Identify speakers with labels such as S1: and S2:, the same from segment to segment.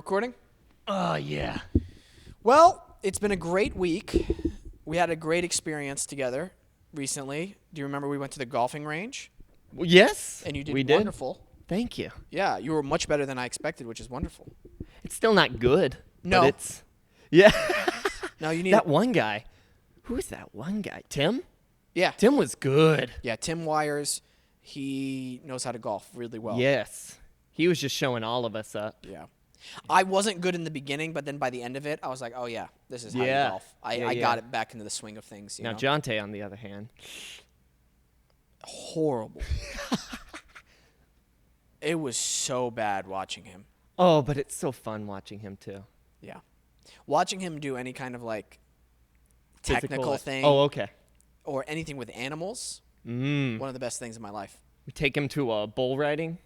S1: recording?
S2: Oh, yeah.
S1: Well, it's been a great week. We had a great experience together recently. Do you remember we went to the golfing range?
S2: Well, yes.
S1: And you did
S2: we
S1: wonderful.
S2: Thank you.
S1: Yeah, you were much better than I expected, which is wonderful.
S2: It's still not good.
S1: No.
S2: But it's. Yeah.
S1: No, you need
S2: that one guy. Who's that one guy? Tim?
S1: Yeah.
S2: Tim was good.
S1: Yeah, Tim Wires. He knows how to golf really well.
S2: Yes. He was just showing all of us up.
S1: Yeah. I wasn't good in the beginning, but then by the end of it, I was like, oh, yeah, this is how you golf. I got it back into the swing of things.
S2: Now, Jonte, on the other hand.
S1: Horrible. It was so bad watching him.
S2: Oh, but it's so fun watching him, too.
S1: Yeah. Watching him do any kind of, like, technical thing.
S2: Oh, okay.
S1: Or anything with animals. One of the best things in my life.
S2: We take him to a bull riding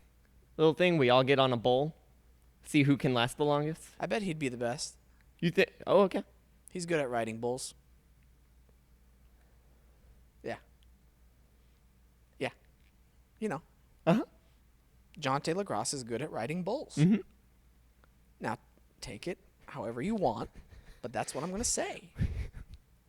S2: little thing. We all get on a bull. See who can last the longest.
S1: I bet he'd be the best.
S2: You think? Oh, okay.
S1: He's good at riding bulls. Yeah. Yeah. You know.
S2: Uh-huh.
S1: Jonte LaGrasse is good at riding bulls.
S2: Mm-hmm.
S1: Now, take it however you want, but that's what I'm going to say.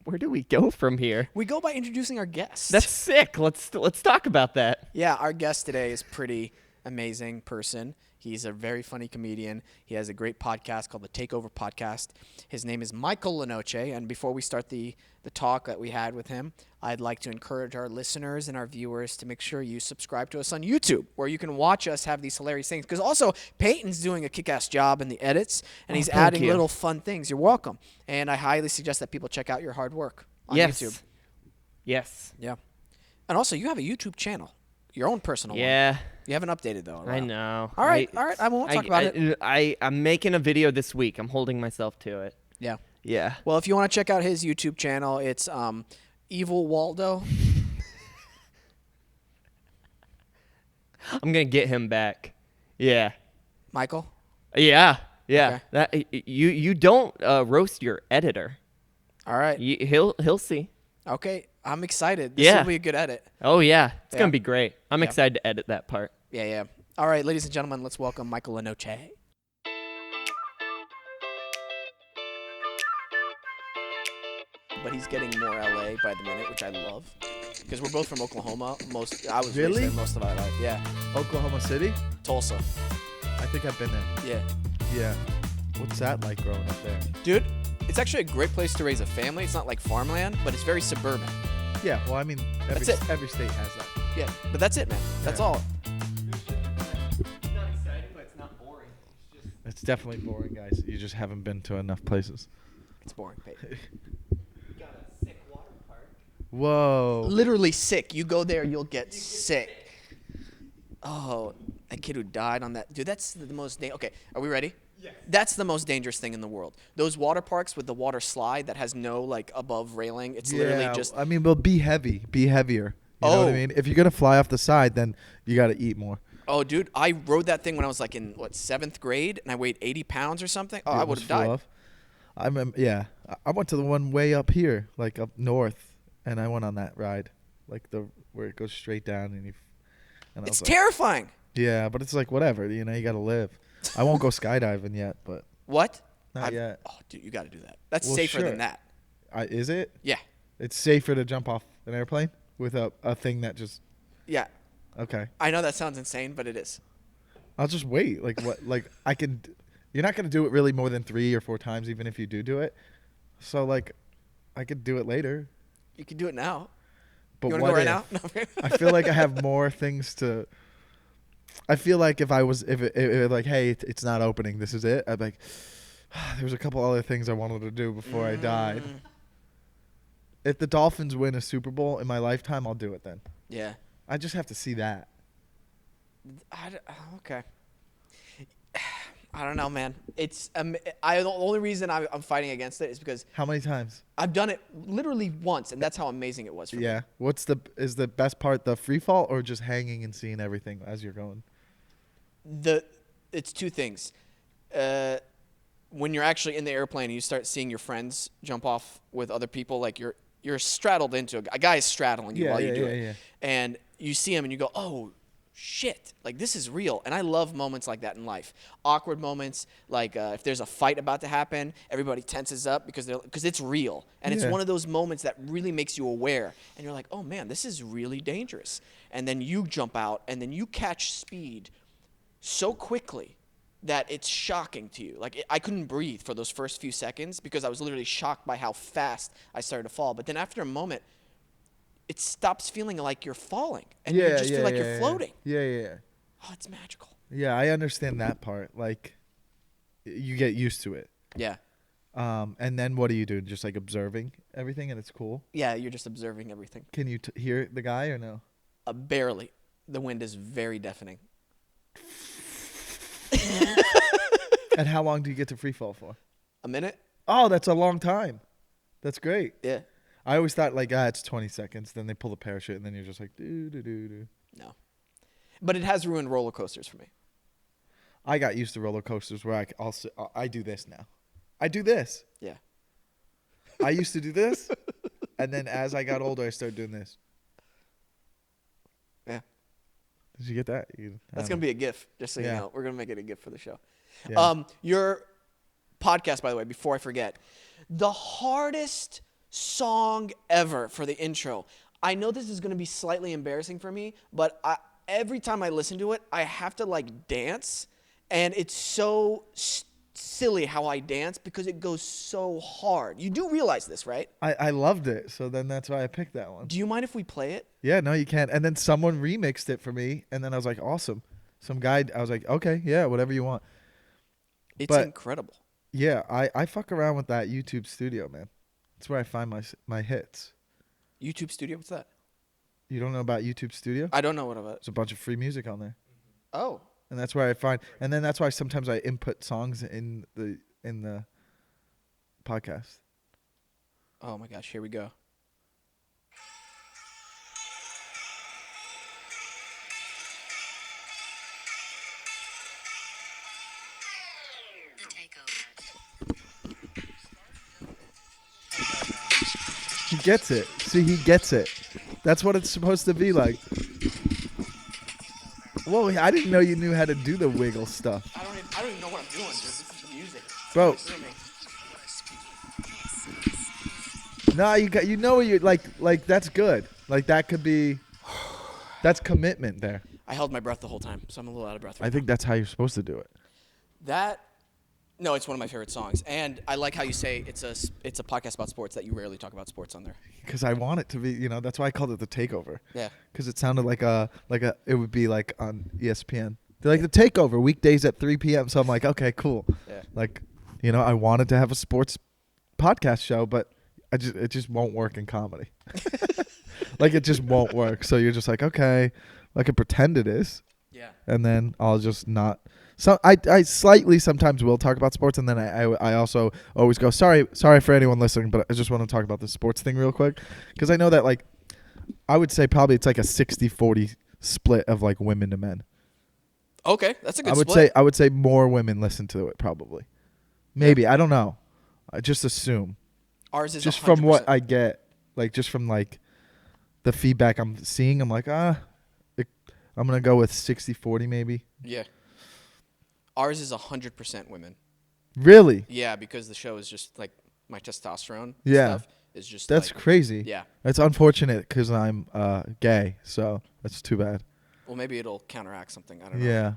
S2: Where do we go from here?
S1: We go by introducing our guest.
S2: That's sick. Let's talk about that.
S1: Yeah, our guest today is pretty amazing person. He's a very funny comedian. He has a great podcast called the Takeover Podcast. His name is Michael Lenoci. And before we start the talk that we had with him, I'd like to encourage our listeners and our viewers to make sure you subscribe to us on YouTube, where you can watch us have these hilarious things. Because also, Peyton's doing a kick-ass job in the edits, and he's adding little fun things. You're welcome. And I highly suggest that people check out your hard work on YouTube.
S2: Yes.
S1: Yeah. And also, you have a YouTube channel, your own personal one.
S2: Yeah.
S1: You haven't updated, though.
S2: I know.
S1: All right. I won't talk about it.
S2: I'm making a video this week. I'm holding myself to it.
S1: Yeah.
S2: Yeah.
S1: Well, if you want to check out his YouTube channel, it's Evil Waldo.
S2: I'm going to get him back. Yeah.
S1: Michael?
S2: Yeah. Yeah.
S1: Okay.
S2: You don't roast your editor.
S1: All right.
S2: He'll see.
S1: Okay. I'm excited. This will be a good edit.
S2: Oh, yeah. It's going to be great. I'm excited to edit that part.
S1: Yeah. All right, ladies and gentlemen, let's welcome Michael Lenoci. But he's getting more LA by the minute, which I love. Because we're both from Oklahoma. I was raised there most of my life. Yeah.
S3: Oklahoma City?
S1: Tulsa.
S3: I think I've been there.
S1: Yeah.
S3: Yeah. What's that like growing up there?
S1: Dude, it's actually a great place to raise a family. It's not like farmland, but it's very suburban.
S3: Yeah, well, I mean, every state has that.
S1: Yeah, but that's it, man. That's all.
S2: It's not exciting, but it's not boring.
S3: It's definitely boring, guys. You just haven't been to enough places.
S1: It's boring, Peyton.
S2: We got a sick water park.
S3: Whoa.
S1: Literally sick. You go there, you'll get sick. Oh, that kid who died on that. Dude, that's the most okay, are we ready? Yes. That's the most dangerous thing in the world. Those water parks with the water slide that has no, like, above railing. It's literally just...
S3: I mean, well, be heavy. Be heavier. You know what I mean? If you're going to fly off the side, then you got to eat more.
S1: Oh, dude, I rode that thing when I was, like, in, 7th grade, and I weighed 80 pounds or something. Oh, I would have died.
S3: I went to the one way up here, like up north, and I went on that ride, like where it goes straight down. And
S1: it's terrifying.
S3: Yeah, but it's like, whatever. You got to live. I won't go skydiving yet, but...
S1: What?
S3: Not yet.
S1: Oh, dude, you got to do that. That's safer than that.
S3: Is it?
S1: Yeah.
S3: It's safer to jump off an airplane with a thing that just...
S1: Yeah.
S3: Okay.
S1: I know that sounds insane, but it is.
S3: I'll just wait. Like, what? Like, I can... You're not going to do it really more than 3 or 4 times, even if you do it. So, like, I could do it later.
S1: You can do it now.
S3: But
S1: you want to go right now?
S3: I feel like I have more things to... I feel like if it like, hey, it's not opening, this is it, I'd be like, there's a couple other things I wanted to do before I died. If the Dolphins win a Super Bowl in my lifetime, I'll do it then.
S1: Yeah.
S3: I just have to see that.
S1: Okay. I don't know, man. It's the only reason I'm fighting against it is because... How
S3: many times?
S1: I've done it literally once, and that's how amazing it was for me.
S3: Yeah. Is the best part the free fall or just hanging and seeing everything as you're going?
S1: It's two things. When you're actually in the airplane and you start seeing your friends jump off with other people, like you're straddled into a guy is straddling you while you do it. Yeah. And you see him and you go, oh, shit, like this is real. And I love moments like that in life. Awkward moments, like if there's a fight about to happen, everybody tenses up because it's real. And it's
S3: Yeah.
S1: one of those moments that really makes you aware. And you're like, oh man, this is really dangerous. And then you jump out and then you catch speed so quickly that it's shocking to you. Like I couldn't breathe for those first few seconds because I was literally shocked by how fast I started to fall. But then after a moment, it stops feeling like you're falling, and you just feel like you're floating.
S3: Yeah.
S1: Oh, it's magical.
S3: Yeah, I understand that part. Like, you get used to it.
S1: Yeah.
S3: And then what do you do? Just like observing everything, and it's cool.
S1: Yeah, you're just observing everything.
S3: Can you hear the guy or no?
S1: Barely. The wind is very deafening.
S3: And how long do you get to free fall for?
S1: A minute?
S3: Oh, that's a long time. That's great.
S1: Yeah.
S3: I always thought like, it's 20 seconds. Then they pull the parachute, and then you're just like, do.
S1: No. But it has ruined roller coasters for me.
S3: I got used to roller coasters where I do this now. I do this.
S1: Yeah.
S3: I used to do this, and then as I got older, I started doing this.
S1: Yeah.
S3: Did you get that?
S1: That's going to be a GIF, just so you
S3: Yeah.
S1: know. We're going to make it a GIF for the show.
S3: Yeah.
S1: Your podcast, by the way, before I forget, the hardest song ever for the intro. I know this is going to be slightly embarrassing for me, but every time I listen to it, I have to like dance, and it's so silly how I dance because it goes so hard. You do realize this, right?
S3: I loved it, so then that's why I picked that one.
S1: Do you mind if we play it?
S3: Yeah, no, you can't. And then someone remixed it for me, and then I was like, awesome. Some guy, I was like, okay, yeah, whatever you want.
S1: It's
S3: But-
S1: incredible.
S3: Yeah, I fuck around with that YouTube studio, man. That's where I find my hits.
S1: YouTube Studio, what's that?
S3: You don't know about YouTube Studio?
S1: I don't know what about it.
S3: There's a bunch of free music on there.
S1: Oh.
S3: And that's where I find, and then that's why sometimes I input songs in the podcast.
S1: Oh my gosh, here we go.
S3: He gets it. See, he gets it. That's what it's supposed to be like. Whoa, I didn't know you knew how to do the wiggle stuff.
S1: I don't even know what I'm doing, dude. This is music.
S3: Bro. No, you know what you're like that's good. Like that could be that's commitment there.
S1: I held my breath the whole time, so I'm a little out of breath.
S3: I think that's how you're supposed to do it.
S1: No, it's one of my favorite songs, and I like how you say it's a podcast about sports, that you rarely talk about sports on there.
S3: Because I want it to be, that's why I called it the Takeover.
S1: Yeah.
S3: Because it sounded like it would be like on ESPN. They're like the Takeover weekdays at 3 p.m. So I'm like, okay, cool.
S1: Yeah.
S3: Like, I wanted to have a sports podcast show, but it just won't work in comedy. Like it just won't work. So you're just like, okay, I can pretend it is.
S1: Yeah.
S3: And then I'll just not. So I slightly sometimes will talk about sports, and then I also always go, sorry for anyone listening, but I just want to talk about the sports thing real quick, because I know that like I would say probably it's like a 60-40 split of like women to men.
S1: Okay, that's a good split.
S3: I would say more women listen to it probably. Maybe, I don't know. I just assume.
S1: Ours is
S3: just
S1: 100%.
S3: from what I get, like just from like the feedback I'm seeing, I'm like, I'm going to go with 60-40 maybe.
S1: Yeah. Ours is 100% women.
S3: Really?
S1: Yeah, because the show is just like my testosterone stuff is just
S3: That's
S1: like,
S3: crazy.
S1: Yeah.
S3: It's unfortunate because I'm gay, so that's too bad.
S1: Well, maybe it'll counteract something. I don't know.
S3: Yeah.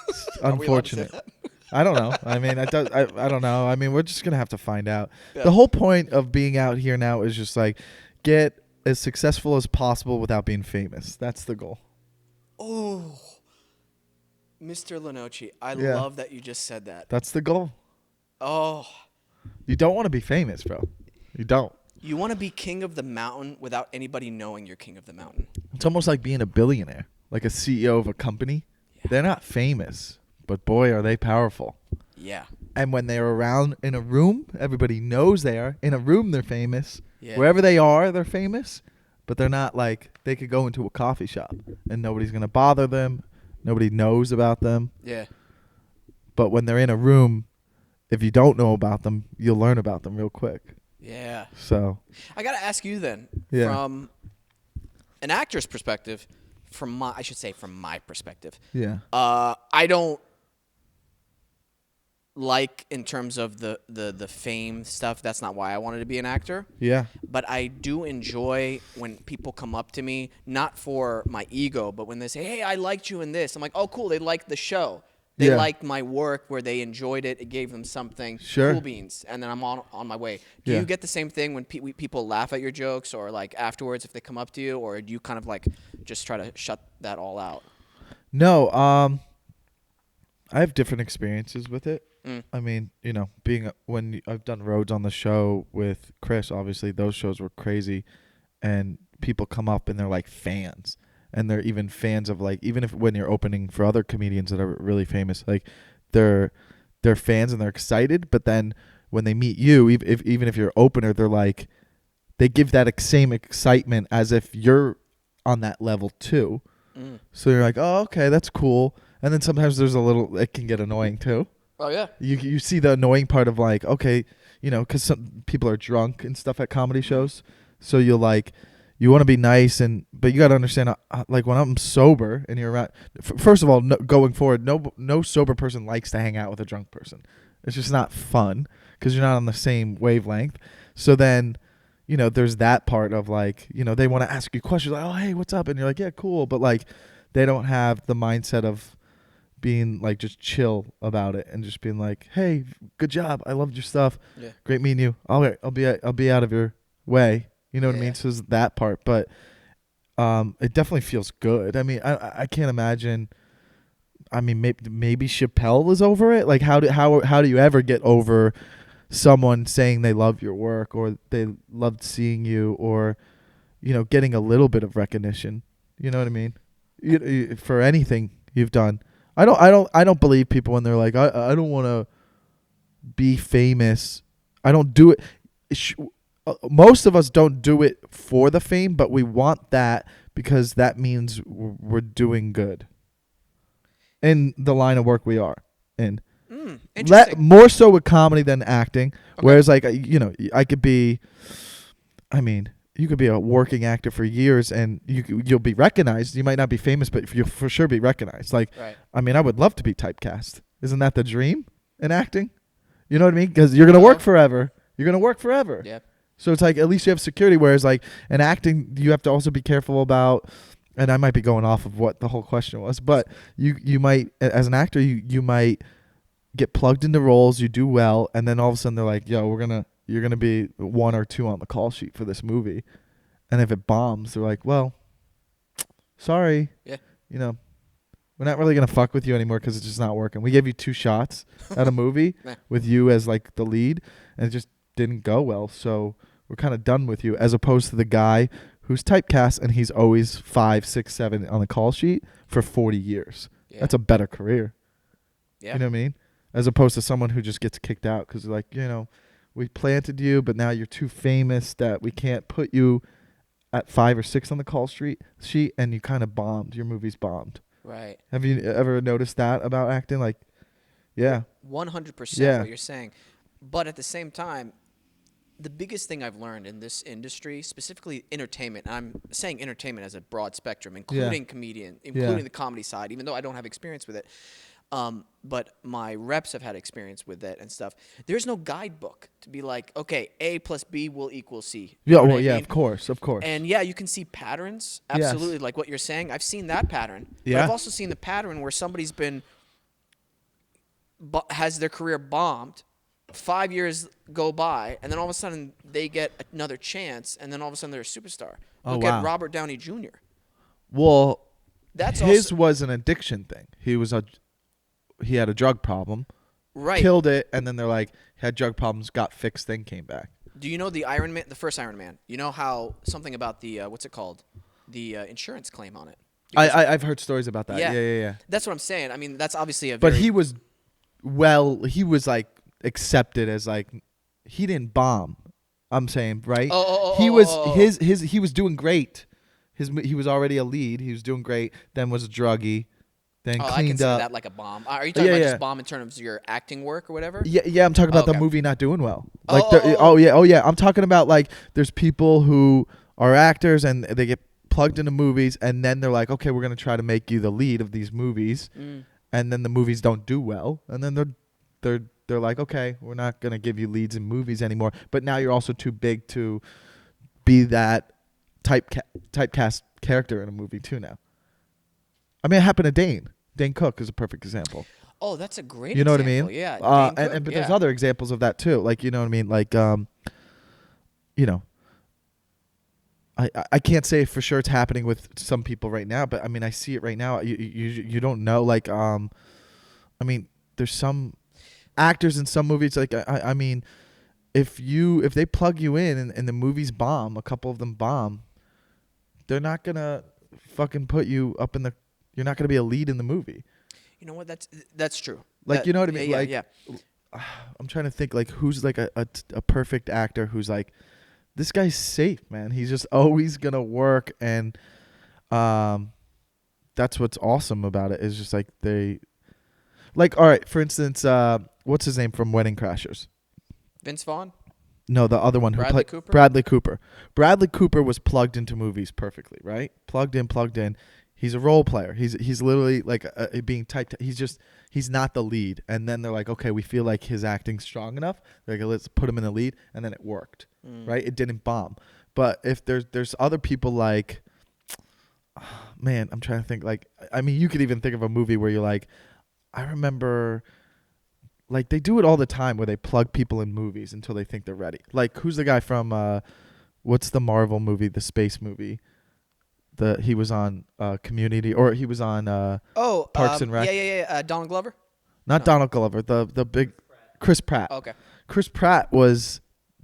S3: It's
S1: Are we allowed to say
S3: unfortunate.
S1: that?
S3: I don't know. I mean, I don't know. I mean, we're just going to have to find out.
S1: Yeah.
S3: The whole point of being out here now is just like get as successful as possible without being famous. That's the goal.
S1: Oh, Mr. Lenoci, I
S3: Yeah.
S1: love that you just said that.
S3: That's the goal.
S1: Oh,
S3: You don't want to be famous, bro. You don't.
S1: you want to be king of the mountain without anybody knowing you're king of the mountain.
S3: It's almost like being a billionaire, like a CEO of a company.
S1: Yeah.
S3: They're not famous, but boy, are they powerful.
S1: Yeah.
S3: And when they're around in a room, everybody knows they are. In a room, they're famous.
S1: Yeah.
S3: Wherever they are, they're famous. But they're not like they could go into a coffee shop and nobody's going to bother them. Nobody knows about them.
S1: Yeah.
S3: But when they're in a room, if you don't know about them, you'll learn about them real quick.
S1: Yeah.
S3: So,
S1: I got to ask you then,
S3: Yeah.
S1: from an actor's perspective, from my perspective.
S3: Yeah.
S1: I don't like in terms of the fame stuff. That's not why I wanted to be an actor.
S3: Yeah.
S1: But I do enjoy when people come up to me, not for my ego, but when they say, "Hey, I liked you in this." I'm like, "Oh, cool. They liked the show. They liked my work where they enjoyed it. It gave them something."
S3: Sure.
S1: Cool beans. And then I'm on my way. Do
S3: Yeah.
S1: you get the same thing when people laugh at your jokes or like afterwards if they come up to you, or do you kind of like just try to shut that all out?
S3: No. I have different experiences with it. I mean, when I've done roads on the show with Chris, obviously those shows were crazy, and people come up and they're like fans, and they're even fans of like, even if when you're opening for other comedians that are really famous, like they're fans and they're excited, but then when they meet you, even if you're opener, they're like, they give that same excitement as if you're on that level too. So you're like, oh, okay, that's cool. And then sometimes it can get annoying too.
S1: Oh yeah.
S3: You see the annoying part of like, okay, because some people are drunk and stuff at comedy shows, so you want to be nice, but you got to understand, like when I'm sober and you're around, first of all, going forward, no sober person likes to hang out with a drunk person. It's just not fun because you're not on the same wavelength. So then, there's that part of like, they want to ask you questions like, oh, hey, what's up? And you're like, yeah, cool. But like, they don't have the mindset of being like just chill about it and just being like, hey, good job, I loved your stuff, great meeting you, I'll be out of your way, you know what I mean? So it's that part, but it definitely feels good. I mean, I can't imagine. I mean, maybe Chappelle was over it. Like how do you ever get over someone saying they love your work or they loved seeing you, or getting a little bit of recognition, you know what I mean, for anything you've done. I don't believe people when they're like, I don't want to be famous. I don't do it. Most of us don't do it for the fame, but we want that because that means we're doing good in the line of work we are in.
S1: Interesting.
S3: More so with comedy than acting.
S1: Okay.
S3: Whereas like, I could be, I mean, you could be a working actor for years and you'll be recognized. You might not be famous, but you'll for sure be recognized. Like,
S1: right.
S3: I mean, I would love to be typecast. Isn't that the dream in acting? You know what I mean? Because you're going to work forever. You're going to work forever.
S1: Yeah.
S3: So it's like, at least you have security. Whereas like in acting, you have to also be careful about, and I might be going off of what the whole question was, but you might, as an actor, you might get plugged into roles, you do well, and then all of a sudden they're like, yo, you're going to be 1 or 2 on the call sheet for this movie. And if it bombs, they're like, well, sorry.
S1: Yeah.
S3: We're not really going to fuck with you anymore because it's just not working. We gave you 2 shots at a movie
S1: Nah.
S3: with you as like the lead, and it just didn't go well. So we're kind of done with you, as opposed to the guy who's typecast and he's always 5, 6, 7 on the call sheet for 40 years.
S1: Yeah.
S3: That's a better career.
S1: Yeah.
S3: You know what I mean? As opposed to someone who just gets kicked out because like, we planted you, but now you're too famous that we can't put you at 5 or 6 on the call sheet, and you kind of bombed. Your movie's bombed.
S1: Right.
S3: Have you ever noticed that about acting? Like, yeah.
S1: 100% what you're saying. But at the same time, the biggest thing I've learned in this industry, specifically entertainment, and I'm saying entertainment as a broad spectrum, including including the comedy side, even though I don't have experience with it. But my reps have had experience with that and stuff. There's no guidebook to be like, okay, A plus B will equal C.
S3: Yeah,
S1: You know
S3: well, yeah,
S1: I mean?
S3: of course.
S1: And yeah, you can see patterns, absolutely,
S3: Yes.
S1: like what you're saying. I've seen that pattern.
S3: Yeah.
S1: But I've also seen the pattern where somebody's has their career bombed, 5 years go by, and then all of a sudden they get another chance, and then all of a sudden they're a superstar. Look at Robert Downey Jr.
S3: Well,
S1: That's
S3: his
S1: also,
S3: was an addiction thing. He had a drug problem,
S1: right.
S3: killed it, and then they're like, had drug problems, got fixed, then came back.
S1: Do you know the Iron Man, the first Iron Man? You know how something about the what's it called, the insurance claim on it?
S3: I've heard stories about that. Yeah.
S1: That's what I'm saying. I mean, that's obviously a.
S3: But
S1: very,
S3: he was like accepted as like, he didn't bomb. I'm saying, right? He was doing great. He was already a lead. He was doing great. Then was a druggie. Then
S1: I
S3: cleaned
S1: consider
S3: up.
S1: that like a bomb. Are you talking about just bomb in terms of your acting work or whatever?
S3: Yeah. I'm talking about
S1: Okay.
S3: the movie not doing well.
S1: Oh,
S3: Like,
S1: oh, oh.
S3: yeah. I'm talking about like, there's people who are actors and they get plugged into movies, and then they're like, okay, we're gonna try to make you the lead of these movies, and then the movies don't do well, and then they're like, okay, we're not gonna give you leads in movies anymore. But now you're also too big to be that typecast character in a movie too now. I mean, it happened to Dane. Dane Cook is a perfect example.
S1: Oh, that's a great
S3: You know
S1: example.
S3: what I mean?
S1: Yeah.
S3: But there's other examples of that too. Like, you know what I mean? Like, you know, I can't say for sure it's happening with some people right now, but I mean, I see it right now. You don't know. Like, I mean, there's some actors in some movies. Like, I mean, if they plug you in and the movies bomb, a couple of them bomb, they're not gonna fucking put you up in the. You're not gonna be a lead in the movie.
S1: You know what? That's true.
S3: Like, you know what I mean?
S1: Yeah,
S3: like,
S1: yeah.
S3: I'm trying to think, like, who's like a perfect actor who's like, this guy's safe, man. He's just always gonna work, and that's what's awesome about it. Is just like they, like, all right. For instance, what's his name from Wedding Crashers?
S1: Vince Vaughn?
S3: No, the other one who
S1: Bradley
S3: played
S1: Cooper?
S3: Bradley Cooper. Bradley Cooper was plugged into movies perfectly, right? Plugged in. He's a role player. He's literally like being typed. He's not the lead. And then they're like, okay, we feel like his acting's strong enough. They're like, let's put him in the lead. And then it worked, right? It didn't bomb. But if there's other people like, man, I'm trying to think. Like, I mean, you could even think of a movie where you're like, I remember, like, they do it all the time where they plug people in movies until they think they're ready. Like, who's the guy from what's the Marvel movie, the space movie? He was on Community, or he was on Parks and Rec.
S1: Yeah. Donald Glover?
S3: Not Donald Glover. The big Chris Pratt.
S1: Okay.
S3: Chris Pratt was.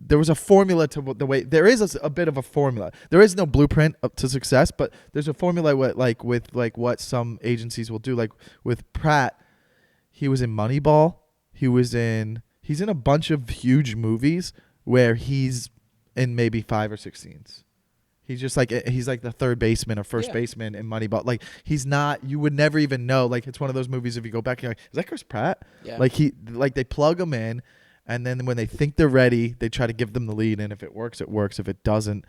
S3: There was a formula to the way. There is a bit of a formula. There is no blueprint to success, but there's a formula with what some agencies will do. Like with Pratt, he was in Moneyball. He's in a bunch of huge movies where he's in maybe 5 or 6 scenes. He's just like the third baseman or first baseman in Moneyball. Like, he's not. You would never even know. Like, it's one of those movies. If you go back, you're like, is that Chris Pratt?
S1: Yeah.
S3: Like they plug him in, and then when they think they're ready, they try to give them the lead. And if it works, it works. If it doesn't,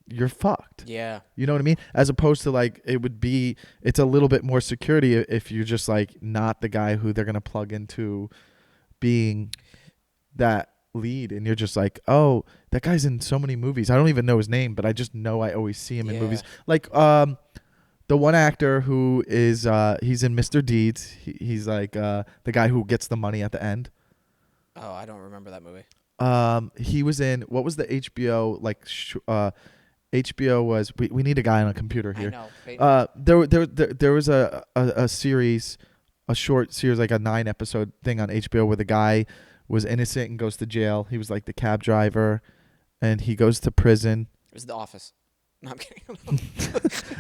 S3: you're fucked.
S1: Yeah.
S3: You know what I mean? As opposed to like it's a little bit more security if you're just like not the guy who they're gonna plug into being that lead, and you're just like, oh, that guy's in so many movies. I don't even know his name, but I just know I always see him in movies. Like the one actor who is he's in Mr. Deeds. He's like the guy who gets the money at the end.
S1: Oh, I don't remember that movie.
S3: He was in, what was the HBO HBO was we need a guy on a computer here.
S1: I know.
S3: There was a series, a short series, like a 9-episode thing on HBO where the guy was innocent and goes to jail. He was like the cab driver, and he goes to prison.
S1: It was The Office. No, I'm kidding.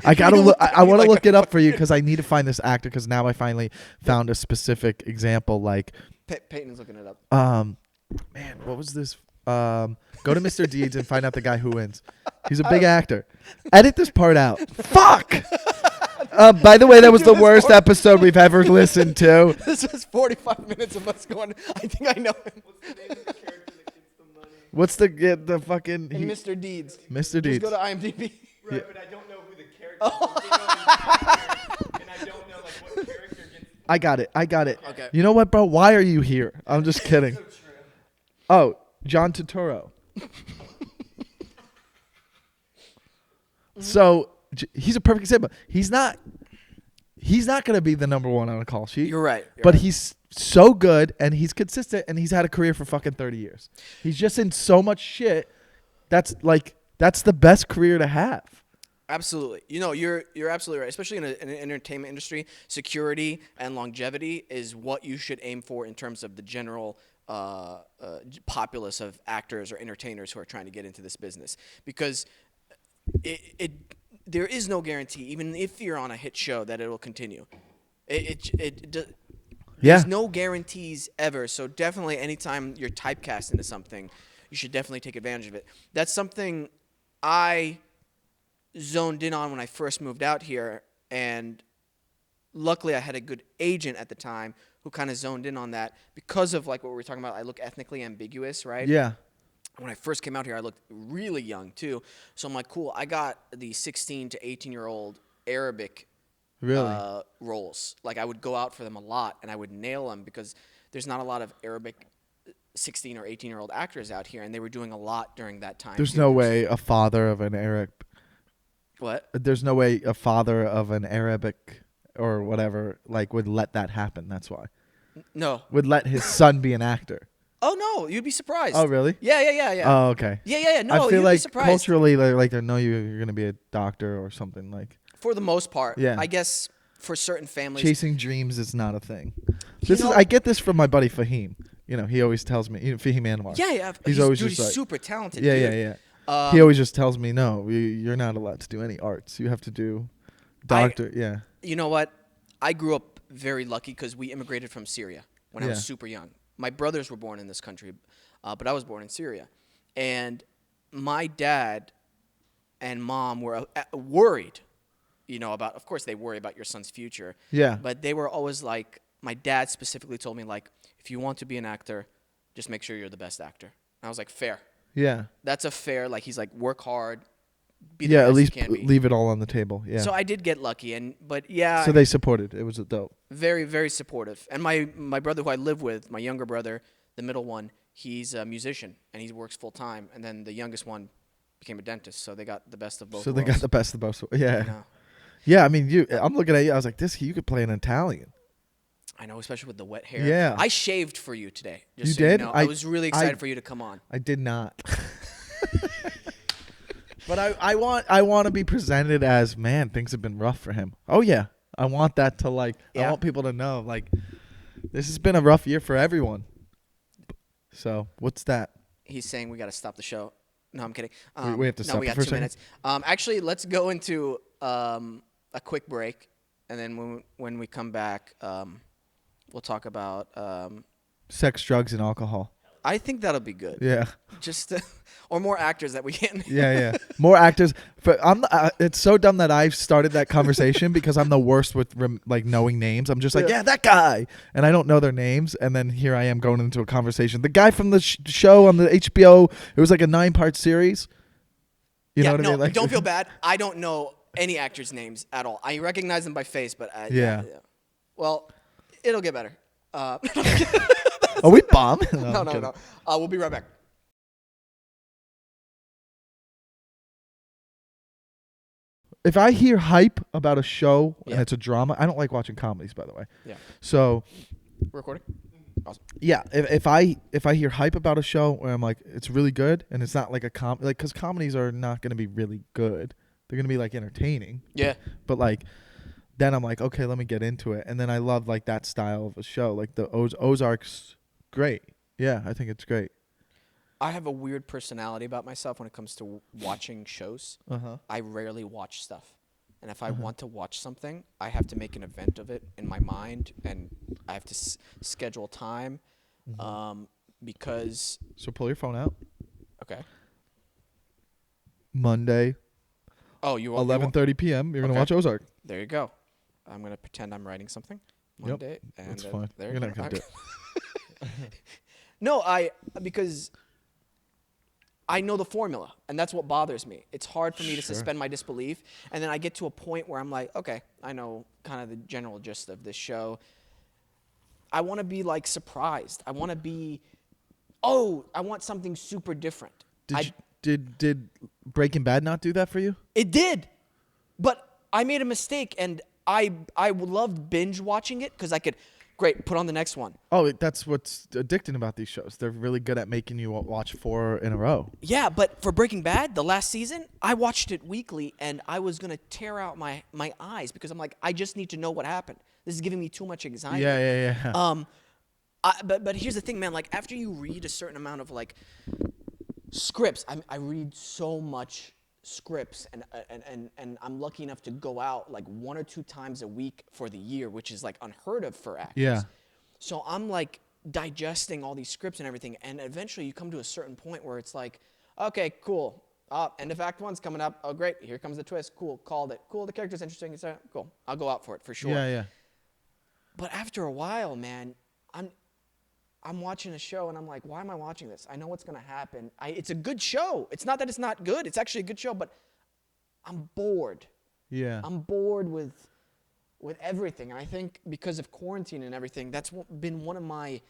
S3: I gotta look. I want to look it up for you because I need to find this actor, because now I finally found a specific example. Like
S1: Peyton's looking it up.
S3: Man, what was this? Go to Mr. Deeds and find out the guy who wins. He's a big actor. Edit this part out. Fuck. By the way, that was the worst episode we've ever listened to.
S1: This was 45 minutes of us going, I think I know him.
S3: What's the fucking...
S1: Mr. Deeds.
S3: Mr. Deeds.
S1: Just go to IMDb.
S4: Right, but I don't know who the character is. And I don't know like what character gets...
S3: I got it.
S1: Okay.
S3: You know what, bro? Why are you here? I'm just kidding.
S4: So true.
S3: Oh, John Turturro. So he's a perfect example. He's not going to be the number one on a call sheet.
S1: You're right.
S3: But he's so good, and he's consistent, and he's had a career for fucking 30 years. He's just in so much shit. That's the best career to have.
S1: Absolutely. You know, you're absolutely right. Especially in an entertainment industry, security and longevity is what you should aim for in terms of the general populace of actors or entertainers who are trying to get into this business. Because there is no guarantee, even if you're on a hit show, that it will continue. There's no guarantees ever. So definitely anytime you're typecast into something, you should definitely take advantage of it. That's something I zoned in on when I first moved out here, and luckily I had a good agent at the time who kind of zoned in on that because of like what we were talking about. I look ethnically ambiguous, right?
S3: Yeah.
S1: when I first came out here, I looked really young too. So I'm like, cool. I got the 16 to 18-year-old Arabic
S3: Really?
S1: roles. Like I would go out for them a lot, and I would nail them because there's not a lot of Arabic 16 or 18-year-old actors out here, and they were doing a lot during that time.
S3: There's
S1: too.
S3: no way a father of an
S1: What?
S3: There's no way a father of an Arabic or whatever like would let that happen. That's why.
S1: No.
S3: Would let his son be an actor.
S1: Oh no, you'd be surprised.
S3: Oh really?
S1: Yeah.
S3: Oh okay.
S1: Yeah. No,
S3: I feel
S1: you'd
S3: like
S1: be surprised.
S3: culturally, like they know you're gonna be a doctor or something. Like
S1: For the most part,
S3: Yeah.
S1: I guess for certain families.
S3: chasing dreams is not a thing.
S1: know-
S3: I get this from my buddy Fahim. You know, he always tells me. Fahim Anwar.
S1: Yeah.
S3: He's always
S1: dude,
S3: just
S1: he's
S3: like,
S1: super talented.
S3: yeah,
S1: dude.
S3: yeah. He always just tells me, no, you're not allowed to do any arts. You have to do doctor. Yeah.
S1: You know what? I grew up very lucky because we immigrated from Syria when I
S3: Yeah.
S1: was super young. My brothers were born in this country, but I was born in Syria. And my dad and mom were worried, about, of course they worry about your son's future.
S3: Yeah.
S1: But they were always like, my dad specifically told me, like, if you want to be an actor, just make sure you're the best actor. And I was like, fair.
S3: Yeah.
S1: That's a fair, like, he's like, work hard, be the
S3: Yeah.
S1: best
S3: At least
S1: you can be.
S3: leave it all on the table. Yeah.
S1: So I did get lucky, but yeah.
S3: So they supported. It was a dope.
S1: Very, very supportive. And my brother who I live with, my younger brother, the middle one, he's a musician and he works full time. And then the youngest one became a dentist. So they got the best of both
S3: So
S1: worlds.
S3: they got the best of both. Yeah.
S1: You know?
S3: Yeah. I mean, I'm looking at you. I was like, you could play an Italian.
S1: I know, especially with the wet hair.
S3: Yeah.
S1: I shaved for you today.
S3: You
S1: Just
S3: did?
S1: I was really excited for you to come on.
S3: I did not. But I want to be presented as, man, things have been rough for him. Oh yeah. I want that to I
S1: Yeah.
S3: want people to know like this has been a rough year for everyone. So, what's that?
S1: He's saying we got to stop the show. No, I'm kidding.
S3: We have to
S1: no,
S3: stop
S1: we
S3: it
S1: got
S3: for a
S1: 2
S3: second?
S1: minutes. Actually, let's go into a quick break. And then when we come back, we'll talk about.
S3: Sex, drugs, and alcohol.
S1: I think that'll be good.
S3: Yeah.
S1: Just or more actors that we can.
S3: Yeah. More actors. But it's so dumb that I've started that conversation because I'm the worst with knowing names. I'm just like, yeah, that guy, and I don't know their names. And then here I am going into a conversation. The guy from the show on the HBO. It was like a 9-part series. You know what I mean? Like,
S1: Don't feel bad. I don't know any actors' names at all. I recognize them by face, but
S3: Yeah.
S1: Well, it'll get better.
S3: Are we bomb?
S1: No. We'll be right back.
S3: If I hear hype about a show and
S1: Yeah.
S3: it's a drama, I don't like watching comedies, by the way.
S1: Yeah.
S3: So
S1: We're recording? Awesome.
S3: yeah, if I hear hype about a show where I'm like, it's really good, and it's not like because comedies are not going to be really good. They're going to be like entertaining.
S1: Yeah.
S3: But like, then I'm like, okay, let me get into it, and then I love like that style of a show, like the Ozarks. Great. Yeah, I think it's great.
S1: I have a weird personality about myself when it comes to watching shows. I rarely watch stuff. And if I want to watch something, I have to make an event of it in my mind, and I have to schedule time because...
S3: So pull your phone out.
S1: Okay.
S3: Monday,
S1: Oh, you
S3: 11:30 p.m. You're gonna
S1: Okay.
S3: watch Ozark.
S1: There you go. I'm going to pretend I'm writing something. Monday. And
S3: That's fine.
S1: There
S3: You're
S1: you
S3: not
S1: go.
S3: gonna do it.
S1: No, because I know the formula, and that's what bothers me. It's hard for me to
S3: Sure.
S1: suspend my disbelief, and then I get to a point where I'm like, okay, I know kind of the general gist of this show. I want to be like surprised. I want to be, I want something super different.
S3: Did Breaking Bad not do that for you?
S1: It did, but I made a mistake, and I loved binge watching it because I could, great, put on the next one.
S3: Oh, that's what's addicting about these shows. They're really good at making you watch 4 in a row.
S1: Yeah, but for Breaking Bad, the last season, I watched it weekly, and I was going to tear out my eyes because I'm like, I just need to know what happened. This is giving me too much anxiety.
S3: Yeah.
S1: But here's the thing, man. Like, after you read a certain amount of, like, scripts, I read so much scripts, and I'm lucky enough to go out, like, 1 or 2 times a week for the year, which is, like, unheard of for actors.
S3: Yeah.
S1: So I'm, like, digesting all these scripts and everything, and eventually you come to a certain point where it's like, okay, cool. End of Act 1's coming up. Oh, great. Here comes the twist. Cool. Called it. Cool. The character's interesting. It's cool. I'll go out for it for sure.
S3: Yeah.
S1: But after a while, man, I'm watching a show and I'm like, why am I watching this? I know what's going to happen. It's a good show. It's not that it's not good. It's actually a good show, but I'm bored.
S3: Yeah.
S1: I'm bored with everything. And I think because of quarantine and everything, that's been one of my,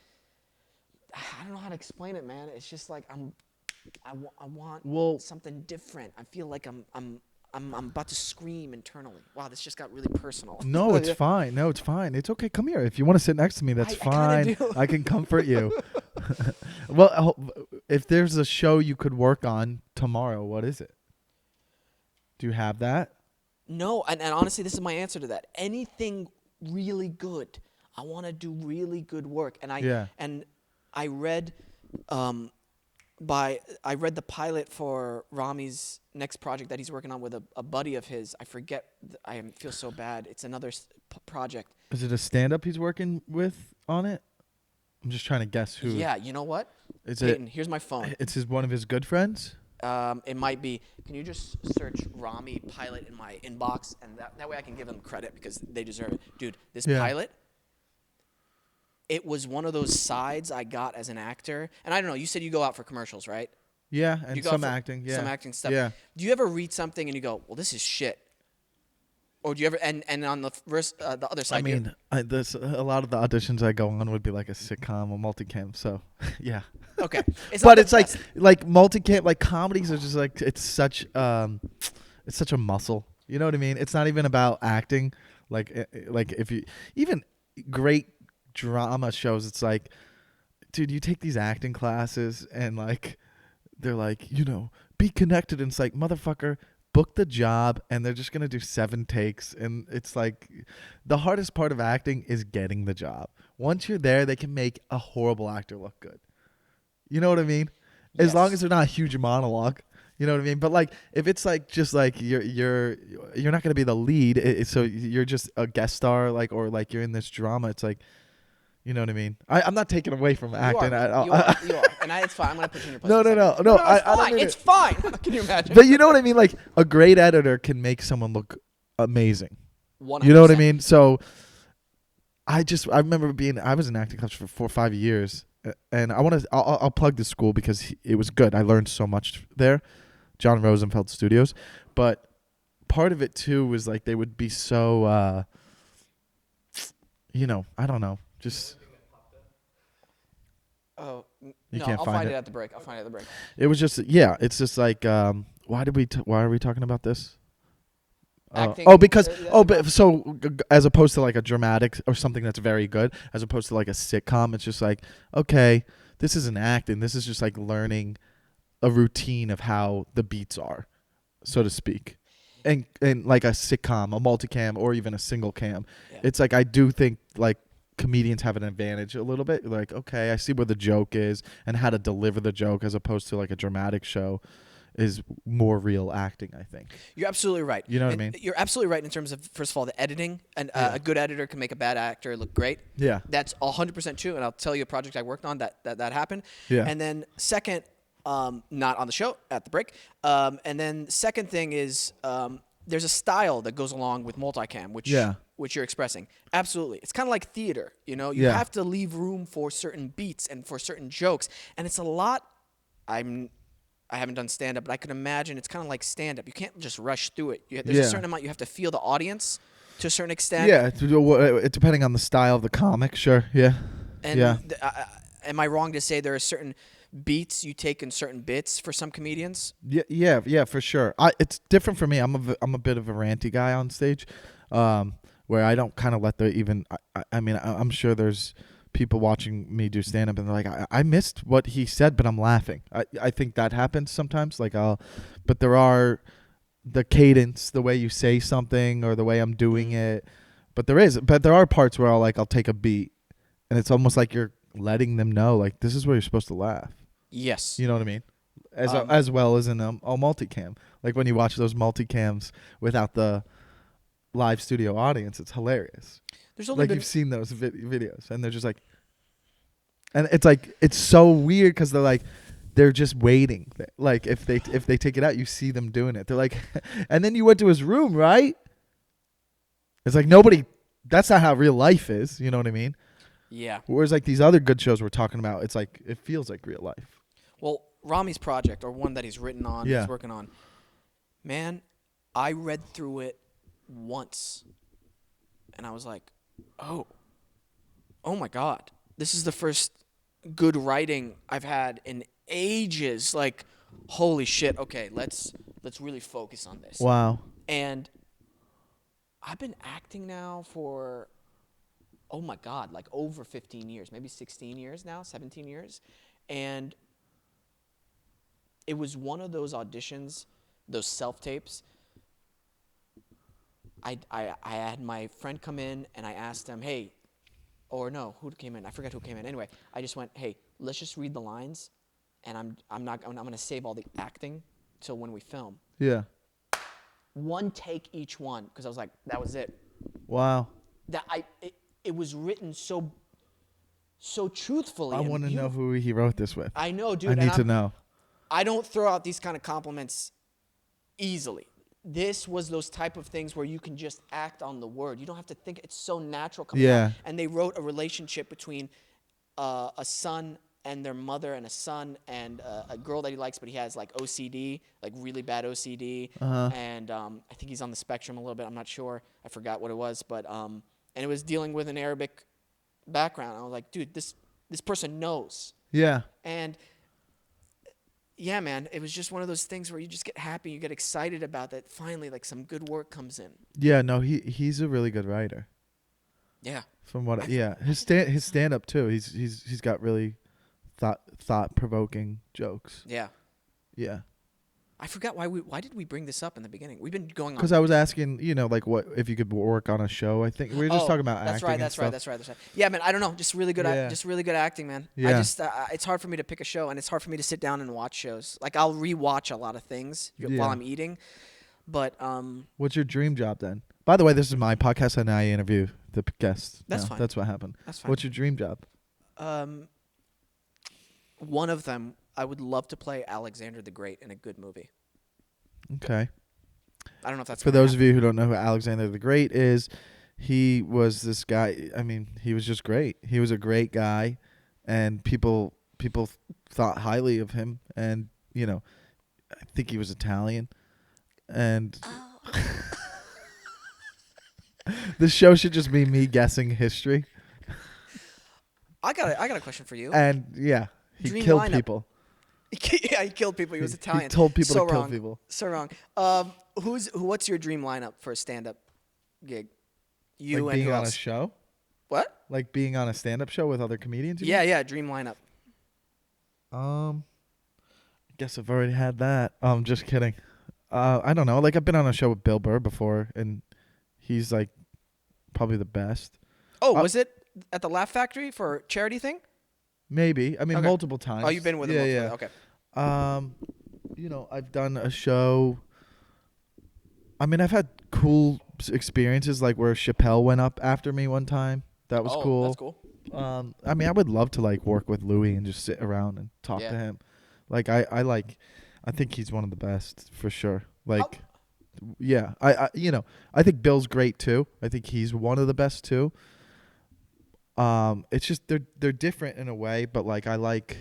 S1: I don't know how to explain it, man. It's just like I want something different. I feel like I'm about to scream internally. Wow, this just got really personal.
S3: No, it's fine. No, it's fine. It's okay. Come here. If you want to sit next to me, that's fine.
S1: I kinda do.
S3: I can comfort you. Well, if there's a show you could work on tomorrow, what is it? Do you have that?
S1: No, and honestly, this is my answer to that. Anything really good. I want to do really good work. And I read the pilot for Rami's next project that he's working on with a buddy of his. I forget. I feel so bad. It's another project.
S3: Is it a stand-up he's working with on it? I'm just trying to guess who.
S1: Yeah, you know what?
S3: Is
S1: Peyton, here's my phone.
S3: It's one of his good friends?
S1: It might be. Can you just search Rami pilot in my inbox, and that way I can give them credit because they deserve it, dude. This pilot. It was one of those sides I got as an actor, and I don't know. You said you go out for commercials, right?
S3: Yeah, and some acting. Yeah,
S1: some acting stuff.
S3: Yeah.
S1: Do you ever read something and you go, "Well, this is shit," or do you ever? And on the the other side,
S3: I mean, a lot of the auditions I go on would be like a sitcom or multicam. So, yeah.
S1: Okay,
S3: But it's like multicam, like comedies are just like it's such a muscle. You know what I mean? It's not even about acting. Like if you even great drama shows, it's like, dude, you take these acting classes and like they're like, be connected, and it's like, motherfucker, book the job, and they're just gonna do 7 takes, and it's like the hardest part of acting is getting the job. Once you're there, they can make a horrible actor look good. You know what I mean?
S1: Yes.
S3: As long as they're not a huge monologue. You know what I mean? But like, if it's like just like you're not gonna be the lead, so you're just a guest star, like, or like you're in this drama. It's like, you know what I mean? I'm not taking away from acting at all.
S1: You are. And it's fine. I'm gonna put you in your place.
S3: No.
S1: It's fine. Can you imagine?
S3: But you know what I mean? Like, a great editor can make someone look amazing.
S1: 100%.
S3: You know what I mean? So I remember I was in acting class for 4 or 5 years, and I'll plug this school because it was good. I learned so much there, John Rosenfeld Studios. But part of it too was like they would be so, I don't know, just.
S1: Oh,
S3: You
S1: no,
S3: can't
S1: I'll
S3: find
S1: find
S3: it.
S1: it at the break.
S3: It was just, it's just like, why are we talking about this?
S1: Acting,
S3: As opposed to like a dramatic or something that's very good, as opposed to like a sitcom, it's just like, okay, this isn't acting. This is just like learning a routine of how the beats are, so to speak. And like a sitcom, a multicam, or even a single cam, it's like, I do think like comedians have an advantage a little bit. Like, okay, I see where the joke is and how to deliver the joke, as opposed to like a dramatic show is more real acting, I think.
S1: You're absolutely right.
S3: You know what I mean?
S1: You're absolutely right in terms of, first of all, the editing. And a good editor can make a bad actor look great.
S3: Yeah.
S1: That's 100% true. And I'll tell you a project I worked on that happened.
S3: Yeah.
S1: And then second, not on the show, at the break. And then second thing is there's a style that goes along with multicam, which you're expressing. Absolutely. It's kind of like theater. You have to leave room for certain beats and for certain jokes. And it's a lot. I haven't done stand-up, but I could imagine it's kind of like stand-up. You can't just rush through it. There's a certain amount you have to feel the audience to a certain extent.
S3: Yeah, depending on the style of the comic, sure, yeah.
S1: And am I wrong to say there are certain beats you take in certain bits for some comedians?
S3: Yeah, for sure. It's different for me. I'm a bit of a ranty guy on stage, where I don't kind of let I'm sure there's people watching me do stand-up and they're like, I missed what he said, but I'm laughing. I think that happens sometimes. But there are the cadence, the way you say something or the way I'm doing it. But there are parts where I'll take a beat and it's almost like you're letting them know, like, this is where you're supposed to laugh.
S1: Yes.
S3: You know what I mean? As well as in a multicam. Like when you watch those multicams without the live studio audience, it's hilarious.
S1: There's only
S3: you've seen those videos, and they're just like, and it's like, it's so weird because they're just waiting. Like if they take it out, you see them doing it. They're like, and then you went to his room, right? It's like nobody. That's not how real life is. You know what I mean?
S1: Yeah.
S3: Whereas like these other good shows we're talking about, it's like it feels like real life.
S1: Well, Rami's project, or one that he's written on,
S3: Yeah.
S1: he's working on, man, I read through it once, and I was like, oh my God, this is the first good writing I've had in ages. Like, holy shit. Okay, let's really focus on this.
S3: Wow.
S1: And I've been acting now for, oh my God, like over 15 years, maybe 16 years now, 17 years. And it was one of those auditions, those self-tapes. I had my friend come in and I asked him, hey, or no, who came in? I forget who came in. Anyway, I just went, hey, let's just read the lines, and I'm going to save all the acting till when we film.
S3: Yeah.
S1: One take each one, because I was like, that was it.
S3: Wow.
S1: It was written so truthfully.
S3: I
S1: and
S3: want to know who he wrote this with.
S1: I know, dude.
S3: I
S1: and
S3: need to know.
S1: I don't throw out these kind of compliments easily. This was those type of things where you can just act on the word. You don't have to think. It's so natural coming out. And they wrote a relationship between a son and their mother, and a son and a girl that he likes, but he has like OCD, like really bad OCD. And I think he's on the spectrum a little bit. I'm not sure. I forgot what it was. But and it was dealing with an Arabic background. I was like, dude, this person knows.
S3: Yeah.
S1: And yeah, man, it was just one of those things where you just get happy, you get excited about that. Finally, like some good work comes in.
S3: Yeah, no, he's a really good writer.
S1: Yeah.
S3: From what his stand up too. He's got really thought provoking jokes.
S1: Yeah.
S3: Yeah.
S1: I forgot why did we bring this up in the beginning? We've been going on.
S3: Because I was asking, like what if you could work on a show. I think we were just talking about acting.
S1: That's right. Yeah, man. I don't know. Just really good. Just really good acting, man.
S3: Yeah.
S1: It's hard for me to pick a show, and it's hard for me to sit down and watch shows. Like I'll rewatch a lot of things while I'm eating, but
S3: What's your dream job then? By the way, this is my podcast, and I interview the guests.
S1: That's fine.
S3: That's what happened.
S1: That's fine.
S3: What's your dream job?
S1: One of them, I would love to play Alexander the Great in a good movie.
S3: Okay.
S1: I don't know if that's
S3: for those of you who don't know who Alexander the Great is. He was this guy. I mean, he was just great. He was a great guy, and people thought highly of him. And I think he was Italian. And this show should just be me guessing history.
S1: I got a question for you.
S3: And yeah, he
S1: Dream
S3: killed
S1: lineup.
S3: people.
S1: Yeah, he killed people. He was Italian.
S3: He told people
S1: so
S3: to kill
S1: wrong.
S3: people.
S1: So wrong. What's your dream lineup for a stand-up gig? You
S3: Like
S1: and
S3: being
S1: who
S3: on
S1: else?
S3: a show?
S1: What?
S3: Like being on a stand-up show with other comedians? you
S1: Yeah, dream lineup.
S3: mean? I guess I've already had that. Just kidding. I don't know. Like I've been on a show with Bill Burr before, and he's like probably the best.
S1: Oh, was it at the Laugh Factory for a charity thing?
S3: Maybe. I mean,
S1: Okay.
S3: multiple times.
S1: Oh, you've been with him.
S3: Yeah,
S1: multiple
S3: yeah.
S1: Okay.
S3: I've done a show. I mean, I've had cool experiences, like where Chappelle went up after me one time. That was cool.
S1: That's cool.
S3: I mean, I would love to like work with Louis and just sit around and talk to him. Like I think he's one of the best for sure. Like, yeah, I think Bill's great too. I think he's one of the best too. It's just they're different in a way, but like I like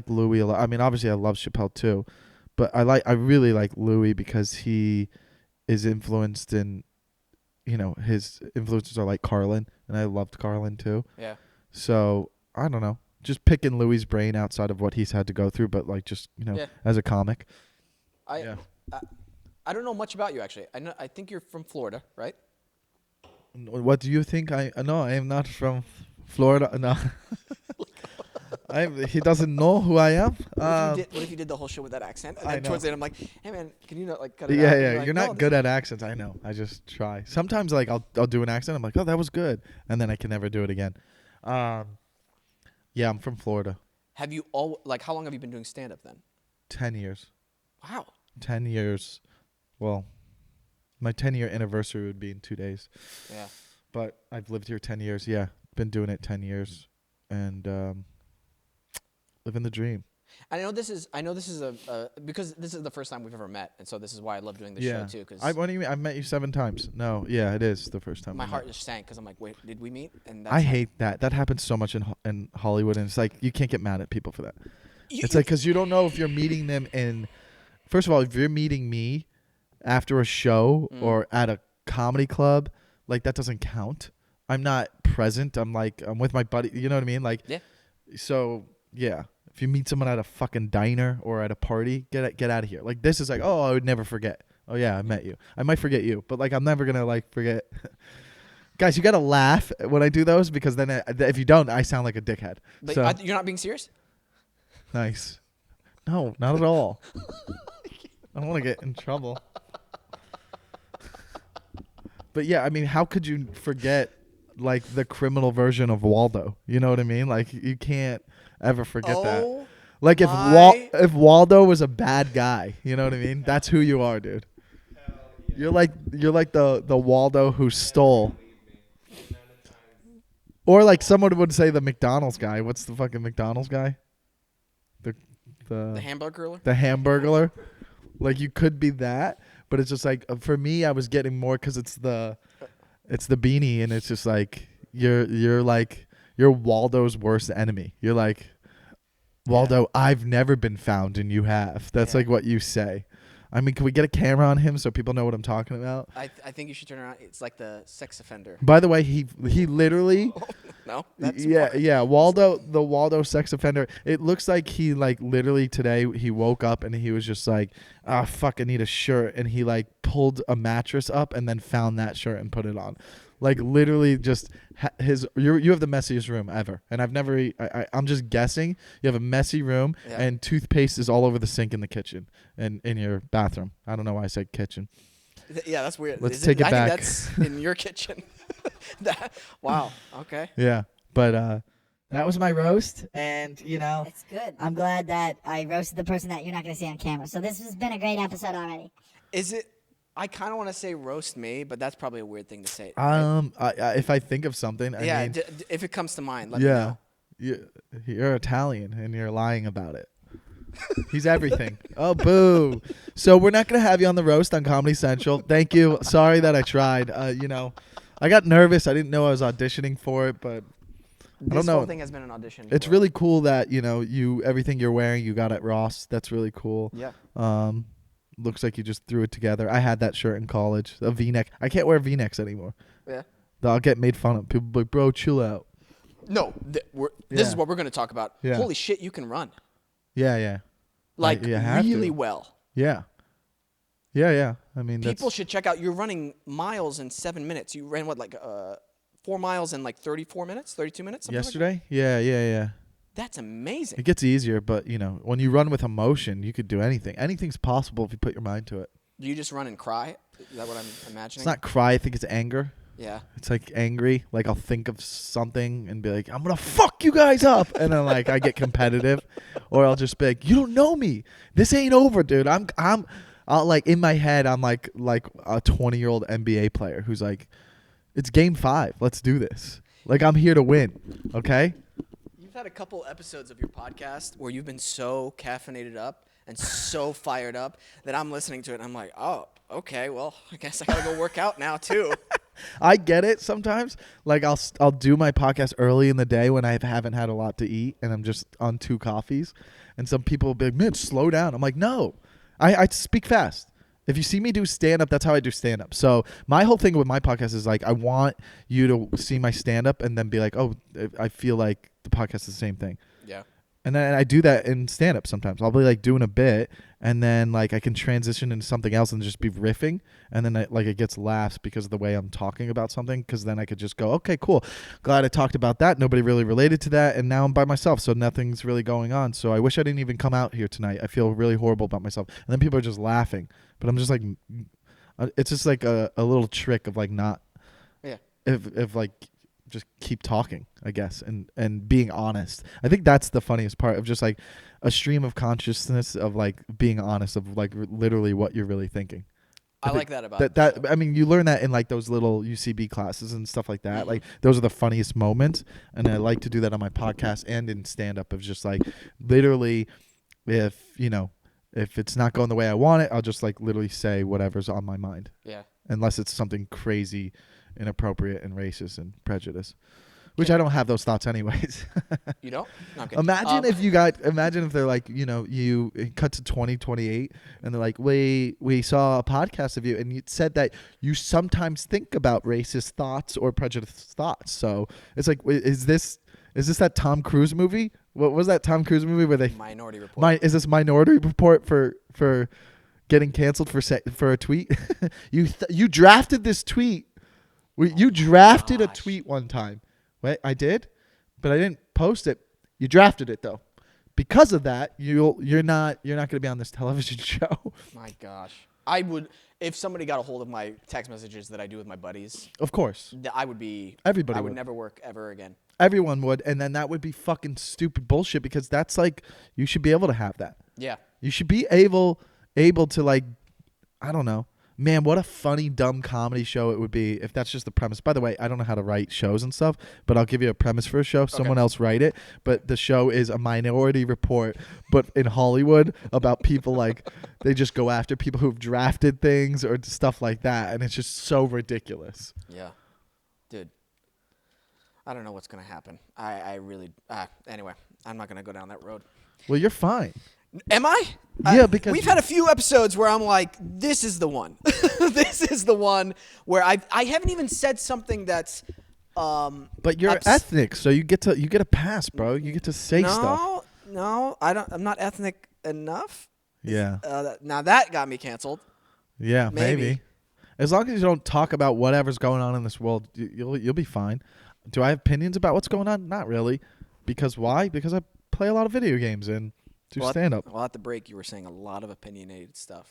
S3: Louis a lot. I mean, obviously I love Chappelle too, but I really like Louis because he is influenced in, his influences are like Carlin, and I loved Carlin too.
S1: Yeah.
S3: So I don't know, just picking Louis' brain outside of what he's had to go through, but like just as a comic.
S1: I don't know much about you actually. I think you're from Florida, right?
S3: What do you think? No, I am not from Florida. No. He doesn't know who I am.
S1: What if you did the whole show with that accent? And
S3: I
S1: then
S3: know.
S1: towards the end, I'm like, hey man, can you not like cut it
S3: Yeah,
S1: out? And
S3: yeah.
S1: like,
S3: You're
S1: "No,
S3: not good at accents. I know. I just try. Sometimes like I'll do an accent. I'm like, oh, that was good, and then I can never do it again. Yeah, I'm from Florida.
S1: Have you how long have you been doing stand up then?
S3: 10 years.
S1: Wow.
S3: 10 years. Well, my 10-year anniversary would be in 2 days.
S1: Yeah.
S3: But I've lived here 10 years. Yeah, been doing it 10 years, and living the dream.
S1: I know this is because this is the first time we've ever met, and so this is why I love doing this
S3: Yeah.
S1: show too. Because
S3: What do you mean? I've met you 7 times. No, yeah, it is the first time.
S1: my
S3: we
S1: heart
S3: met.
S1: just sank because I'm like, wait, did we meet? And that's
S3: I hate that. That happens so much in Hollywood, and it's like you can't get mad at people for that. It's like because you don't know if you're meeting them in. First of all, if you're meeting me after a show or at a comedy club, like that doesn't count. I'm not present. I'm with my buddy. You know what I mean? Like,
S1: yeah.
S3: So yeah, if you meet someone at a fucking diner or at a party, get out of here. Like this is like, oh, I would never forget. Oh yeah, I met you. I might forget you, but like I'm never gonna like forget. Guys, you gotta laugh when I do those because then if you don't, I sound like a dickhead.
S1: But
S3: So
S1: you're not being serious?
S3: nice. No, not at all. I don't want to get in trouble. But yeah, I mean, how could you forget like the criminal version of Waldo? You know what I mean? Like you can't ever forget that.
S1: Oh,
S3: Like if Waldo was a bad guy, you know what I mean? That's who you are, dude. You're like the Waldo who stole. Or like someone would say the McDonald's guy. What's the fucking McDonald's guy?
S1: the Hamburglar.
S3: The Hamburglar. Like you could be that, but it's just like for me, I was getting more because it's the beanie, and it's just like you're Waldo's worst enemy. You're like, Waldo, I've never been found, and you have. That's like what you say. I mean, can we get a camera on him so people know what I'm talking about?
S1: I think you should turn around. It's like the sex offender.
S3: By the way, he literally.
S1: No. That's
S3: yeah. Waldo, the Waldo sex offender. It looks like he like literally today he woke up and he was just like, ah, fuck, I need a shirt, and he like pulled a mattress up and then found that shirt and put it on. Like literally just you have the messiest room ever. And I've never, I'm just guessing you have a messy room and toothpaste is all over the sink in the kitchen and in your bathroom. I don't know why I said kitchen.
S1: Yeah, that's weird.
S3: Let's take it back.
S1: I think that's in your kitchen. Wow. Okay.
S3: Yeah. But,
S5: that was my roast, and
S6: It's good. I'm glad that I roasted the person that you're not going to see on camera. So this has been a great episode already.
S1: Is it? I kind of want to say roast me, but that's probably a weird thing to say.
S3: if I think of something, I mean,
S1: if it comes to mind, let me know.
S3: You're Italian and you're lying about it. He's everything. Oh, boo. So we're not going to have you on the roast on Comedy Central. Thank you. Sorry that I tried. I got nervous. I didn't know I was auditioning for it, but I don't know.
S1: This whole thing has been an audition.
S3: It's really cool that, everything you're wearing, you got at Ross. That's really cool.
S1: Yeah.
S3: Looks like you just threw it together. I had that shirt in college, a V-neck. I can't wear V-necks anymore.
S1: Yeah.
S3: I'll get made fun of. People be like, bro, chill out.
S1: No, this is what we're going to talk about.
S3: Yeah.
S1: Holy shit, you can run.
S3: Yeah.
S1: Like,
S3: you have
S1: really
S3: to.
S1: well.
S3: Yeah. Yeah. I mean,
S1: People should check out. You're running miles in 7 minutes. You ran, 4 miles in 34 minutes, 32 minutes?
S3: yesterday?
S1: Like
S3: Yeah.
S1: That's amazing.
S3: It gets easier, but, when you run with emotion, you could do anything. Anything's possible if you put your mind to it.
S1: Do you just run and cry? Is that what I'm imagining?
S3: It's not cry. I think it's anger.
S1: Yeah.
S3: It's like angry. Like I'll think of something and be like, I'm going to fuck you guys up. And then I get competitive. Or I'll just be like, you don't know me. This ain't over, dude. I'll in my head, I'm like a 20-year-old NBA player who's like, it's game 5. Let's do this. Like I'm here to win. Okay?
S1: You've had a couple episodes of your podcast where you've been so caffeinated up and so fired up that I'm listening to it and I'm like, oh, okay, well, I guess I gotta go work out now too.
S3: I get it sometimes. Like I'll do my podcast early in the day when I haven't had a lot to eat and I'm just on 2 coffees. And some people will be like, man, slow down. I'm like, no, I speak fast. If you see me do stand-up, that's how I do stand-up. So my whole thing with my podcast is like I want you to see my stand-up and then be like, oh, I feel like the podcast is the same thing.
S1: Yeah.
S3: And then I do that in stand-up sometimes. I'll be like doing a bit and then like I can transition into something else and just be riffing. And then it gets laughs because of the way I'm talking about something. Because then I could just go, okay, cool. Glad I talked about that. Nobody really related to that. And now I'm by myself. So nothing's really going on. So I wish I didn't even come out here tonight. I feel really horrible about myself. And then people are just laughing. But I'm just like, it's just like a little trick of like not.
S1: Yeah.
S3: If like just keep talking, I guess, and being honest. I think that's the funniest part of just like a stream of consciousness of like being honest of like literally what you're really thinking.
S1: I like that about
S3: that. I mean, you learn that in like those little UCB classes and stuff like that. Like those are the funniest moments, and I like to do that on my podcast and in stand up of just like literally if if it's not going the way I want it, I'll just like literally say whatever's on my mind,
S1: Yeah.
S3: unless it's something crazy, inappropriate, and racist and prejudice, which I don't have those thoughts anyways.
S1: You don't? No, I'm kidding.
S3: Imagine if they're like, it cut to 2028 and they're like, we saw a podcast of you and you said that you sometimes think about racist thoughts or prejudiced thoughts. So it's like, is this that Tom Cruise movie? What was that Tom Cruise movie where they
S1: Minority Report.
S3: is this Minority Report for getting canceled for a tweet? You drafted this tweet. You drafted a tweet one time. Wait, I did, but I didn't post it. You drafted it though. Because of that, you're not going to be on this television show.
S1: My gosh. I would, if somebody got a hold of my text messages that I do with my buddies,
S3: Of course,
S1: I would be.
S3: Everybody
S1: I would
S3: would.
S1: never work ever again.
S3: everyone would, and then that would be fucking stupid bullshit because that's like you should be able to have that.
S1: Yeah.
S3: You should be able to like, I don't know. Man, what a funny, dumb comedy show it would be if that's just the premise. By the way, I don't know how to write shows and stuff, but I'll give you a premise for a show. Someone else write it. But the show is a Minority Report, but in Hollywood about people like they just go after people who've drafted things or stuff like that. And it's just so ridiculous.
S1: Yeah. Dude. I don't know what's going to happen. I really, anyway, I'm not going to go down that road.
S3: Well, you're fine.
S1: Am I?
S3: Yeah, because
S1: we've had a few episodes where I'm like, this is the one. This is the one where I haven't even said something that's
S3: But you're ethnic, so you get a pass, bro. You get to say stuff.
S1: No, I'm not ethnic enough.
S3: Yeah.
S1: Now that got me canceled.
S3: Yeah, maybe. As long as you don't talk about whatever's going on in this world, you'll be fine. Do I have opinions about what's going on? Not really. Because why? Because I play a lot of video games and do stand up.
S1: Well, at the break, you were saying a lot of opinionated stuff.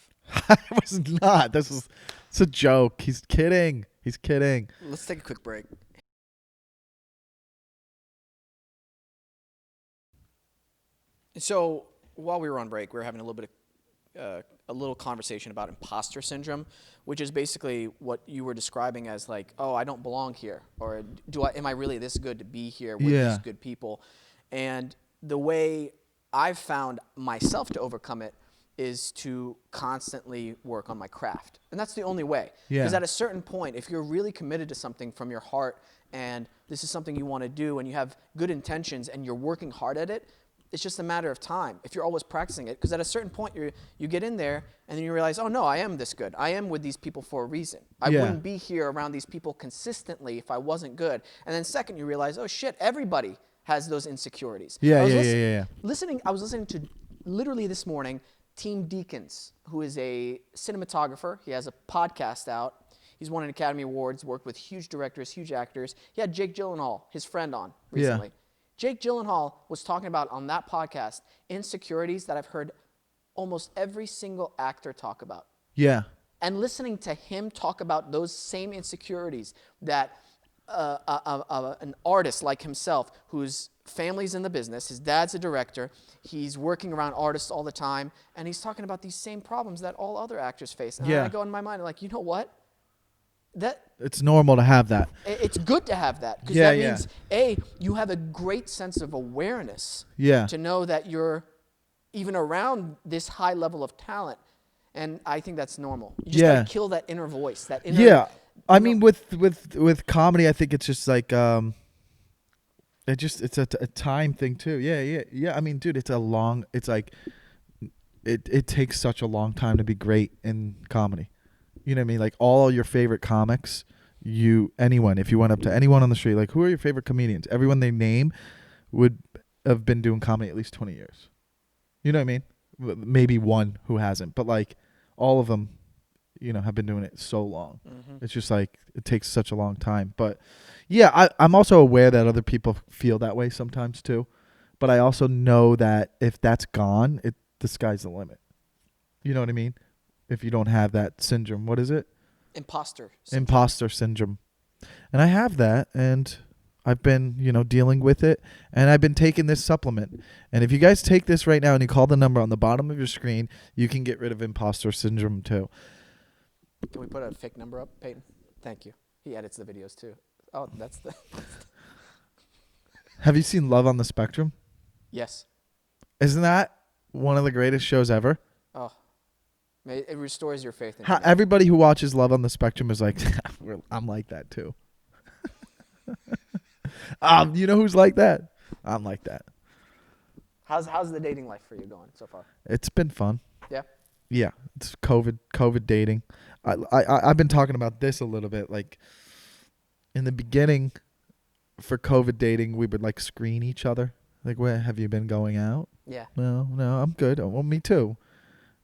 S3: I was not. It's a joke. He's kidding. He's kidding.
S1: Let's take a quick break. So while we were on break, we were having a little bit of a little conversation about imposter syndrome, which is basically what you were describing as like, oh, I don't belong here, or am I really this good to be here with these good people? And the way I've found myself to overcome it is to constantly work on my craft. And that's the only way. Because at a certain point, if you're really committed to something from your heart and this is something you want to do and you have good intentions and you're working hard at it, it's just a matter of time if you're always practicing it. Because at a certain point, you get in there and then you realize, oh, no, I am this good. I am with these people for a reason. I wouldn't be here around these people consistently if I wasn't good. And then second, you realize, oh, shit, everybody has those insecurities.
S3: Yeah.
S1: I was listening to literally this morning, Team Deacons, who is a cinematographer. He has a podcast out. He's won an Academy Awards, worked with huge directors, huge actors. He had Jake Gyllenhaal, his friend, on recently. Yeah. Jake Gyllenhaal was talking about on that podcast insecurities that I've heard almost every single actor talk about. Yeah. And listening to him talk about those same insecurities that an artist like himself, whose family's in the business, his dad's a director, he's working around artists all the time, and he's talking about these same problems that all other actors face. And I go in my mind, like, you know what?
S3: It's normal to have that.
S1: It's good to have that, because that means, A, you have a great sense of awareness to know that you're even around this high level of talent, and I think that's normal. You just gotta kill that inner voice, that inner...
S3: I mean, with comedy, I think it's just like it's a time thing too. Yeah. I mean, dude, it's like it takes such a long time to be great in comedy. You know what I mean? Like all your favorite comics, if you went up to anyone on the street, like who are your favorite comedians? Everyone they name would have been doing comedy at least 20 years. You know what I mean? Maybe one who hasn't, but like all of them, have been doing it so long. Mm-hmm. It's just like it takes such a long time. But yeah, I'm also aware that other people feel that way sometimes too. But I also know that if that's gone, the sky's the limit. You know what I mean? If you don't have that syndrome, what is it?
S1: Imposter
S3: syndrome. And I have that, and I've been, dealing with it, and I've been taking this supplement. And if you guys take this right now and you call the number on the bottom of your screen, you can get rid of imposter syndrome too.
S1: Can we put a fake number up, Peyton? Thank you. He edits the videos too. Oh, that's the...
S3: Have you seen Love on the Spectrum?
S1: Yes.
S3: Isn't that one of the greatest shows ever.
S1: Oh, it restores your faith in
S3: How,
S1: humanity.
S3: everybody who watches Love on the Spectrum is like, I'm like that too. You know who's like that? I'm like that.
S1: How's the dating life for you going so far?
S3: It's been fun.
S1: Yeah.
S3: Yeah, it's COVID dating. I've been talking about this a little bit. Like in the beginning, for COVID dating, we would like screen each other. Like, where have you been going out?
S1: Yeah.
S3: No, I'm good. Oh, well, me too.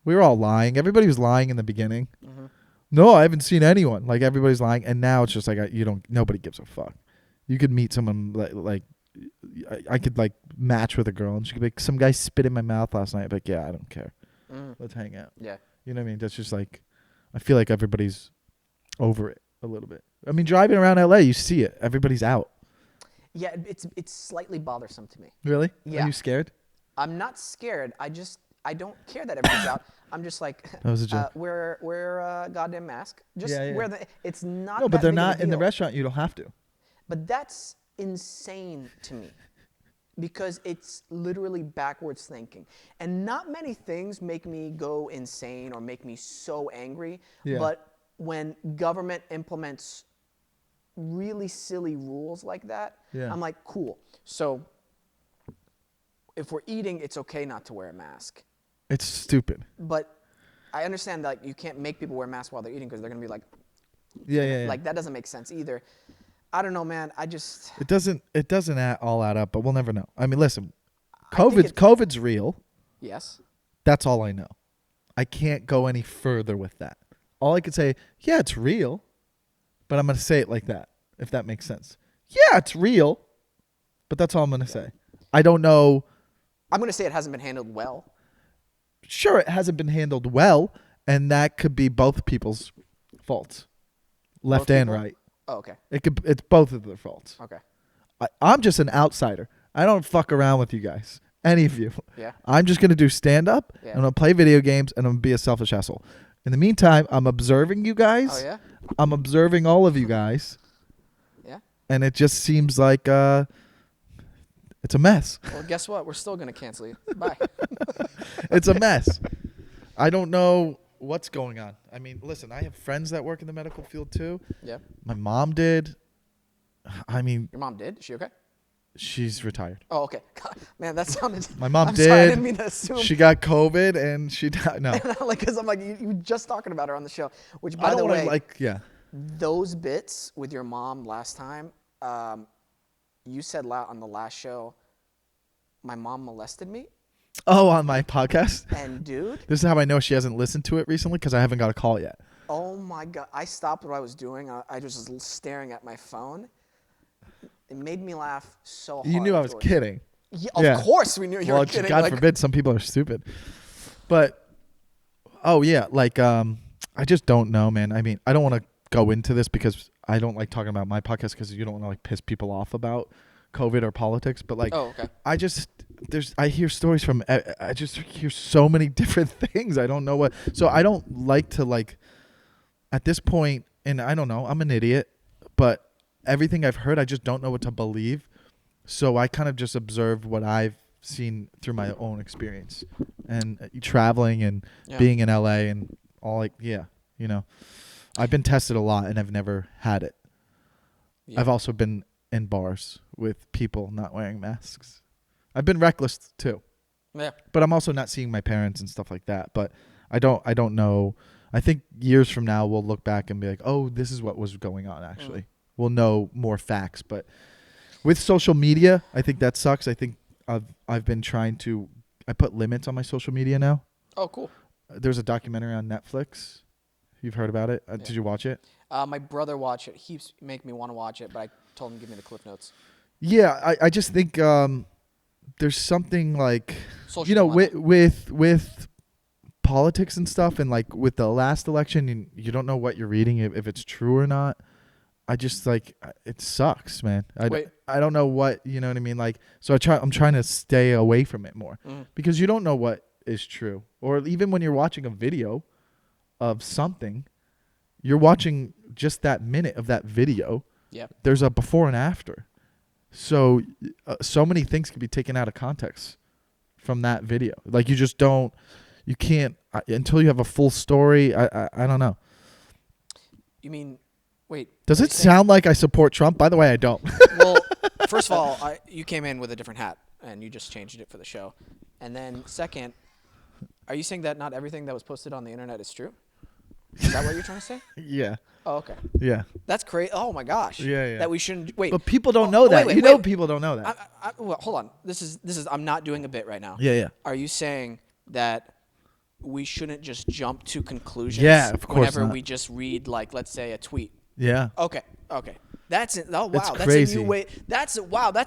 S3: We were all lying. Everybody was lying in the beginning.
S1: Mm-hmm.
S3: No, I haven't seen anyone. Like everybody's lying, and now it's just like nobody gives a fuck. You could meet someone like I could like match with a girl, and she could be like, some guy spit in my mouth last night. I'd be like, yeah, I don't care. Let's hang out.
S1: Yeah.
S3: You know what I mean? That's just like, I feel like everybody's over it a little bit. I mean, driving around LA, you see it. Everybody's out.
S1: Yeah, it's slightly bothersome to me.
S3: Really?
S1: Yeah.
S3: Are you scared?
S1: I'm not scared. I don't care that everybody's out. I'm just like,
S3: That was a joke.
S1: wear a goddamn mask. Just
S3: Yeah, yeah.
S1: wear the. It's not.
S3: No, but
S1: that
S3: they're
S1: big of a
S3: not in the
S1: deal.
S3: restaurant. You don't have to.
S1: But that's insane to me, because it's literally backwards thinking. And not many things make me go insane or make me so angry.
S3: Yeah.
S1: But when government implements really silly rules like that,
S3: Yeah.
S1: I'm like, cool. So if we're eating, it's okay not to wear a mask.
S3: It's stupid.
S1: But I understand that you can't make people wear masks while they're eating, because they're going to be like,
S3: Yeah.
S1: like, that doesn't make sense either. I don't know, man. It
S3: It doesn't all add up, but we'll never know. I mean, listen,
S1: I think
S3: COVID's real.
S1: yes.
S3: That's all I know. I can't go any further with that. All I could say, yeah, it's real, but I'm going to say it like that, if that makes sense. Yeah, it's real, but that's all I'm going to say. I don't know.
S1: I'm going to say it hasn't been handled well.
S3: Sure, it hasn't been handled well, and that could be both people's faults, left
S1: Both
S3: and
S1: people?
S3: right.
S1: Oh, okay.
S3: It's both of their faults.
S1: Okay.
S3: I'm just an outsider. I don't fuck around with you guys, any of you.
S1: Yeah.
S3: I'm just going to do stand-up,
S1: Yeah.
S3: I'm going to play video games, and I'm going to be a selfish asshole. In the meantime, I'm observing you guys.
S1: Oh, yeah?
S3: I'm observing all of you guys,
S1: Yeah?
S3: and it just seems like it's a mess.
S1: Well, guess what? We're still going to cancel you. Bye.
S3: It's a mess. I don't know what's going on. I mean, listen, I have friends that work in the medical field too.
S1: Yeah.
S3: My mom did. I mean,
S1: Your mom did? Is she okay?
S3: she's retired.
S1: Oh, okay. God, man, that sounded...
S3: My mom
S1: I'm
S3: did.
S1: sorry, I didn't mean to assume.
S3: She got COVID and she died. No.
S1: like, because I'm like, you were just talking about her on the show. Which,
S3: I
S1: by
S3: don't
S1: the
S3: want
S1: way,
S3: to like, yeah.
S1: those bits with your mom last time, you said on the last show, my mom molested me.
S3: Oh, on my podcast?
S1: And, dude,
S3: This is how I know she hasn't listened to it recently, because I haven't got a call yet.
S1: oh, my God. I stopped what I was doing. I was just staring at my phone. It made me laugh so hard.
S3: You knew I was
S1: afterwards.
S3: kidding.
S1: Yeah,
S3: Yeah.
S1: of course we knew you
S3: Well,
S1: were kidding.
S3: God
S1: like,
S3: forbid, some people are stupid. But, oh yeah, like I just don't know, man. I mean, I don't want to go into this because I don't like talking about my podcast, because you don't want to like piss people off about COVID or politics. But like,
S1: Oh, okay.
S3: I hear stories from, I just hear so many different things. I don't know what. So I don't like to like, at this point, and I don't know, I'm an idiot, but everything I've heard, I just don't know what to believe. So I kind of just observe what I've seen through my own experience and traveling and
S1: Yeah.
S3: being in LA and all, like, yeah, you know, I've been tested a lot and I've never had it.
S1: Yeah.
S3: I've also been in bars with people not wearing masks. I've been reckless too,
S1: Yeah.
S3: but I'm also not seeing my parents and stuff like that. But I don't know. I think years from now we'll look back and be like, oh, this is what was going on actually. We'll know more facts. But with social media, I think that sucks. I think I've been trying to, I put limits on my social media now.
S1: Oh, cool.
S3: There's a documentary on Netflix. You've heard about it? Did you watch it?
S1: My brother watched it. He make me want to watch it, but I told him to give me the cliff notes.
S3: Yeah, I just think there's something like,
S1: Social
S3: you know,
S1: dilemma.
S3: with politics and stuff, and like with the last election, you don't know what you're reading, if it's true or not. I just like, it sucks, man.
S1: Wait.
S3: I don't know what, you know what I mean? Like, so I'm trying to stay away from it more because you don't know what is true. Or even when you're watching a video of something, you're watching just that minute of that video.
S1: Yep.
S3: There's a before and after. So so many things can be taken out of context from that video. Like, you just don't, you can't, until you have a full story. I don't know.
S1: You mean, wait.
S3: Does
S1: are you
S3: it
S1: saying-
S3: sound like I support Trump? By the way, I don't.
S1: Well, first of all, you came in with a different hat, and you just changed it for the show. And then second, are you saying that not everything that was posted on the internet is true? Is that what you're trying to say?
S3: Yeah.
S1: Oh, okay.
S3: Yeah.
S1: That's crazy. Oh my gosh.
S3: Yeah.
S1: That we shouldn't wait.
S3: But people don't
S1: Oh,
S3: know that.
S1: wait,
S3: You know
S1: wait.
S3: people don't know that.
S1: Well, hold on. This is. I'm not doing a bit right now.
S3: Yeah.
S1: Are you saying that we shouldn't just jump to conclusions?
S3: Yeah, of course
S1: Whenever
S3: not.
S1: we just read, like, let's say, a tweet.
S3: Yeah.
S1: Okay. That's it. Oh wow.
S3: It's
S1: That's
S3: crazy.
S1: a new way. That's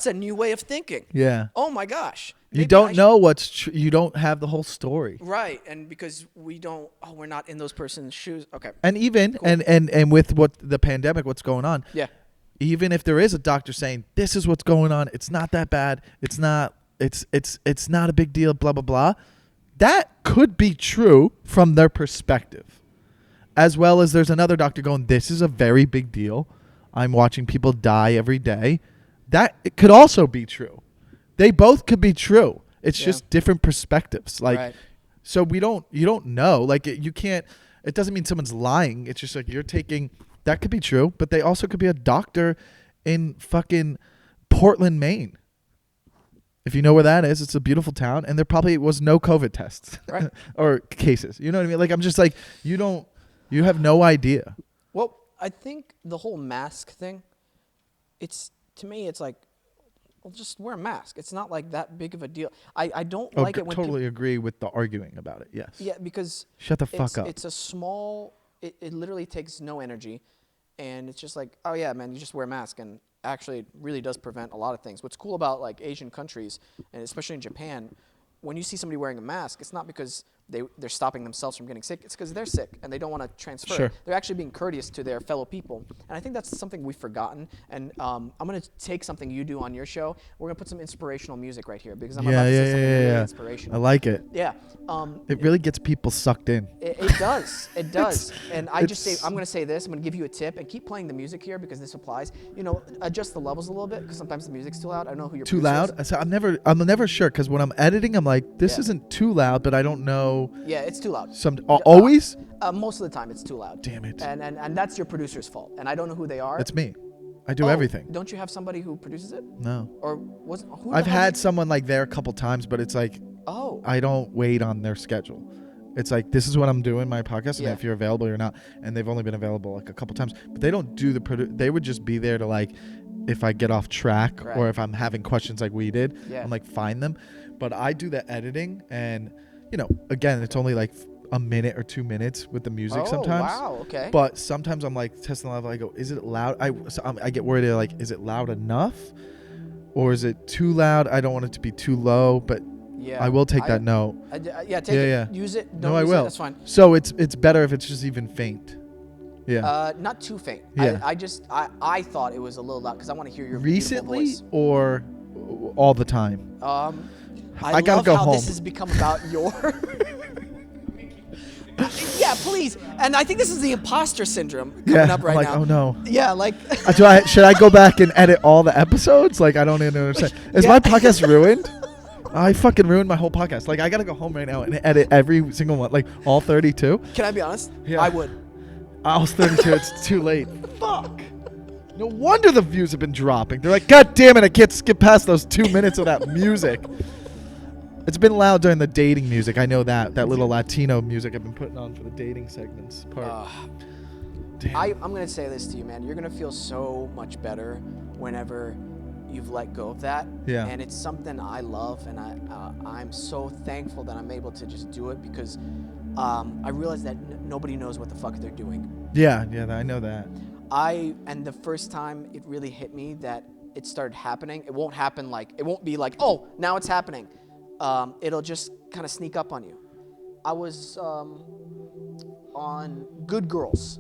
S1: a new way of thinking.
S3: Yeah.
S1: Oh my gosh.
S3: You
S1: Maybe
S3: don't
S1: I
S3: know what's true. You don't have the whole story.
S1: Right, and because we're not in those person's shoes. Okay.
S3: And even
S1: Cool.
S3: and with what the pandemic, what's going on?
S1: Yeah.
S3: Even if there is a doctor saying this is what's going on, it's not that bad. It's not a big deal. Blah blah blah. That could be true from their perspective, as well as there's another doctor going, this is a very big deal. I'm watching people die every day. That it could also be true. They both could be true. It's
S1: Yeah.
S3: just different perspectives. Like,
S1: Right.
S3: so you don't know. Like, you can't. It doesn't mean someone's lying. It's just like you're taking. That could be true, but they also could be a doctor in fucking Portland, Maine. If you know where that is, it's a beautiful town, and there probably was no COVID tests
S1: Right.
S3: or cases. You know what I mean? Like, I'm just like, you have no idea.
S1: Well, I think the whole mask thing, to me, it's like, well, just wear a mask. It's not like that big of a deal. I don't like it when
S3: totally agree with the arguing about it. Yes.
S1: yeah, because
S3: Shut the fuck up.
S1: It's a small. It literally takes no energy, and it's just like, oh yeah, man, you just wear a mask, and actually, it really does prevent a lot of things. What's cool about like Asian countries, and especially in Japan, when you see somebody wearing a mask, it's not because they're stopping themselves from getting sick. It's because they're sick and they don't want to transfer.
S3: Sure.
S1: It. They're actually being courteous to their fellow people, and I think that's something we've forgotten. And I'm gonna take something you do on your show. We're gonna put some inspirational music right here because I'm about to say something really
S3: I
S1: inspirational.
S3: like it.
S1: Yeah.
S3: It really gets people sucked in.
S1: It does. It does. And I'm going to say this. I'm going to give you a tip and keep playing the music here because this applies. Adjust the levels a little bit because sometimes the music's too loud. I don't know who your
S3: Too
S1: producer
S3: loud?
S1: is.
S3: So I'm never sure because when I'm editing, I'm like, this
S1: Yeah.
S3: isn't too loud, but I don't know.
S1: Yeah, it's too loud.
S3: Always?
S1: Most of the time, it's too loud.
S3: Damn it.
S1: And that's your producer's fault. And I don't know who they are.
S3: It's me. I do
S1: Oh,
S3: everything.
S1: Don't you have somebody who produces it?
S3: No.
S1: Or wasn't? Who the
S3: I've
S1: hell
S3: had
S1: did-
S3: someone like there a couple times, but it's like
S1: Oh.
S3: I don't wait on their schedule. It's like, this is what I'm doing, my podcast, and
S1: Yeah.
S3: if you're available or not. And they've only been available like a couple times, but they don't do they would just be there to like, if I get off track
S1: Right.
S3: or if I'm having questions like we did,
S1: Yeah.
S3: I'm like, find them. But I do the editing, and again, it's only like a minute or 2 minutes with the music sometimes.
S1: Wow. Okay.
S3: But sometimes I'm like testing the level. I go, is it loud? I get worried. Like, is it loud enough, or is it too loud? I don't want it to be too low, but
S1: yeah.
S3: I will take that note.
S1: Yeah. Take
S3: Yeah,
S1: it.
S3: yeah.
S1: Use it.
S3: No,
S1: Don't
S3: I
S1: use
S3: will.
S1: It, that's fine.
S3: So it's better if it's just even faint. Yeah.
S1: Not too faint.
S3: Yeah.
S1: I thought it was a little loud because I want to hear your
S3: Recently
S1: beautiful
S3: or all the time?
S1: voice. I
S3: gotta
S1: love
S3: go
S1: how
S3: home.
S1: this has become about your. Yeah, please. And I think this is the imposter syndrome coming
S3: Yeah.
S1: up right
S3: I'm like,
S1: now.
S3: oh no.
S1: Yeah, like.
S3: Should I go back and edit all the episodes? Like, I don't even understand. Is
S1: Yeah.
S3: my podcast ruined? I fucking ruined my whole podcast. Like, I gotta go home right now and edit every single one, like all 32.
S1: Can I be honest?
S3: Yeah.
S1: I would.
S3: I was 32. It's too late. Fuck. No wonder the views have been dropping. They're like, God damn it, I can't skip past those 2 minutes of that music. It's been loud during the dating music. I know that little Latino music I've been putting on for the dating segments part. Damn.
S1: I'm gonna say this to you, man. You're gonna feel so much better whenever you've let go of that.
S3: Yeah.
S1: And it's something I love, and I'm so thankful that I'm able to just do it because I realize that nobody knows what the fuck they're doing.
S3: Yeah, I know that.
S1: And the first time it really hit me that it started happening, it won't be like, oh, now it's happening. It'll just kind of sneak up on you. I was on Good Girls.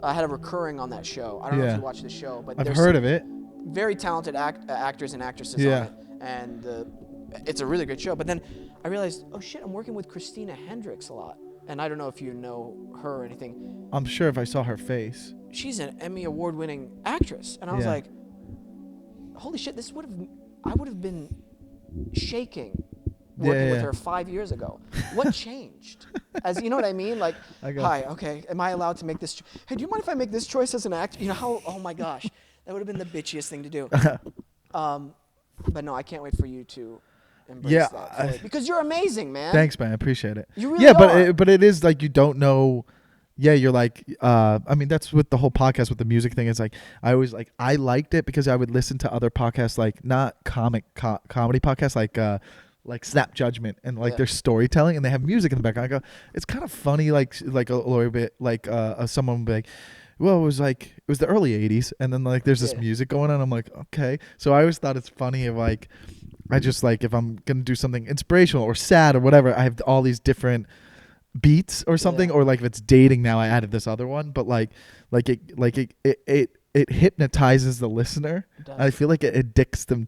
S1: I had a recurring on that show. I don't know if
S3: Yeah.
S1: you watch the show, but
S3: I've
S1: there's
S3: heard
S1: some
S3: of it.
S1: very talented actors and actresses
S3: Yeah.
S1: on it. And it's a really good show. But then I realized, oh shit, I'm working with Christina Hendricks a lot. And I don't know if you know her or anything.
S3: I'm sure if I saw her face.
S1: She's an Emmy award-winning actress. And I was
S3: Yeah.
S1: like, holy shit, I would have been shaking working with
S3: yeah.
S1: her 5 years ago. What changed? As you know what I mean? Like,
S3: I got
S1: hi, okay, am I allowed to make this? Hey, do you mind if I make this choice as an actor? You know how? Oh my gosh, that would have been the bitchiest thing to do. But no, I can't wait for you to embrace
S3: Yeah,
S1: that fully, because you're amazing, man.
S3: Thanks, man. I appreciate it.
S1: You really
S3: yeah,
S1: are.
S3: but it is like you don't know. Yeah, you're like. I mean, that's with the whole podcast with the music thing. It's like I always like I liked it because I would listen to other podcasts like not comedy podcasts like Snap Judgment and like
S1: Yeah.
S3: their storytelling and they have music in the background. I go, it's kind of funny like a little bit like someone would be like. Well, it was the early '80s, and then like there's this
S1: Yeah.
S3: music going on. I'm like, okay. So I always thought it's funny if like I just like if I'm gonna do something inspirational or sad or whatever, I have all these different beats or something,
S1: Yeah.
S3: or like if it's dating now, I added this other one. But it hypnotizes the listener.
S1: It does.
S3: I feel like it gets them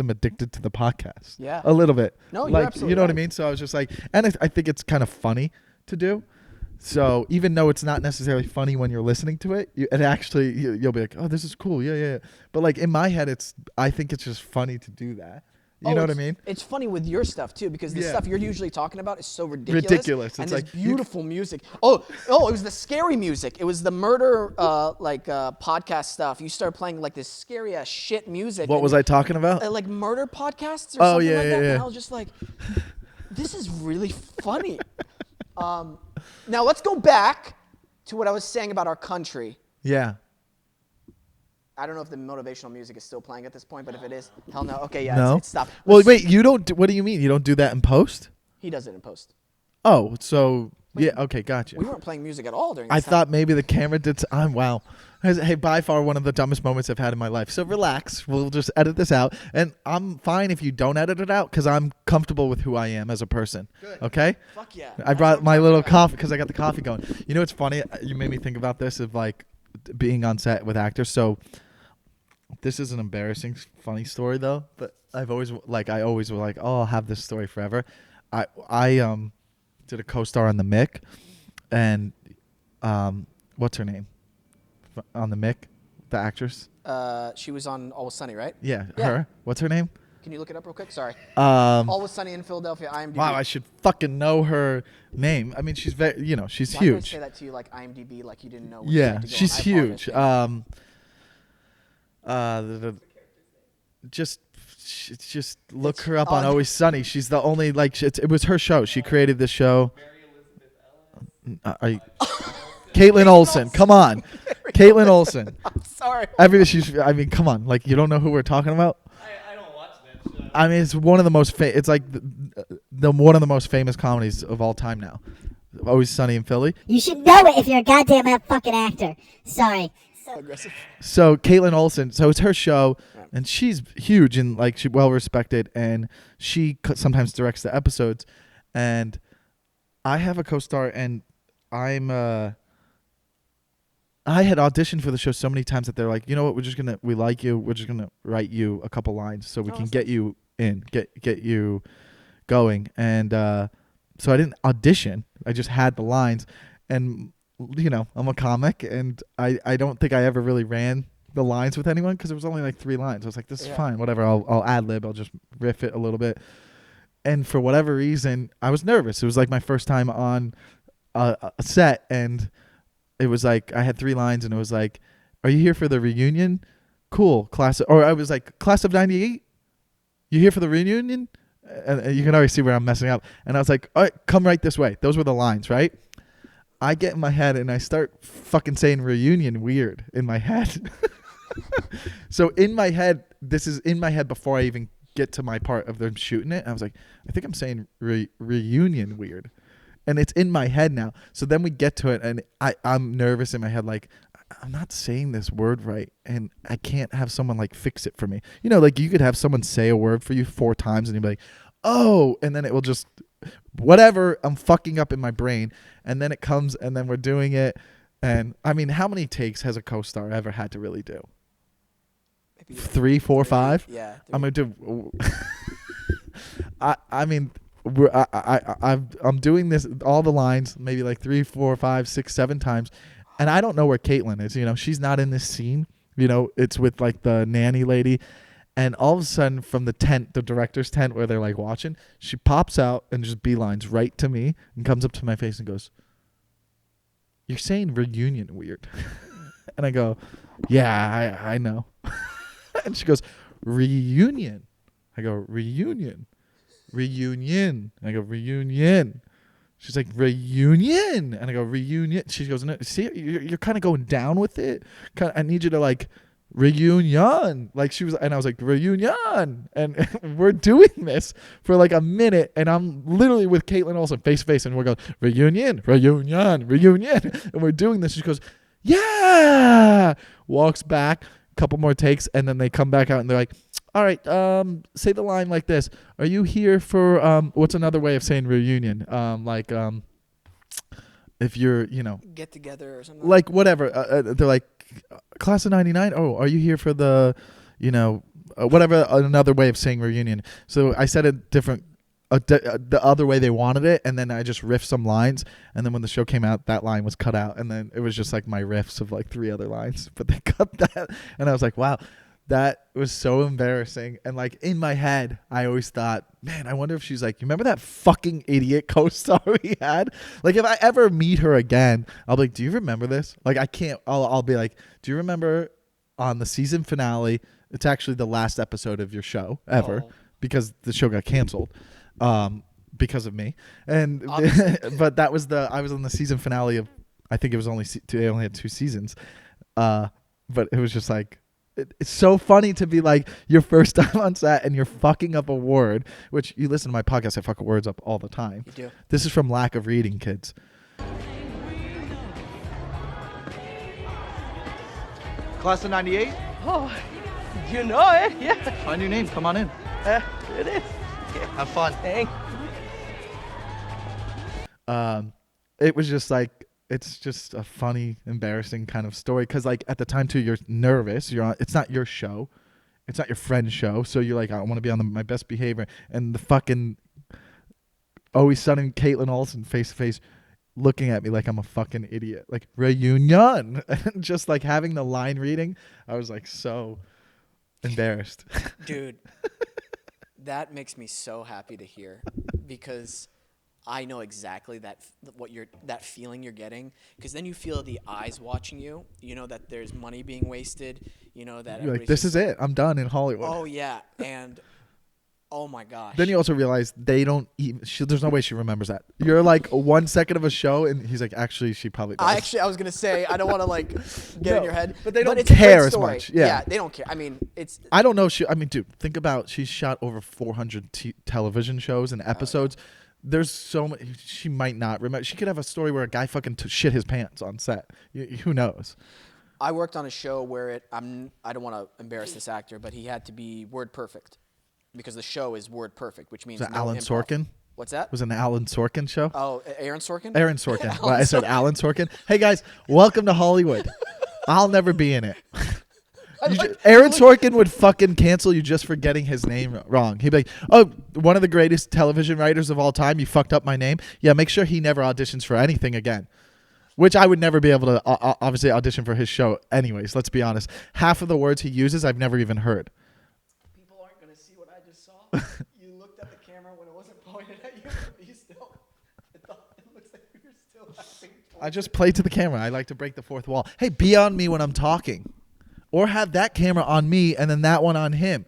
S3: addicted to the podcast.
S1: Yeah.
S3: a little bit.
S1: No, you're
S3: like
S1: absolutely
S3: you know what I
S1: right.
S3: mean. So I was just like, and I think it's kind of funny to do. So even though it's not necessarily funny when you're listening to it, it actually you'll be like, oh, this is cool, yeah. But like in my head, I think it's just funny to do that. You know what I mean?
S1: It's funny with your stuff too, because the
S3: Yeah.
S1: stuff you're usually talking about is so ridiculous.
S3: Ridiculous.
S1: And
S3: It's
S1: this
S3: like, you-
S1: beautiful music. Oh, it was the scary music. It was the murder podcast stuff. You started playing like this scary ass shit music.
S3: What
S1: and,
S3: was I talking about?
S1: like murder podcasts or
S3: Oh,
S1: something
S3: yeah,
S1: like
S3: yeah,
S1: that.
S3: yeah.
S1: And I was just like, this is really funny. Now let's go back to what I was saying about our country.
S3: Yeah.
S1: I don't know if the motivational music is still playing at this point, but if it is, hell no. Okay, yeah,
S3: No.
S1: it's stopped.
S3: Well,
S1: Let's-
S3: wait. You don't. What do you mean? You don't do that in post?
S1: He does it in post.
S3: Oh, so yeah. Okay, gotcha.
S1: We weren't playing music at all during
S3: I
S1: this time.
S3: thought maybe the camera did. Wow. Hey, by far one of the dumbest moments I've had in my life. So relax. We'll just edit this out, and I'm fine if you don't edit it out because I'm comfortable with who I am as a person.
S1: Good.
S3: Okay.
S1: Fuck yeah.
S3: I brought my little coffee because I got the coffee going. You know what's funny? You made me think about this of like being on set with actors. So this is an embarrassing, funny story though. But I always was like, oh, I'll have this story forever. I did a co-star on the Mick, and what's her name on the Mick, the actress?
S1: She was on Always Sunny, right?
S3: Yeah,
S1: Yeah.
S3: her. What's her name?
S1: Can you look it up real quick? Sorry.
S3: Um,
S1: Always Sunny in Philadelphia, IMDb.
S3: wow, I should fucking know her name. I mean, she's very, she's
S1: Why did I
S3: huge.
S1: say that to you like IMDb, like you didn't know? What
S3: Yeah,
S1: to go
S3: she's
S1: on? I apologize.
S3: huge. Just look
S1: It's
S3: her up on
S1: on-
S3: Always Sunny. She's the only it was her show. She created this show. Caitlin Olsen. Come on, Caitlin Olsen.
S1: Sorry.
S3: I mean, come on. Like you don't know who we're talking about.
S4: I don't watch that show.
S3: I mean, it's one of the most. It's like the one of the most famous comedies of all time now. Always Sunny in Philly.
S6: You should know it if you're a goddamn fucking actor. Sorry.
S1: Aggressive.
S3: So Caitlin Olsen, so it's her show, and she's huge and like she's well respected, and she sometimes directs the episodes, and I have a co-star, and I had auditioned for the show so many times that they're like, you know what, we like you, we're just gonna write you a couple lines so we can get you in, get you going, and so I didn't audition, I just had the lines, and I'm a comic, and I don't think I ever really ran the lines with anyone because there was only like 3 lines. I was like, this is fine, whatever. I'll ad lib. I'll just riff it a little bit. And for whatever reason, I was nervous. It was like my first time on a set, and it was like I had 3 lines, and it was like, "Are you here for the reunion? Cool, class." Or I was like, "Class of '98, you here for the reunion?" And you can already see where I'm messing up. And I was like, "All right, come right this way." Those were the lines, right? I get in my head and I start fucking saying reunion weird in my head. So in my head, this is in my head before I even get to my part of them shooting it. I was like, I think I'm saying reunion weird. And it's in my head now. So then we get to it and I'm nervous in my head, like, I'm not saying this word right. And I can't have someone like fix it for me. Like you could have someone say a word for you 4 times and you'd be like, oh, and then it will just whatever, I'm fucking up in my brain, and then it comes, and then we're doing it, and I mean, how many takes has a co-star ever had to really do?
S1: Maybe
S3: 3, 4, 5.
S1: Yeah.
S3: I'm gonna do. I mean, I'm doing this all the lines maybe like 3, 4, 5, 6, 7 times, and I don't know where Caitlin is. She's not in this scene. It's with like the nanny lady, And all of a sudden, from the tent, the director's tent where they're like watching, she pops out and just beelines right to me and comes up to my face and goes, "You're saying reunion weird." And I go, "Yeah, I know." And she goes, "Reunion." I go, "Reunion. Reunion." I go, "Reunion." She's like, "Reunion." And I go, "Reunion." She goes, "No, see, you're kind of going down with it. I need you to like reunion." Like she was, and I was like, "Reunion." And we're doing this for like a minute. And I'm literally with Caitlin Olsen face to face. And we're going, "Reunion, reunion, reunion." And we're doing this. She goes, "Yeah." Walks back, couple more takes. And then they come back out and they're like, "All right, say the line like this. Are you here for what's another way of saying reunion? If you're,
S1: Get together or something.
S3: like whatever." They're like, "Class of '99. Oh, are you here for the, whatever another way of saying reunion?" So I said it different, the other way they wanted it, and then I just riffed some lines, and then when the show came out, that line was cut out, and then it was just like my riffs of like 3 other lines, but they cut that, and I was like, wow. That was so embarrassing. And like in my head, I always thought, man, I wonder if she's like, "You remember that fucking idiot co-star we had?" Like if I ever meet her again, I'll be like, "Do you remember this?" Like I can't, I'll be like, "Do you remember on the season finale?" It's actually the last episode of your show ever because the show got canceled because of me. And but I was on the season finale of, I think it was they only had 2 seasons. But it was just like, it's so funny to be like your first time on set and you're fucking up a word, which you listen to my podcast, I fuck words up all the time.
S1: You do.
S3: This is from lack of reading, kids.
S7: Class of 98?
S8: Oh, you know it, yeah.
S7: Find your name. Come on in.
S8: It is.
S7: Have fun.
S8: Thanks.
S3: It was just like, it's just a funny, embarrassing kind of story. Cause like at the time too, you're nervous. It's not your show. It's not your friend's show. So you're like, I want to be on my best behavior. And the fucking always sudden Caitlin Olsen face to face looking at me like I'm a fucking idiot. Like reunion. And just like having the line reading, I was like so embarrassed.
S1: Dude, that makes me so happy to hear because I know exactly that feeling you're getting, because then you feel the eyes watching you. You know that there's money being wasted. You know that
S3: You're like, this is it. I'm done in Hollywood.
S1: Oh yeah, and oh my gosh.
S3: Then you also realize they don't even. There's no way she remembers that. You're like 1 second of a show, and he's like, actually, she probably does.
S1: I was gonna say I don't want to like get in your head,
S3: but they don't
S1: it's a great
S3: care as
S1: story.
S3: much. Yeah,
S1: they don't care. I mean, it's.
S3: I don't know. Dude, think about. She's shot over 400 television shows and episodes. There's so much. She might not remember. She could have a story where a guy fucking shit his pants on set. Who knows?
S1: I worked on a show where I don't want to embarrass this actor, but he had to be word perfect because the show is word perfect, which means
S3: Was it
S1: no
S3: Alan
S1: improv.
S3: Sorkin?
S1: What's that?
S3: Was it an Alan Sorkin show?
S1: Oh, Aaron Sorkin?
S3: Aaron Sorkin. Well, I said Alan Sorkin. Hey guys, welcome to Hollywood. I'll never be in it. Aaron Sorkin would fucking cancel you just for getting his name wrong. He'd be like, "Oh, one of the greatest television writers of all time. You fucked up my name. Yeah, make sure he never auditions for anything again." Which I would never be able to obviously audition for his show anyways. Let's be honest. Half of the words he uses, I've never even heard.
S1: People aren't going to see what I just saw. You looked at the camera when it wasn't pointed at you. It looks like you're still acting.
S3: I just play to the camera. I like to break the fourth wall. Hey, be on me when I'm talking. Or have that camera on me and then that one on him.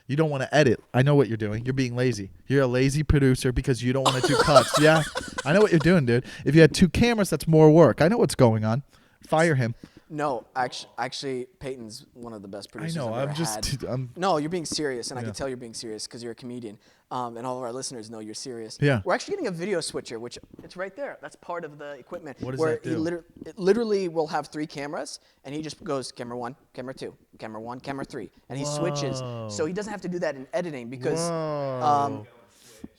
S3: You don't want to edit. I know what you're doing. You're being lazy. You're a lazy producer because you don't want to do cuts. Yeah, I know what you're doing, dude. If you had 2 cameras, that's more work. I know what's going on. Fire him.
S1: No, actually, Peyton's one of the best producers
S3: I know.
S1: I've ever had. No, you're being serious, and I can tell you're being serious because you're a comedian, and all of our listeners know you're serious.
S3: Yeah.
S1: We're actually getting a video switcher, which it's right there. That's part of the equipment.
S3: What does
S1: where
S3: that do?
S1: It literally will have 3 cameras, and he just goes camera 1, camera 2, camera 1, camera 3, and he switches. So he doesn't have to do that in editing because,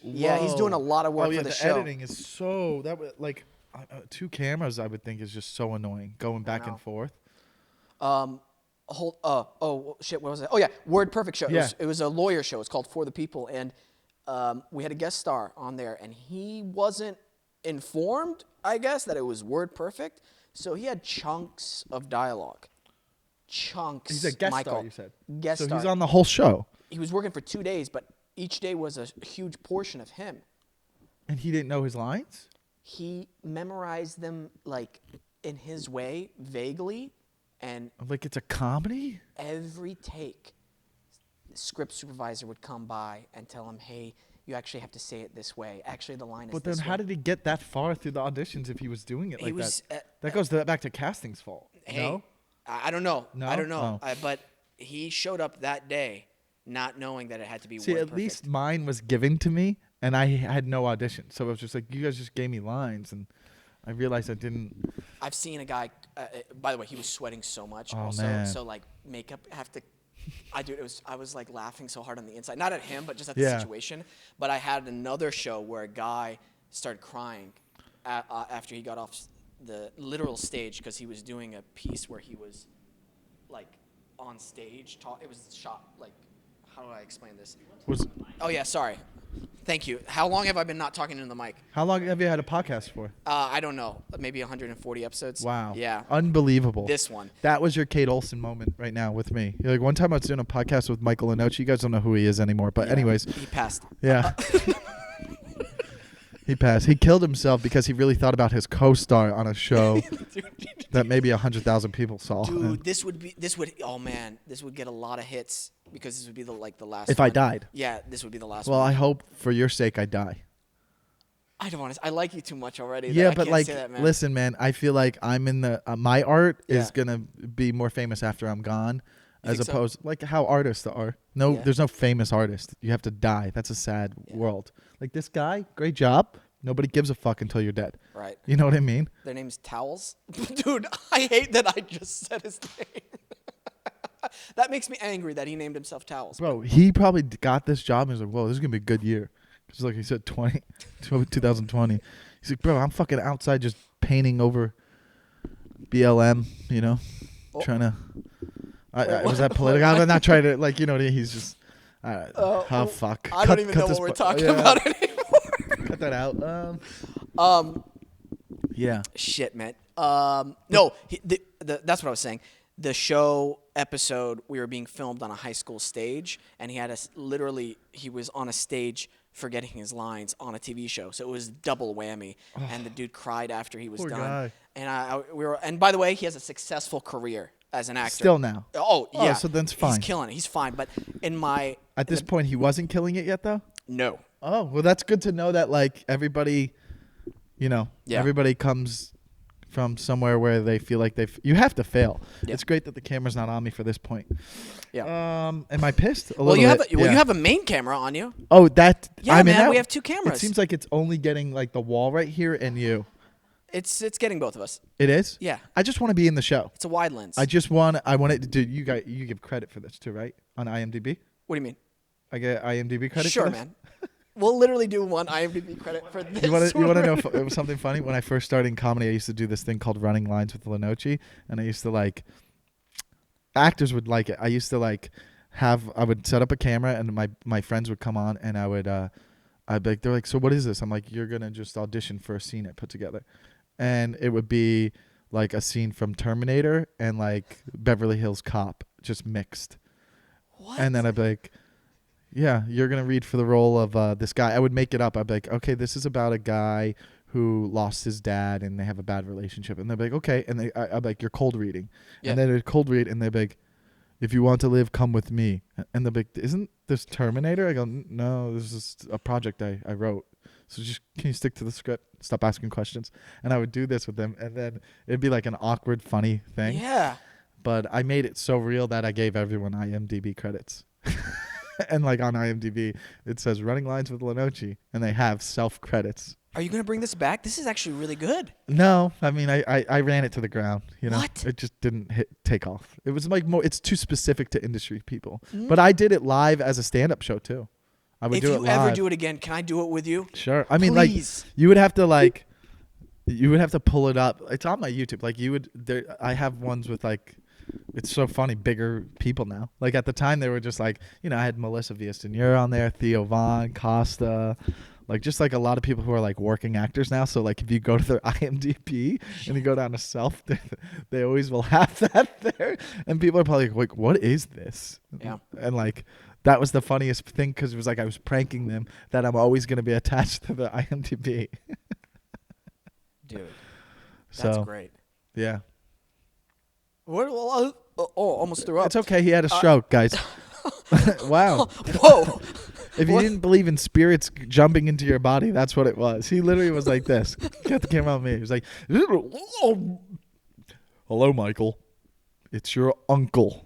S1: yeah, he's doing a lot of work for the show.
S3: Editing is so that would like 2 cameras. I would think is just so annoying going back and forth.
S1: Shit, what was it? Oh yeah, Word Perfect show.
S3: Yeah.
S1: It was a lawyer show. It's called For the People, and we had a guest star on there, and he wasn't informed, I guess, that it was Word Perfect, so he had chunks of dialogue. chunks.
S3: He's a guest
S1: Michael.
S3: star, you said.
S1: Guest
S3: So
S1: star.
S3: he's on the whole show.
S1: He was working for 2 days, but each day was a huge portion of him.
S3: And he didn't know his lines?
S1: He memorized them like in his way, vaguely, and
S3: Like it's a comedy?
S1: every take, the script supervisor would come by and tell him, "Hey, you actually have to say it this way. Actually, the line is
S3: But
S1: this
S3: then how
S1: way."
S3: did he get that far through the auditions if he was doing it
S1: He
S3: like
S1: was,
S3: that? That goes back to casting's fault.
S1: Hey,
S3: No?
S1: I don't know.
S3: No?
S1: I don't know.
S3: Oh.
S1: But he showed up that day, not knowing that it had to be
S3: See,
S1: word
S3: at
S1: perfect.
S3: least mine was given to me, and I had no audition. So it was just like, you guys just gave me lines, and I realized I didn't.
S1: I've seen a guy. By the way, he was sweating so much.
S3: Oh,
S1: also,
S3: man.
S1: so like makeup have to. I was like laughing so hard on the inside, not at him, but just at the
S3: Yeah.
S1: situation. But I had another show where a guy started crying after he got off the literal stage because he was doing a piece where he was like on stage. It was shot like. How do I explain this? Oh yeah, sorry. Thank you. How long have I been not talking into the mic?
S3: How long have you had a podcast for?
S1: I don't know. Maybe 140 episodes.
S3: Wow.
S1: Yeah.
S3: Unbelievable.
S1: This one.
S3: That was your Kate Olsen moment right now with me. You're like, one time I was doing a podcast with Michael Lenoci. You guys don't know who he is anymore. But
S1: Yeah.
S3: anyways.
S1: He passed.
S3: Yeah. He passed. He killed himself because he really thought about his co-star on a show that maybe 100,000 people saw.
S1: Dude, this would get a lot of hits because this would be the last
S3: If
S1: one.
S3: I died.
S1: Yeah, this would be the last
S3: Well,
S1: one.
S3: I hope for your sake I die.
S1: I don't want to. I like you too much already.
S3: Yeah,
S1: I
S3: but
S1: can't
S3: like,
S1: say that, man.
S3: listen, man. I feel like I'm in the my art is
S1: Yeah.
S3: gonna be more famous after I'm gone,
S1: You
S3: as
S1: think so?
S3: opposed like how artists are. No,
S1: Yeah.
S3: there's no famous artist. You have to die. That's a sad world. Like this guy, great job. Nobody gives a fuck until you're dead.
S1: Right.
S3: You know what I mean?
S1: Their name's Towels. Dude, I hate that I just said his name. That makes me angry that he named himself Towels.
S3: Bro, he probably got this job and he's like, whoa, this is gonna be a good year. Because like he said, 2020. He's like, bro, I'm fucking outside just painting over BLM. You know,
S1: Oh.
S3: trying to.
S1: Wait,
S3: Was that political? I'm not trying to like, you know. He's just. Oh fuck!
S1: I don't even know what we're talking about anymore.
S3: Cut that out. Yeah.
S1: Shit, man. No, that's what I was saying. The show episode, we were being filmed on a high school stage, and he had he was on a stage forgetting his lines on a TV show, so it was double whammy. And the dude cried after he was
S3: Poor
S1: done.
S3: guy.
S1: And and by the way, he has a successful career as an actor.
S3: Still now.
S1: Oh yeah.
S3: so then it's fine.
S1: He's killing it. He's fine. But
S3: At this point, he wasn't killing it yet, though.
S1: no.
S3: Oh well, that's good to know that like everybody, you know,
S1: Yeah.
S3: everybody comes from somewhere where they feel like you have to fail.
S1: Yeah.
S3: It's great that the camera's not on me for this point.
S1: Yeah.
S3: Am I pissed?
S1: Well, you have
S3: yeah.
S1: you have a main camera on you.
S3: Oh, that.
S1: Yeah,
S3: I mean,
S1: man,
S3: that-
S1: we have two
S3: It
S1: cameras.
S3: seems like it's only getting like the wall right here and you.
S1: It's getting both of us.
S3: It is.
S1: Yeah.
S3: I just want to be in the show.
S1: It's a wide lens.
S3: I want it to do. You give credit for this too, right? On IMDb.
S1: What do you mean?
S3: I get IMDb credit.
S1: Sure,
S3: for this?
S1: man. We'll literally do one IMDb credit for this.
S3: You want to
S1: one
S3: know
S1: right
S3: it was something funny? When I first started in comedy, I used to do this thing called running lines with Lenoci, and I used to like actors would like it. I used to like I would set up a camera, and my friends would come on, and I'd be like, they're like, so what is this? I'm like, you're gonna just audition for a scene I put together, and it would be like a scene from Terminator and like Beverly Hills Cop just mixed.
S1: What?
S3: And then I'd be like, yeah, you're going to read for the role of this guy. I would make it up. I'd be like, okay, this is about a guy who lost his dad and they have a bad relationship. And they'd be like, okay. And I'd be like, you're cold reading.
S1: Yeah.
S3: And then they'd cold read and they'd be like, if you want to live, come with me. And they'd be like, isn't this Terminator? I go, no, this is a project I wrote. So just can you stick to the script? Stop asking questions. And I would do this with them. And then it'd be like an awkward, funny thing.
S1: Yeah.
S3: But I made it so real that I gave everyone IMDb credits. And like on IMDb, it says running lines with Lenoci, and they have self credits.
S1: Are you gonna bring this back? This is actually really good.
S3: No, I mean I ran it to the ground. You know,
S1: What?
S3: it just didn't take off. It was like more. It's too specific to industry people.
S1: Mm.
S3: But I did it live as a stand-up show too. I would
S1: If
S3: do it
S1: you
S3: live.
S1: ever do it again, can I do it with you?
S3: Sure. I mean,
S1: Please.
S3: like you would have to like, you would have to pull it up. It's on my YouTube. Like you would. There, I have ones with like. It's so funny, bigger people now. Like at the time, they were just like, you know, I had Melissa Villaseñor on there, Theo Von, Costa, Like just like a lot of people who are like working actors now. So like if you go to their IMDb and you go down to self, they always will have that there, and people are probably like, "What is this?"
S1: Yeah.
S3: And like that was the funniest thing because it was like I was pranking them that I'm always gonna be attached to the IMDb.
S1: Dude, that's
S3: So
S1: great.
S3: yeah,
S1: Almost threw up.
S3: it's okay. He had a stroke, guys. Wow.
S1: Whoa.
S3: If you
S1: What?
S3: didn't believe in spirits jumping into your body, that's what it was. He literally was like this. Got the camera on me. He was like, "Hello, Michael. It's your uncle.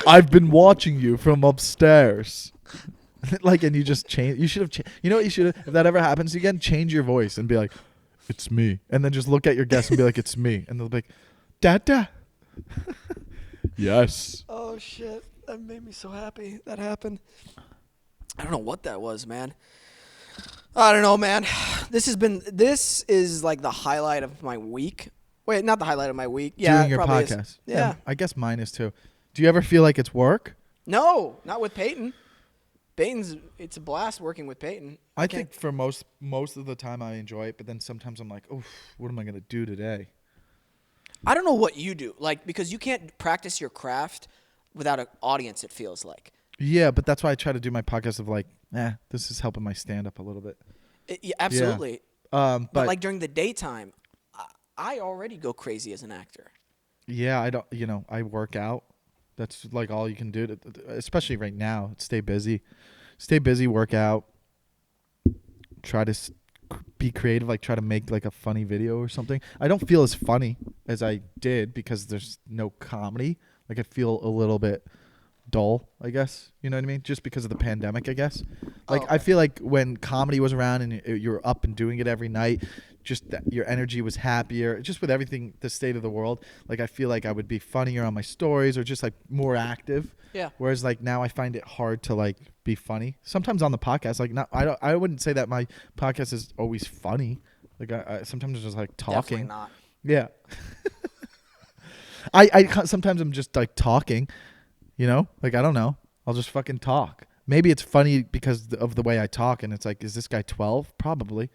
S3: I've been watching you from upstairs." Like, and you just change. You should have. You know what you should have? If that ever happens again, change your voice and be like, "It's me," and then just look at your guest and be like, "It's me," and they'll be like, "Dada." Yes.
S1: Oh shit! That made me so happy that happened. I don't know what that was, man. I don't know, man. This is like the highlight of my week. Wait, not the highlight of my week. Yeah,
S3: Doing
S1: it
S3: your
S1: probably
S3: podcast.
S1: is. Yeah.
S3: I guess mine is too. Do you ever feel like it's work?
S1: No, not with Peyton. It's a blast working with Peyton.
S3: I think for most of the time I enjoy it, but then sometimes I'm like, "Oof, what am I gonna do today?"
S1: I don't know what you do, like because you can't practice your craft without an audience. It feels like.
S3: Yeah, but that's why I try to do my podcast of like, this is helping my stand up a little bit.
S1: Yeah, absolutely.
S3: But
S1: But like during the daytime, I already go crazy as an actor.
S3: yeah, I don't. I work out. That's like all you can do, especially right now. Stay busy, work out. Try to be creative, like try to make like a funny video or something. I don't feel as funny as I did because there's no comedy. Like I feel a little bit dull, I guess. You know what I mean? Just because of the pandemic, I guess. Like I feel like when comedy was around and you were up and doing it every night, just that your energy was happier. Just with everything, the state of the world, like I feel like I would be funnier on my stories or just like more active.
S1: Yeah.
S3: Whereas like now I find it hard to like be funny. Sometimes on the podcast, like I wouldn't say that my podcast is always funny. Like I sometimes it's just like talking.
S1: Definitely not.
S3: Yeah. I sometimes I'm just like talking, like I don't know. I'll just fucking talk. Maybe it's funny because of the way I talk, and it's like, is this guy 12? Probably.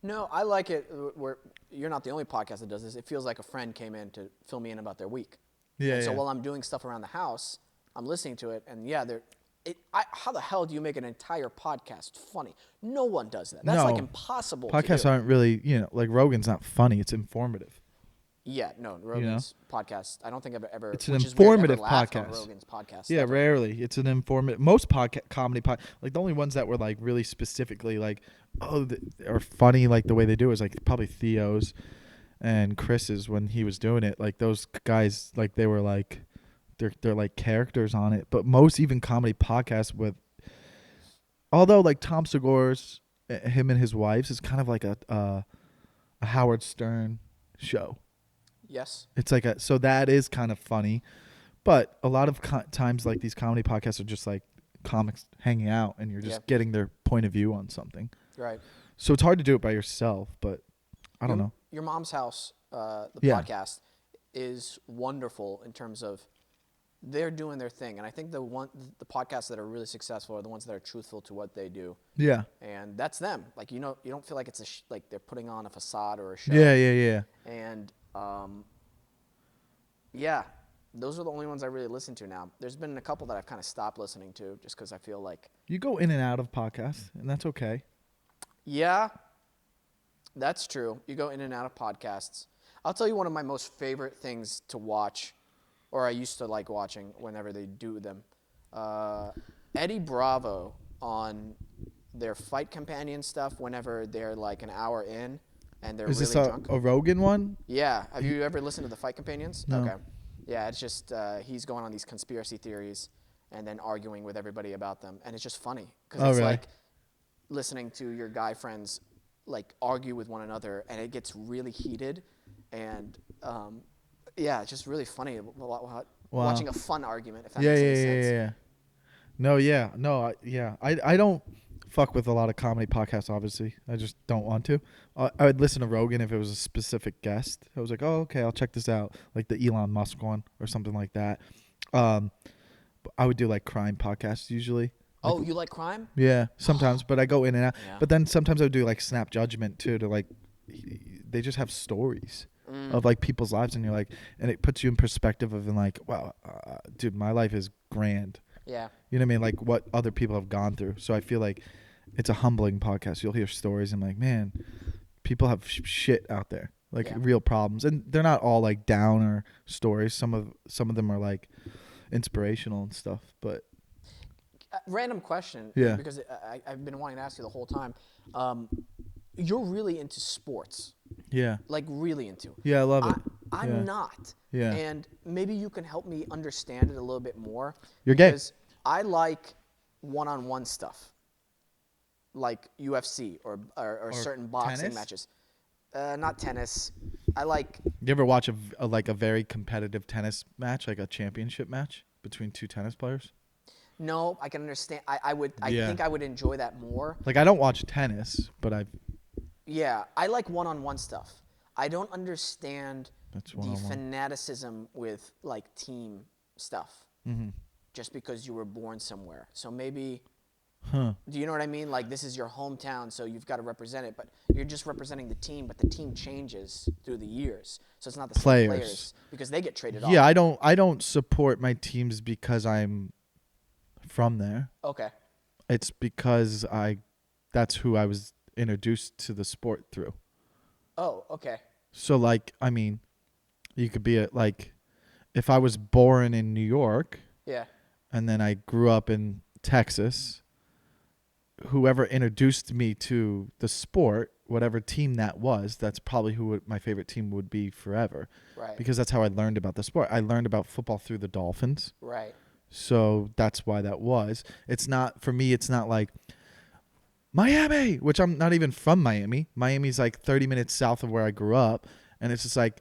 S1: No, I like it where you're not the only podcast that does this. It feels like a friend came in to fill me in about their week.
S3: Yeah.
S1: And so while I'm doing stuff around the house, I'm listening to it, and yeah, how the hell do you make an entire podcast funny? No one does that. That's like
S3: No.
S1: impossible.
S3: Podcasts
S1: to do.
S3: aren't really, like Rogan's not funny. It's informative.
S1: Yeah, no, Rogan's podcast. I don't think I've ever.
S3: It's an
S1: which is weird,
S3: informative
S1: ever laughed on
S3: podcast.
S1: Rogan's podcast.
S3: Yeah,
S1: Ever.
S3: rarely. It's an informative. Most comedy like the only ones that were like really specifically like, are funny like the way they do is like probably Theo's and Chris's when he was doing it. Like those guys, like they were like, they're like characters on it. But most even comedy podcasts although like Tom Segura's, him and his wives is kind of like a Howard Stern show.
S1: Yes.
S3: It's like so that is kind of funny, but a lot of times like these comedy podcasts are just like comics hanging out and you're just getting their point of view on something.
S1: Right.
S3: So it's hard to do it by yourself, but I don't know.
S1: Your Mom's House, the
S3: Yeah.
S1: podcast, is wonderful in terms of they're doing their thing, and I think the podcasts that are really successful are the ones that are truthful to what they do.
S3: Yeah.
S1: And that's them. Like you don't feel like it's like they're putting on a facade or a show.
S3: Yeah.
S1: And yeah, those are the only ones I really listen to now. There's been a couple that I've kind of stopped listening to just because I feel like.
S3: You go in and out of podcasts, and that's okay.
S1: Yeah, that's true. You go in and out of podcasts. I'll tell you one of my most favorite things to watch, or I used to like watching whenever they do them. Eddie Bravo on their Fight Companion stuff whenever they're like an hour in and they're
S3: Is
S1: really
S3: this
S1: drunk.
S3: a Rogan one?
S1: Yeah. Have you ever listened to the Fight Companions?
S3: No.
S1: Okay. Yeah, it's just he's going on these conspiracy theories and then arguing with everybody about them. And it's just funny because it's
S3: really?
S1: like listening to your guy friends like argue with one another and it gets really heated. And yeah, it's just really funny watching a fun argument, if that makes any sense.
S3: Yeah. I don't fuck with a lot of comedy podcasts, obviously. I just don't want to. I would listen to Rogan if it was a specific guest. I was like, oh, okay, I'll check this out. Like the Elon Musk one or something like that. I would do like crime podcasts usually.
S1: Oh, you like crime?
S3: Yeah, sometimes, but I go in and out.
S1: Yeah.
S3: But then sometimes I would do like Snap Judgment too, to like, they just have stories of like people's lives, and you're like, and it puts you in perspective of like, wow, dude, my life is grand.
S1: Yeah.
S3: You know what I mean? Like what other people have gone through. So I feel like it's a humbling podcast. You'll hear stories and like, man, people have shit out there, like real problems, and they're not all like downer stories. Some of them are like inspirational and stuff. But
S1: Random question.
S3: Yeah.
S1: Because I've been wanting to ask you the whole time. You're really into sports,
S3: yeah,
S1: like really into.
S3: yeah, I love it.
S1: I'm
S3: Yeah.
S1: not.
S3: Yeah.
S1: And maybe you can help me understand it a little bit more.
S3: You're gay.
S1: Because I like one-on-one stuff, like UFC or certain boxing
S3: tennis?
S1: matches. Not tennis. I like.
S3: You ever watch a very competitive tennis match, like a championship match between two tennis players?
S1: No, I can understand. I
S3: Yeah.
S1: think I would enjoy that more.
S3: Like I don't watch tennis, but
S1: Yeah, I like one-on-one stuff. I don't understand
S3: That's
S1: the
S3: one-on-one.
S1: fanaticism with like team stuff.
S3: Mm-hmm.
S1: Just because you were born somewhere. So maybe,
S3: Huh.
S1: do you know what I mean? Like this is your hometown, so you've got to represent it. But you're just representing the team, but the team changes through the years. So it's not the same players because they get traded off.
S3: Yeah, I don't support my teams because I'm from there.
S1: Okay.
S3: It's because that's who I was introduced to the sport through.
S1: Oh, okay.
S3: So like, I mean, you could be like, if I was born in New York
S1: Yeah.
S3: and then I grew up in Texas, whoever introduced me to the sport, whatever team that was, that's probably who my favorite team would be forever.
S1: Right.
S3: Because that's how I learned about the sport. I learned about football through the Dolphins.
S1: Right.
S3: So that's why that was. It's not, for me, it's not like Miami, which I'm not even from Miami. Miami's like 30 minutes south of where I grew up. And it's just like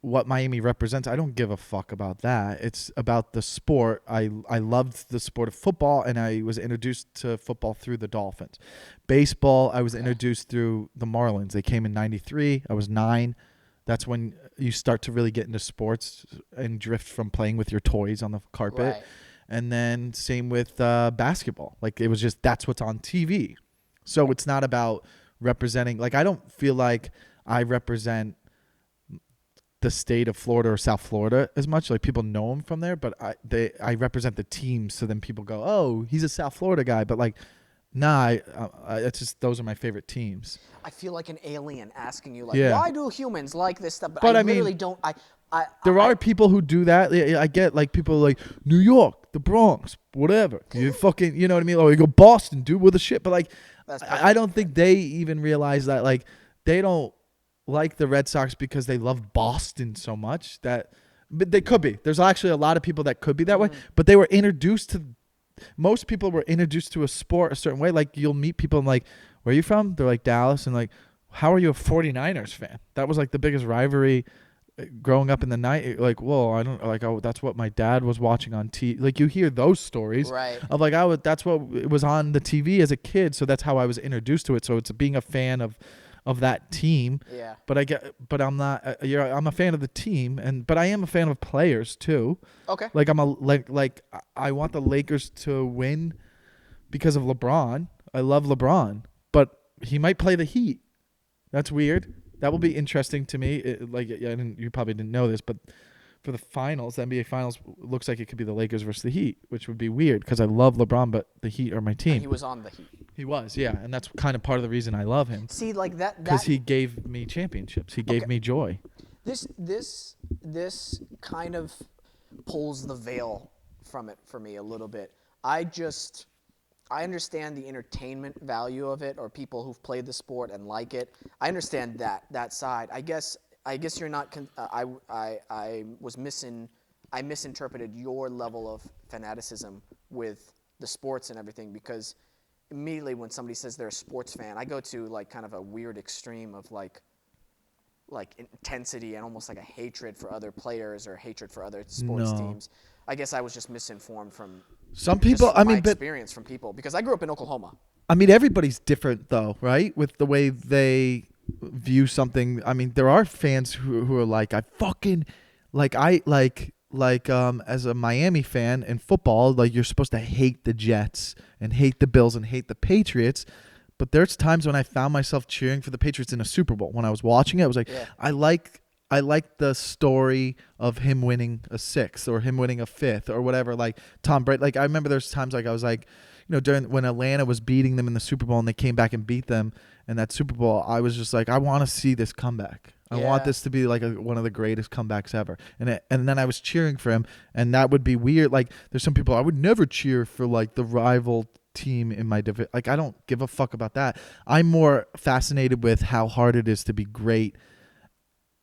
S3: what Miami represents. I don't give a fuck about that. It's about the sport. I loved the sport of football, and I was introduced to football through the Dolphins. Baseball, I was introduced through the Marlins. They came in 93. I was 9. That's when you start to really get into sports and drift from playing with your toys on the carpet.
S1: Right.
S3: And then same with basketball. Like it was just, that's what's on TV. So it's not about representing, like I don't feel like I represent the state of Florida or South Florida as much. Like people know him from there, but I represent the team. So then people go, oh, he's a South Florida guy. But like, nah, it's just, those are my favorite teams.
S1: I feel like an alien asking you, like,
S3: Yeah.
S1: why do humans like this stuff?
S3: But
S1: I
S3: I mean,
S1: literally don't.
S3: There are people who do that. I get like people like New York, the Bronx, whatever. You fucking, you know what I mean? Or you go Boston, dude, with a shit. But like, I don't think they even realize that like they don't like the Red Sox because they love Boston so much that, but they could be. There's actually a lot of people that could be that way, but they were introduced to, most people were introduced to a sport a certain way. Like you'll meet people and like, where are you from? They're like Dallas, and like, how are you a 49ers fan? That was like the biggest rivalry growing up in the night. Like, whoa, I don't like, oh, that's what my dad was watching on TV. Like you hear those stories
S1: Right.
S3: of like, that's what it was on the TV as a kid. So that's how I was introduced to it. So it's being a fan of that team.
S1: Yeah.
S3: But I'm not, I'm a fan of the team, but I am a fan of players too.
S1: Okay.
S3: Like I want the Lakers to win because of LeBron. I love LeBron, but he might play the Heat. That's weird. That will be interesting to me. You probably didn't know this, but for the finals, the NBA finals, looks like it could be the Lakers versus the Heat, which would be weird because I love LeBron, but the Heat are my team.
S1: And he was on the Heat.
S3: He was, yeah, and that's kind of part of the reason I love him.
S1: See, like that.
S3: Because he gave me championships. He gave me joy.
S1: This kind of pulls the veil from it for me a little bit. I understand the entertainment value of it, or people who've played the sport and like it. I understand that side. I guess you're not. I misinterpreted your level of fanaticism with the sports and everything, because immediately when somebody says they're a sports fan, I go to like kind of a weird extreme of like intensity and almost like a hatred for other players or hatred for other sports teams. I guess I was just misinformed from
S3: some people. I mean, but
S1: experience from people, because I grew up in Oklahoma.
S3: I mean, everybody's different though, right? With the way they view something. I mean, there are fans who are like, I fucking like as a Miami fan in football, like you're supposed to hate the Jets and hate the Bills and hate the Patriots. But there's times when I found myself cheering for the Patriots in a Super Bowl. When I was watching it, I was like, I like the story of him winning a sixth or him winning a fifth or whatever. Like Tom Brady. Like I remember there's times like I was like, during when Atlanta was beating them in the Super Bowl and they came back and beat them in that Super Bowl, I was just like, I want to see this comeback. I want this to be like one of the greatest comebacks ever. And then I was cheering for him, and that would be weird. Like there's some people I would never cheer for like the rival team in my division. Like I don't give a fuck about that. I'm more fascinated with how hard it is to be great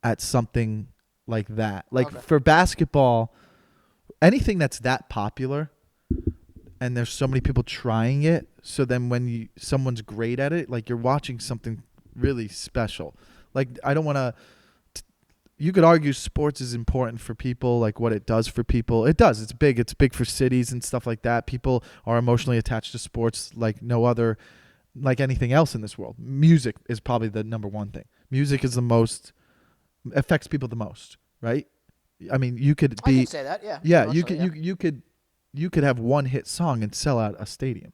S3: at something like that. Like for basketball, anything that's that popular and there's so many people trying it, so then when someone's great at it, like you're watching something really special. Like I don't want to you could argue sports is important for people, like what it does for people. It does. It's big. It's big for cities and stuff like that. People are emotionally attached to sports like no other, like anything else in this world. Music is probably the number one thing. Music is the most, affects people the most, right? I mean, you could be.
S1: I could say that, yeah.
S3: Yeah, you could have one hit song and sell out a stadium.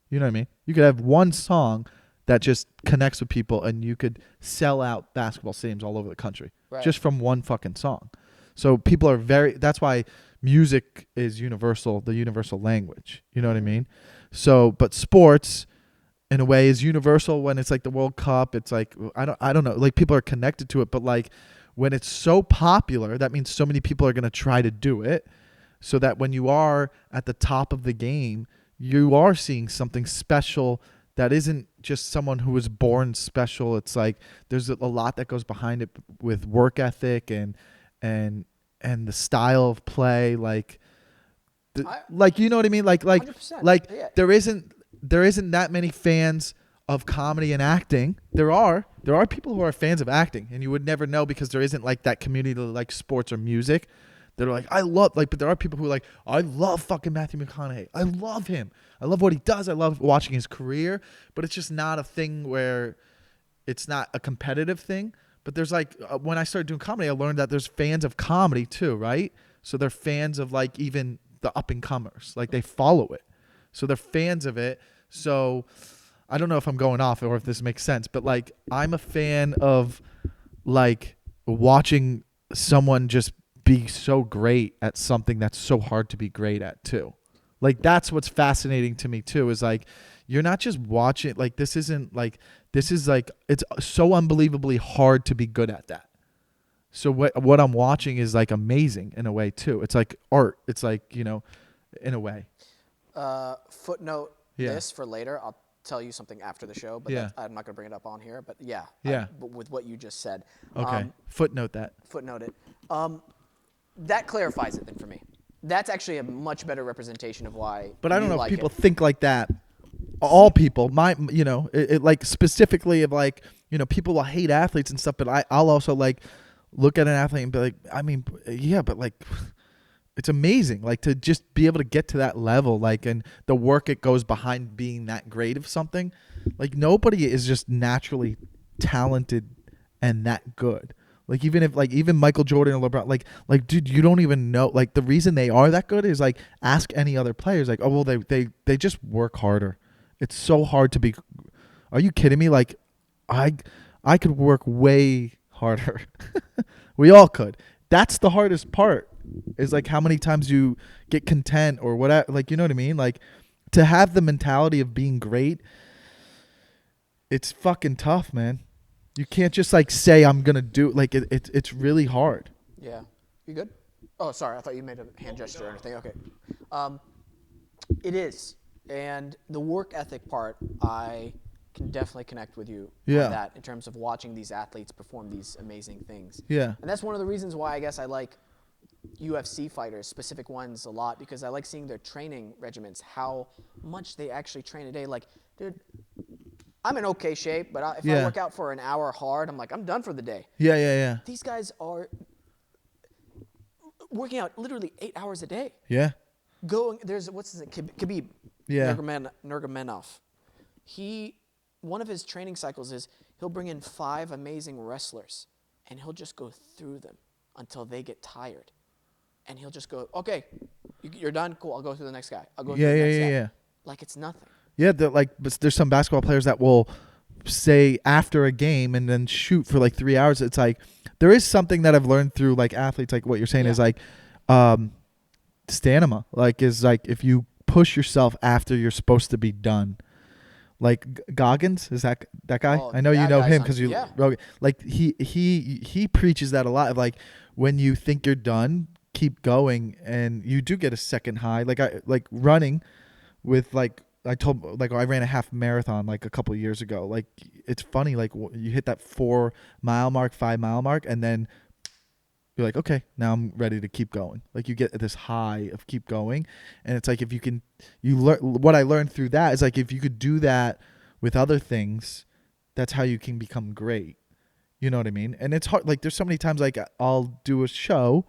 S3: You know what I mean? You could have one song that just connects with people, and you could sell out basketball stadiums all over the country just from one fucking song. So people are that's why music is universal, the universal language. You know what I mean? So, but sports, in a way, is universal when it's like the World Cup. It's like, I don't know, like people are connected to it, but like when it's so popular, that means so many people are going to try to do it, so that when you are at the top of the game, you are seeing something special that isn't just someone who was born special. It's like there's a lot that goes behind it with work ethic and the style of play. Like you know what I mean? Like
S1: 100%.
S3: there isn't that many fans of comedy and acting. There are people who are fans of acting, and you would never know because there isn't like that community like sports or music. They're like, I love, like, but there are people who are like, I love fucking Matthew McConaughey. I love him. I love what he does. I love watching his career, but it's just not a thing where it's not a competitive thing. But there's like, when I started doing comedy, I learned that there's fans of comedy too, right? So they're fans of like even the up and comers, like they follow it. So they're fans of it. So I don't know if I'm going off or if this makes sense, but like I'm a fan of like watching someone just be so great at something that's so hard to be great at too. Like that's what's fascinating to me too, is like you're not just watching, like this is like it's so unbelievably hard to be good at that. So what I'm watching is like amazing in a way too. It's like art. It's like, in a way.
S1: Footnote this for later. I'll tell you something after the show, but I'm not going to bring it up on here. But but with what you just said.
S3: Okay. Footnote that.
S1: Footnote it. That clarifies it then for me. That's actually a much better representation of why.
S3: But I don't know
S1: like
S3: if people
S1: it.
S3: think like that. All people, it like specifically of like, people will hate athletes and stuff, but I'll also like look at an athlete and be like, I mean, yeah, but like, it's amazing, like to just be able to get to that level, like, and the work it goes behind being that great of something. Like nobody is just naturally talented and that good. Like even Michael Jordan or LeBron, like dude, you don't even know. Like the reason they are that good is like ask any other players. Like, oh well, they just work harder. It's so hard to be. Are you kidding me? Like, I could work way harder. We all could. That's the hardest part. Is like how many times you get content or whatever. Like, you know what I mean? Like to have the mentality of being great. It's fucking tough, man. You can't just like say I'm gonna do like it's really hard.
S1: Yeah. You good? Oh, sorry. I thought you made a hand gesture or anything. Okay. It is, and the work ethic part, I can definitely connect with you on that in terms of watching these athletes perform these amazing things.
S3: Yeah.
S1: And that's one of the reasons why I guess I like UFC fighters, specific ones, a lot, because I like seeing their training regimens, how much they actually train a day. Like, dude, I'm in okay shape, but if I work out for an hour hard, I'm like, I'm done for the day.
S3: Yeah.
S1: These guys are working out literally 8 hours a day.
S3: Yeah.
S1: There's, what's his name? Khabib.
S3: Yeah.
S1: Nurmagomedov. One of his training cycles is he'll bring in 5 amazing wrestlers, and he'll just go through them until they get tired. and he'll just go, okay, you're done, cool. I'll go to the next guy. I'll go to
S3: Yeah,
S1: the
S3: yeah,
S1: next
S3: yeah,
S1: guy.
S3: yeah.
S1: Like it's nothing.
S3: Yeah, but there's some basketball players that will say after a game and then shoot for like 3 hours. It's like there is something that I've learned through like athletes, like what you're saying is like stamina. Like is like if you push yourself after you're supposed to be done. Like Goggins, is that guy?
S1: Oh,
S3: I know you
S1: that
S3: know
S1: guy's
S3: him
S1: on-
S3: because you
S1: yeah.
S3: like he preaches that a lot of like when you think you're done, keep going, and you do get a second high. Like I like running with like I ran a half marathon like a couple of years ago. Like it's funny, like you hit that 4 mile mark, 5 mile mark, and then you're like, okay, now I'm ready to keep going. Like you get this high of keep going, and it's like if you can, you learn what I learned through that is like if you could do that with other things, that's how you can become great. You know what I mean? And it's hard. Like there's so many times like I'll do a show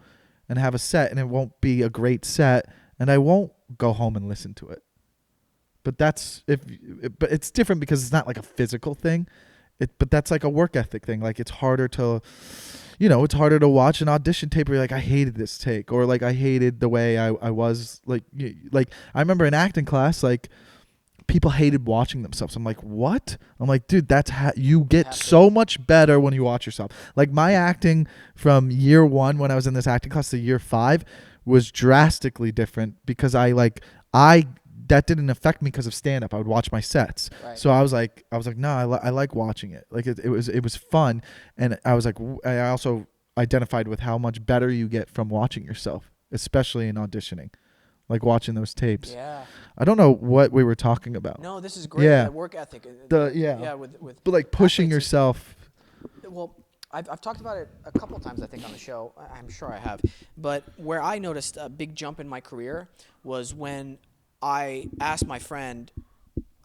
S3: and have a set, and it won't be a great set, and I won't go home and listen to it. But but it's different because it's not like a physical thing. But that's like a work ethic thing. Like it's harder to, it's harder to watch an audition tape where you're like, I hated this take, or like I hated the way I was like I remember in acting class, like people hated watching themselves. I'm like, what? I'm like, dude, that's how you get so much better when you watch yourself. Like my acting from year 1 when I was in this acting class to year 5 was drastically different because that didn't affect me because of stand up. I would watch my sets.
S1: Right.
S3: So I was like, no, I like watching it. Like it was fun. And I was like, I also identified with how much better you get from watching yourself, especially in auditioning, like watching those tapes.
S1: Yeah.
S3: I don't know what we were talking about.
S1: No, this is great.
S3: Yeah.
S1: That work ethic.
S3: Yeah.
S1: With
S3: But like pushing
S1: athletes,
S3: yourself.
S1: Well, I've talked about it a couple of times, I think, on the show. I'm sure I have. But where I noticed a big jump in my career was when I asked my friend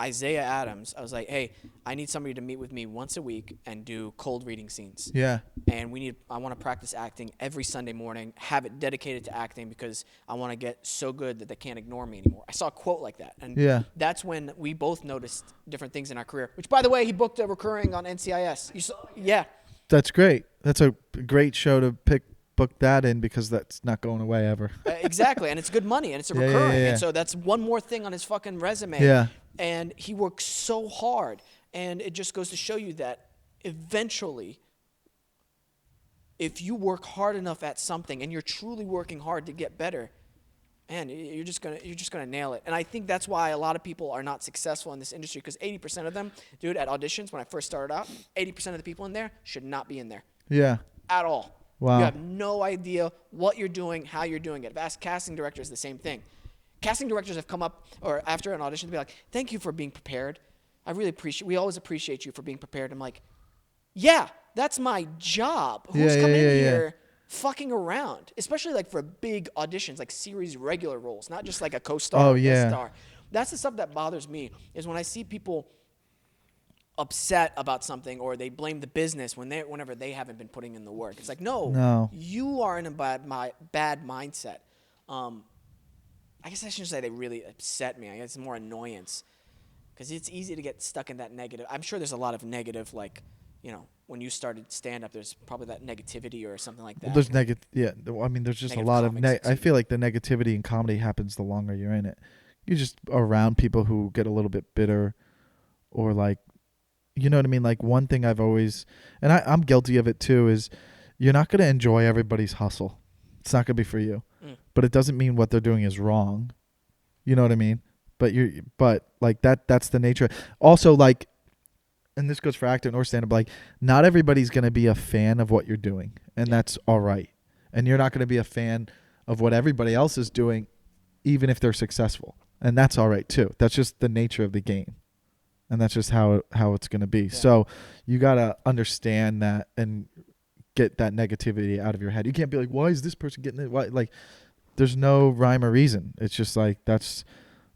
S1: Isaiah Adams, I was like, hey, I need somebody to meet with me once a week and do cold reading scenes.
S3: Yeah.
S1: And I want to practice acting every Sunday morning, have it dedicated to acting because I want to get so good that they can't ignore me anymore. I saw a quote like that. And that's when we both noticed different things in our career, which, by the way, he booked a recurring on NCIS. Yeah.
S3: That's great. That's a great show to book that in because that's not going away ever.
S1: Exactly, and it's good money, and it's a
S3: Yeah,
S1: recurring,
S3: yeah.
S1: and so that's one more thing on his fucking resume.
S3: Yeah.
S1: And he works so hard, and it just goes to show you that eventually, if you work hard enough at something and you're truly working hard to get better, man, you're just gonna nail it. And I think that's why a lot of people are not successful in this industry because 80% of them, dude, at auditions when I first started out, 80% of the people in there should not be in there
S3: Yeah.
S1: at all.
S3: Wow.
S1: You have no idea what you're doing, how you're doing it. I've asked casting directors the same thing. Casting directors have come up, or after an audition, to be like, thank you for being prepared. We always appreciate you for being prepared. I'm like, yeah, that's my job. Who's coming in here fucking around? Especially like for big auditions, like series regular roles, not just like a co-star or guest star. That's the stuff that bothers me, is when I see people upset about something or they blame the business whenever they haven't been putting in the work. It's like, no. You are in a bad mindset. I guess I shouldn't say they really upset me. I guess it's more annoyance because it's easy to get stuck in that negative. I'm sure there's a lot of negative, like, when you started stand-up, there's probably that negativity or something like that.
S3: Well, there's I mean, there's just a lot of I feel like the negativity in comedy happens the longer you're in it. You're just around people who get a little bit bitter or like, you know what I mean? Like one thing I've always, and I'm guilty of it too, is you're not going to enjoy everybody's hustle. It's not going to be for you. But it doesn't mean what they're doing is wrong. You know what I mean? But like that's the nature. Also, like, and this goes for acting or stand-up, like not everybody's going to be a fan of what you're doing, and that's all right. And you're not going to be a fan of what everybody else is doing, even if they're successful. And that's all right too. That's just the nature of the game. And that's just how it's going to be. Yeah. So you got to understand that and get that negativity out of your head. You can't be like, why is this person getting it? Why? Like, there's no rhyme or reason. It's just like, that's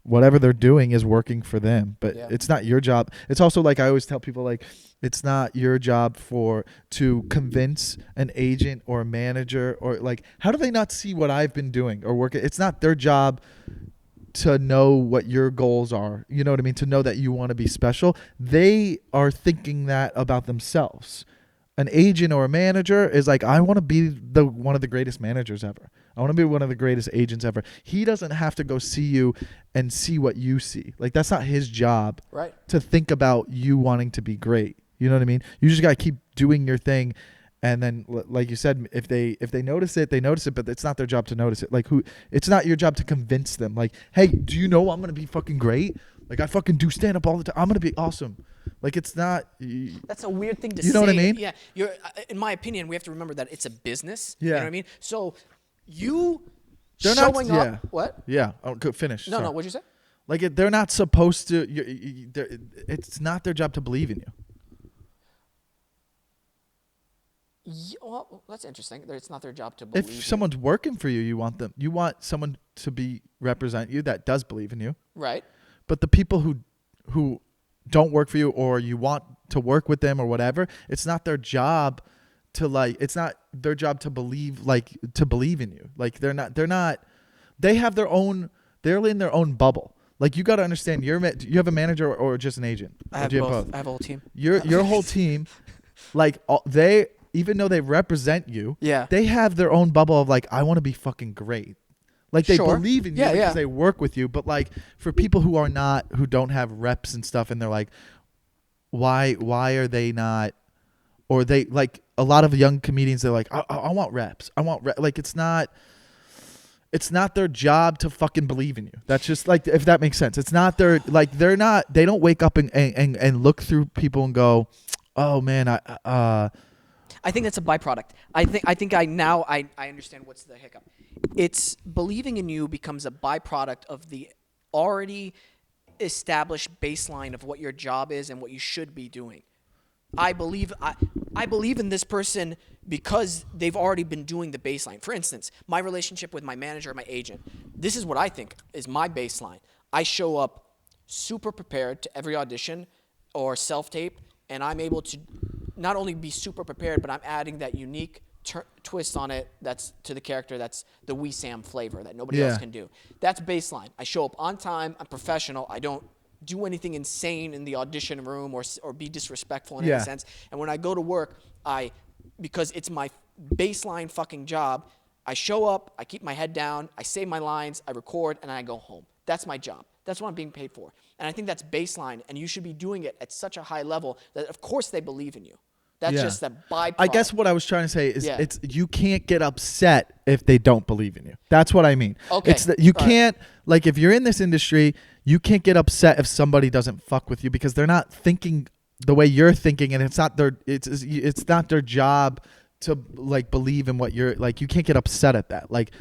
S3: whatever they're doing is working for them. But it's not your job. It's also like I always tell people, like, it's not your job to convince an agent or a manager or like, how do they not see what I've been doing or working? It's not their job to know what your goals are. You know what I mean? To know that you want to be special. They are thinking that about themselves. an agent or a manager is like, I want to be one of the greatest managers ever. I want to be one of the greatest agents ever. He doesn't have to go see you and see what you see. Like, that's not his job.
S1: Right.
S3: To think about you wanting to be great. You know what I mean? You just got to keep doing your thing. And then, like you said, if they notice it, they notice it, but it's not their job to notice it. Like, it's not your job to convince them. Like, hey, do you know I'm going to be fucking great? Like, I fucking do stand up all the time. I'm going to be awesome. Like, it's not.
S1: That's a weird thing to say.
S3: You know what I mean?
S1: Yeah. In my opinion, we have to remember that it's a business.
S3: Yeah.
S1: You know what I mean? So
S3: They're
S1: showing
S3: not,
S1: up. What?
S3: Yeah. Oh, go finish.
S1: No,
S3: Sorry.
S1: what'd you say?
S3: Like, they're not supposed to. It's not their job to believe in you.
S1: Yeah, well, that's interesting. It's not their job to believe.
S3: If someone's working for you, you want someone to represent you that does believe in you.
S1: Right.
S3: But the people who don't work for you, or you want to work with them or whatever, it's not their job it's not their job to believe in you. Like, they have their own, they're in their own bubble. Like, you got to understand, you have a manager or just an agent?
S1: I have both. I have a whole team.
S3: Your whole team, like, even though they represent you,
S1: Yeah.
S3: they have their own bubble of like, I want to be fucking great. Like, they
S1: Sure.
S3: believe in you because they work with you. But like, for people who don't have reps and stuff, and they're like, why are they not? Or they, like, a lot of young comedians, they're like, I want reps. Like, it's not their job to fucking believe in you. That's just, like, if that makes sense. It's not their, like, they don't wake up and look through people and go, oh man,
S1: I think that's a byproduct. I think I understand what's the hiccup. It's believing in you becomes a byproduct of the already established baseline of what your job is and what you should be doing. I believe in this person because they've already been doing the baseline. For instance, my relationship with my manager, my agent. This is what I think is my baseline. I show up super prepared to every audition or self-tape, and I'm able to not only be super prepared, but I'm adding that unique twist on it that's to the character, that's the Wesam flavor that nobody else can do. That's baseline. I show up on time, I'm professional, I don't do anything insane in the audition room or be disrespectful in any sense. And when I go to work, because it's my baseline fucking job, I show up, I keep my head down, I say my lines, I record, and I go home. That's my job. That's what I'm being paid for. And I think that's baseline, and you should be doing it at such a high level that, of course, they believe in you. That's just a byproduct.
S3: I guess what I was trying to say is you can't get upset if they don't believe in you. That's what I mean. Okay. It's that you can't, like, if you're in this industry, you can't get upset if somebody doesn't fuck with you because they're not thinking the way you're thinking, and it's not their job to, like, believe in what you're, like, you can't get upset at that. Like,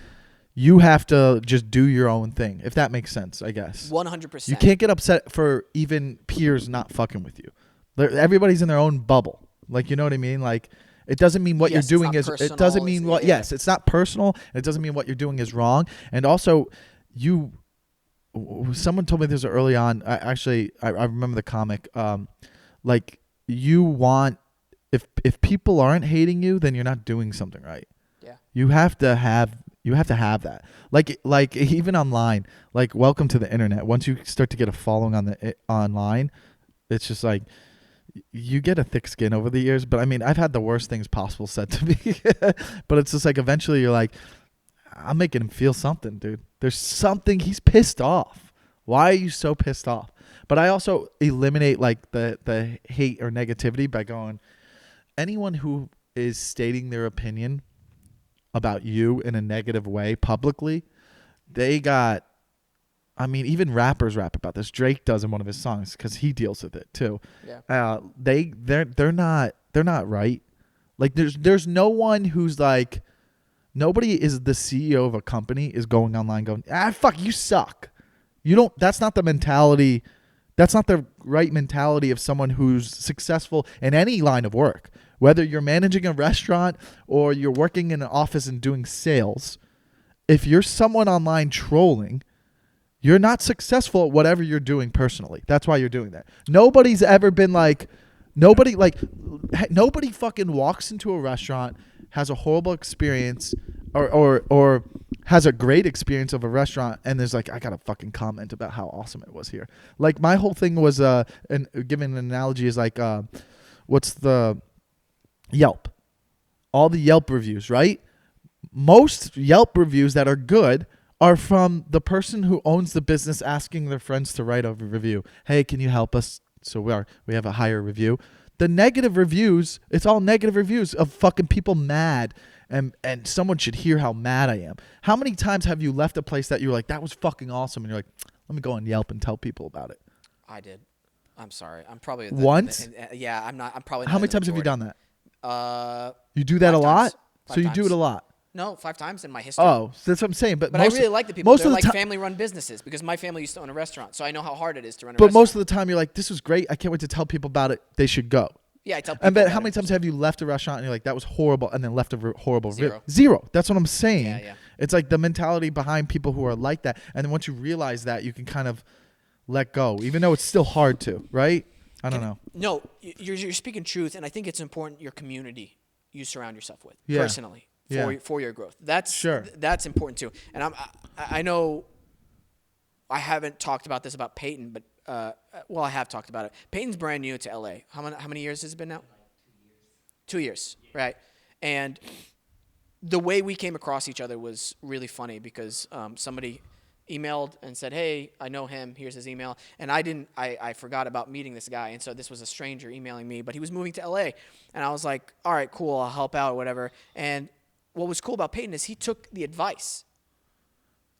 S3: you have to just do your own thing, if that makes sense, I guess.
S1: 100%.
S3: You can't get upset for even peers not fucking with you. Everybody's in their own bubble. Like, you know what I mean? Like, it doesn't mean what you're doing is, it doesn't mean what, yes, it's not personal. And it doesn't mean what you're doing is wrong. And also, someone told me this early on. I remember the comic. Like, you want, if people aren't hating you, then you're not doing something right.
S1: Yeah.
S3: You have to have that. Like even online, like, welcome to the internet. Once you start to get a following online, it's just like, you get a thick skin over the years. But I mean, I've had the worst things possible said to me. But it's just like, eventually you're like, I'm making him feel something, dude. There's something, he's pissed off. Why are you so pissed off? But I also eliminate, like, the hate or negativity by going, anyone who is stating their opinion about you in a negative way publicly, even rappers rap about this. Drake does in one of his songs because he deals with it too. Yeah. They're not right. Like, there's no one who's like, nobody is the CEO of a company is going online going, fuck, you suck. You don't. That's not the mentality. That's not the right mentality of someone who's successful in any line of work. Whether you're managing a restaurant or you're working in an office and doing sales, if you're someone online trolling, you're not successful at whatever you're doing personally. That's why you're doing that. Nobody's ever been like, nobody fucking walks into a restaurant, has a horrible experience or has a great experience of a restaurant, and there's like, I got to fucking comment about how awesome it was here. Like, my whole thing was, and giving an analogy is like, what's the Yelp. All the Yelp reviews, right? Most Yelp reviews that are good are from the person who owns the business asking their friends to write a review. Hey, can you help us? So we have a higher review. The negative reviews, it's all negative reviews of fucking people mad. And someone should hear how mad I am. How many times have you left a place that you were like, that was fucking awesome, and you're like, let me go on Yelp and tell people about it?
S1: I did. I'm sorry. I'm probably
S3: Once?
S1: Yeah, I'm not. I'm probably. Not
S3: How
S1: in
S3: many
S1: the
S3: times have you
S1: majority.
S3: done that? You do
S1: 5
S3: that a
S1: times.
S3: lot?
S1: 5
S3: So you do
S1: times.
S3: it a lot?
S1: No, 5 times in my history.
S3: Oh, so that's what I'm saying. But
S1: But I really like the people.
S3: Most
S1: They're
S3: of the
S1: like
S3: time,
S1: family-run businesses because my family used to own a restaurant, so I know how hard it is to run a
S3: but
S1: restaurant.
S3: most of the time you're like, this was great. I can't wait to tell people about it. They should go.
S1: Yeah, I tell people.
S3: And but
S1: about
S3: how
S1: it.
S3: many times have you left a restaurant and you're like, that was horrible, and then left a horrible
S1: Zero.
S3: Zero. That's what I'm saying.
S1: Yeah, yeah.
S3: It's like the mentality behind people who are like that. And then once you realize that, you can kind of let go, even though it's still hard to, right? I don't know.
S1: No, you're speaking truth, and I think it's important your community you surround yourself with
S3: Yeah.
S1: personally
S3: Yeah.
S1: for your growth. That's
S3: Sure.
S1: That's important too. And I know I haven't talked about this about Peyton, but well, I have talked about it. Peyton's brand new to LA. How many years has it been now? 2 years, right? And the way we came across each other was really funny because somebody emailed and said, hey, I know him. Here's his email. And I forgot about meeting this guy. And so this was a stranger emailing me, but he was moving to LA. And I was like, all right, cool. I'll help out or whatever. And what was cool about Peyton is he took the advice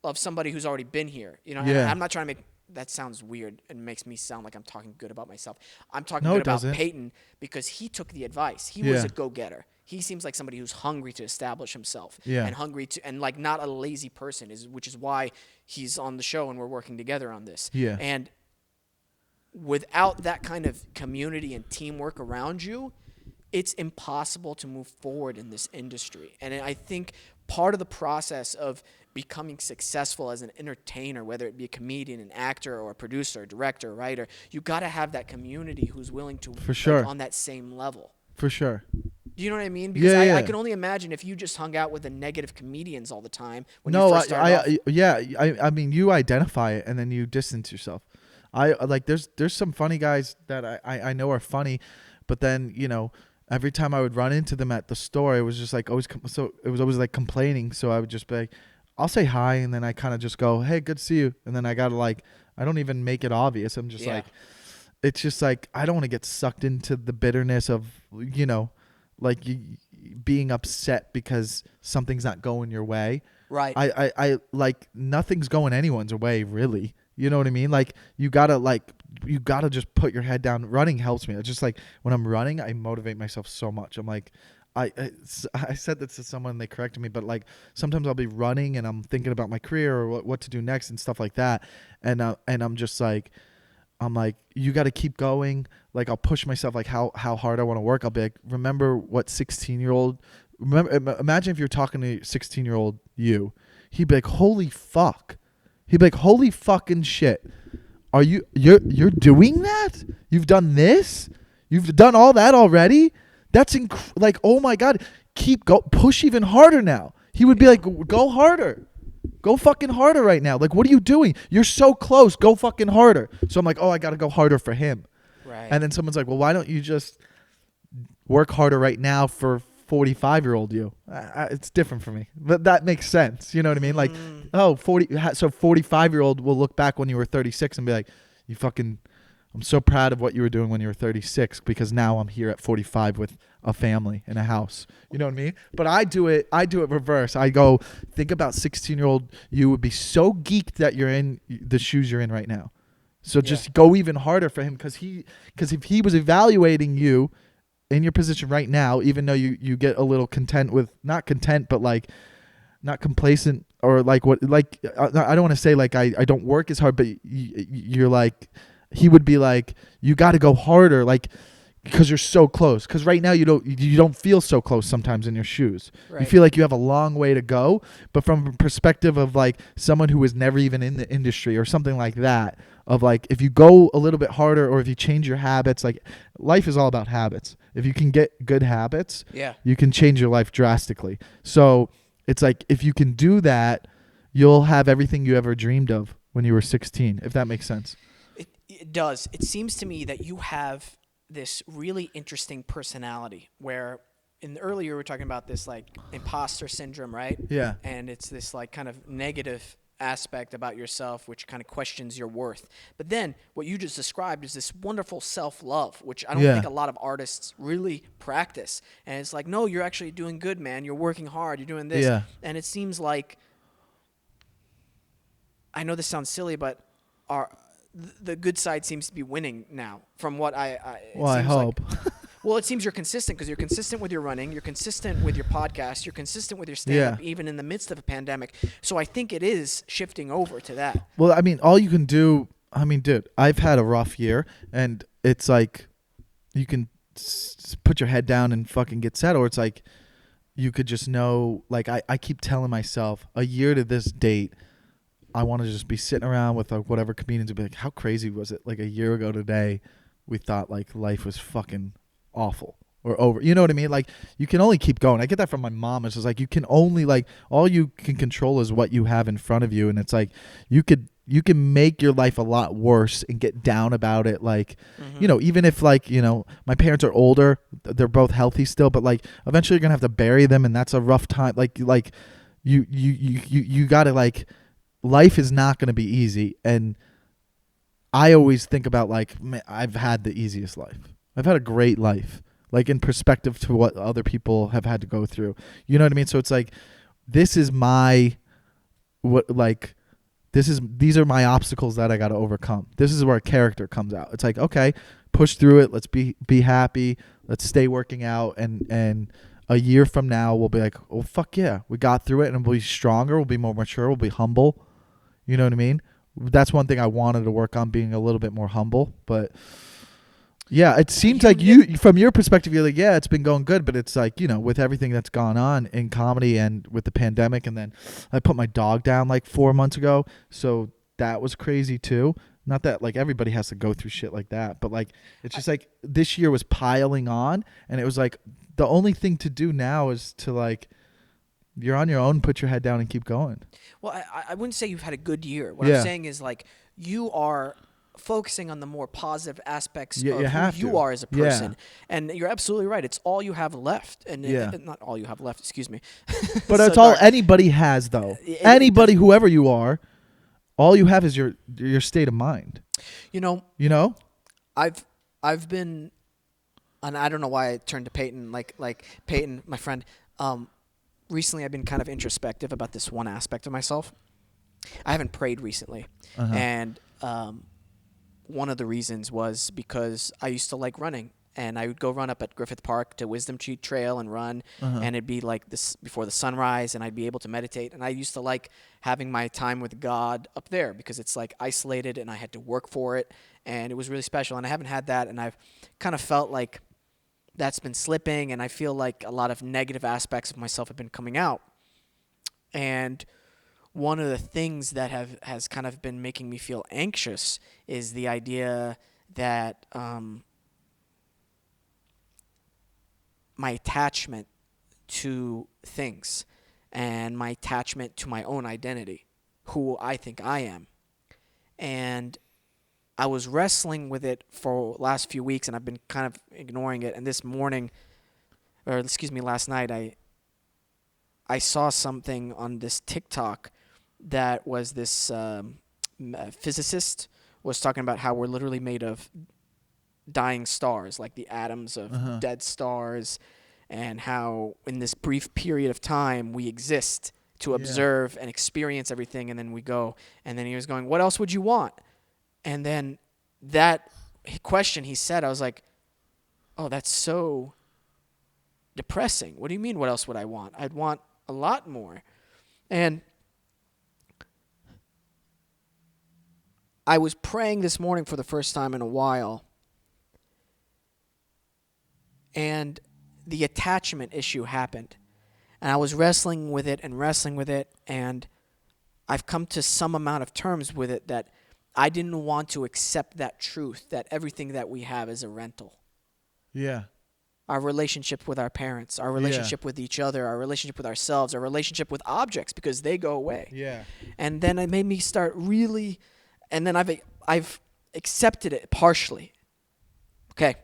S1: of somebody who's already been here. You know, and
S3: Yeah.
S1: I'm not trying to make that sounds weird and makes me sound like I'm talking good about myself. I'm talking
S3: No,
S1: good
S3: it
S1: about
S3: doesn't.
S1: Peyton because he took the advice. He was
S3: Yeah.
S1: a go-getter. He seems like somebody who's hungry to establish himself
S3: Yeah.
S1: and hungry to and like not a lazy person which is why he's on the show and we're working together on this.
S3: Yeah.
S1: And without that kind of community and teamwork around you, it's impossible to move forward in this industry. And I think part of the process of becoming successful as an entertainer, whether it be a comedian, an actor, or a producer, a director, a writer, you got to have that community who's willing to
S3: For sure.
S1: on that same level.
S3: For sure.
S1: Do you know what I mean? Because
S3: Yeah,
S1: I
S3: yeah.
S1: can only imagine if you just hung out with the negative comedians all the time when
S3: No,
S1: you first started off.
S3: I mean, you identify it and then you distance yourself. I like there's some funny guys that I know are funny, but then every time I would run into them at the store, it was just like always so it was always like complaining. So I would just be like, I'll say hi, and then I kind of just go, hey, good to see you, and then I gotta like I don't even make it obvious. I'm just
S1: Yeah.
S3: like, it's just like I don't want to get sucked into the bitterness of like you being upset because something's not going your way.
S1: Right.
S3: I like nothing's going anyone's way really. You know what I mean? Like you gotta just put your head down. Running helps me. It's just like when I'm running, I motivate myself so much. I'm like, I said that to someone and they corrected me, but like sometimes I'll be running and I'm thinking about my career or what to do next and stuff like that, and I'm just like, you got to keep going. Like I'll push myself like how hard I want to work. I'll be like, remember what 16-year-old. Imagine if you're talking to 16-year-old you, he'd be like, holy fuck. He'd be like, holy fucking shit. You're doing that? You've done this? You've done all that already? That's like, oh my God, push even harder now. He would be like, go harder. Go fucking harder right now. Like, what are you doing? You're so close. Go fucking harder. So I'm like, oh, I got to go harder for him.
S1: Right.
S3: And then someone's like, well, why don't you just work harder right now for 45-year-old you? It's different for me. But that makes sense. You know what I mean? Like, so 45-year-old will look back when you were 36 and be like, I'm so proud of what you were doing when you were 36 because now I'm here at 45 with a family and a house. You know what I mean? But I do it reverse. I go, think about 16-year-old you would be so geeked that you're in the shoes you're in right now. So just go even harder for him because if he was evaluating you in your position right now, even though you get a little content with, not content, but like not complacent or like what, like, I don't want to say like I don't work as hard, but you're like, he would be like, you got to go harder, like, because you're so close. Because right now you don't feel so close sometimes in your shoes.
S1: Right.
S3: You feel like you have a long way to go. But from a perspective of like someone who was never even in the industry or something like that, of like if you go a little bit harder or if you change your habits, like life is all about habits. If you can get good habits, you can change your life drastically. So it's like if you can do that, you'll have everything you ever dreamed of when you were 16, if that makes sense.
S1: It does. It seems to me that you have this really interesting personality where earlier we were talking about this like imposter syndrome, right?
S3: Yeah.
S1: And it's this like kind of negative aspect about yourself which kind of questions your worth. But then what you just described is this wonderful self-love, which I don't
S3: Yeah.
S1: think a lot of artists really practice. And it's like, no, you're actually doing good, man. You're working hard. You're doing this.
S3: Yeah.
S1: And it seems like, I know this sounds silly, but the good side seems to be winning now from what it
S3: Well, I
S1: seems like.
S3: hope.
S1: Well, it seems you're consistent because you're consistent with your running, you're consistent with your podcast, you're consistent with your stand-up, even in the midst of a pandemic. So I think it is shifting over to that.
S3: Well, I mean, all you can do, I mean, dude, I've had a rough year, and it's like you can put your head down and fucking get set, or it's like you could just know, like I keep telling myself, a year to this date, I want to just be sitting around with like whatever comedians would be like, how crazy was it? Like a year ago today, we thought like life was fucking awful or over. You know what I mean? Like you can only keep going. I get that from my mom. It's just like you can only like all you can control is what you have in front of you, and it's like you can make your life a lot worse and get down about it. Like you know, even if like you know my parents are older, they're both healthy still, but like eventually you're gonna have to bury them, and that's a rough time. Like you gotta like life is not gonna be easy, and I always think about like man, I've had the easiest life. I've had a great life, like in perspective to what other people have had to go through. You know what I mean? So it's like, these are my obstacles that I got to overcome. This is where a character comes out. It's like, okay, push through it. Let's be happy. Let's stay working out. And a year from now, we'll be like, oh, fuck yeah. We got through it, and we'll be stronger. We'll be more mature. We'll be humble. You know what I mean? That's one thing I wanted to work on, being a little bit more humble, but yeah, it seems like you, from your perspective, you're like, yeah, it's been going good, but it's like, you know, with everything that's gone on in comedy and with the pandemic, and then I put my dog down like 4 months ago, so that was crazy too. Not that like everybody has to go through shit like that, but like it's just like this year was piling on, and it was like the only thing to do now is to like, you're on your own, put your head down and keep going.
S1: Well, I wouldn't say you've had a good year. What I'm saying is like you are focusing on the more positive aspects of who you are as a person. And you're absolutely right. It's all you have left. And not all you have left, excuse me.
S3: But it's all anybody has though. Anybody, whoever you are, all you have is your state of mind. You know?
S1: I've been, and I don't know why I turned to Peyton, like Peyton, my friend, recently I've been kind of introspective about this one aspect of myself. I haven't prayed recently. And one of the reasons was because I used to like running, and I would go run up at Griffith Park to Wisdom Tree Trail and run, and it'd be like this before the sunrise, and I'd be able to meditate. And I used to like having my time with God up there because it's like isolated, and I had to work for it, and it was really special. And I haven't had that, and I've kind of felt like that's been slipping, and I feel like a lot of negative aspects of myself have been coming out. And one of the things that has kind of been making me feel anxious is the idea that my attachment to things and my attachment to my own identity, who I think I am. And I was wrestling with it for the last few weeks, and I've been kind of ignoring it. And this morning, last night, I saw something on this TikTok that was this physicist was talking about how we're literally made of dying stars, like the atoms of dead stars, and how in this brief period of time we exist to observe and experience everything, and then we go. And then he was going, what else would you want? And then that question he said, I was like, oh, that's so depressing. What do you mean, what else would I want? I'd want a lot more. And I was praying this morning for the first time in a while, and the attachment issue happened. And I was wrestling with it, and I've come to some amount of terms with it that I didn't want to accept that truth, that everything that we have is a rental.
S3: Yeah.
S1: Our relationship with our parents, our relationship with each other, our relationship with ourselves, our relationship with objects, because they go away.
S3: Yeah.
S1: And then it made me start really, and then I've accepted it partially. Okay,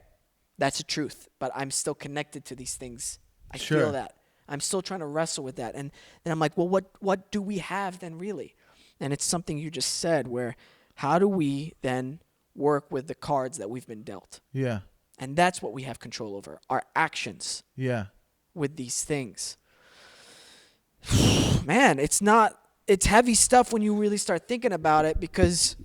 S1: that's the truth, but I'm still connected to these things I
S3: Sure.
S1: feel that. I'm still trying to wrestle with that. And then I'm like, well, what do we have then really? And it's something you just said where how do we then work with the cards that we've been dealt?
S3: Yeah.
S1: And that's what we have control over, our actions
S3: Yeah.
S1: with these things. Man, it's heavy stuff when you really start thinking about it because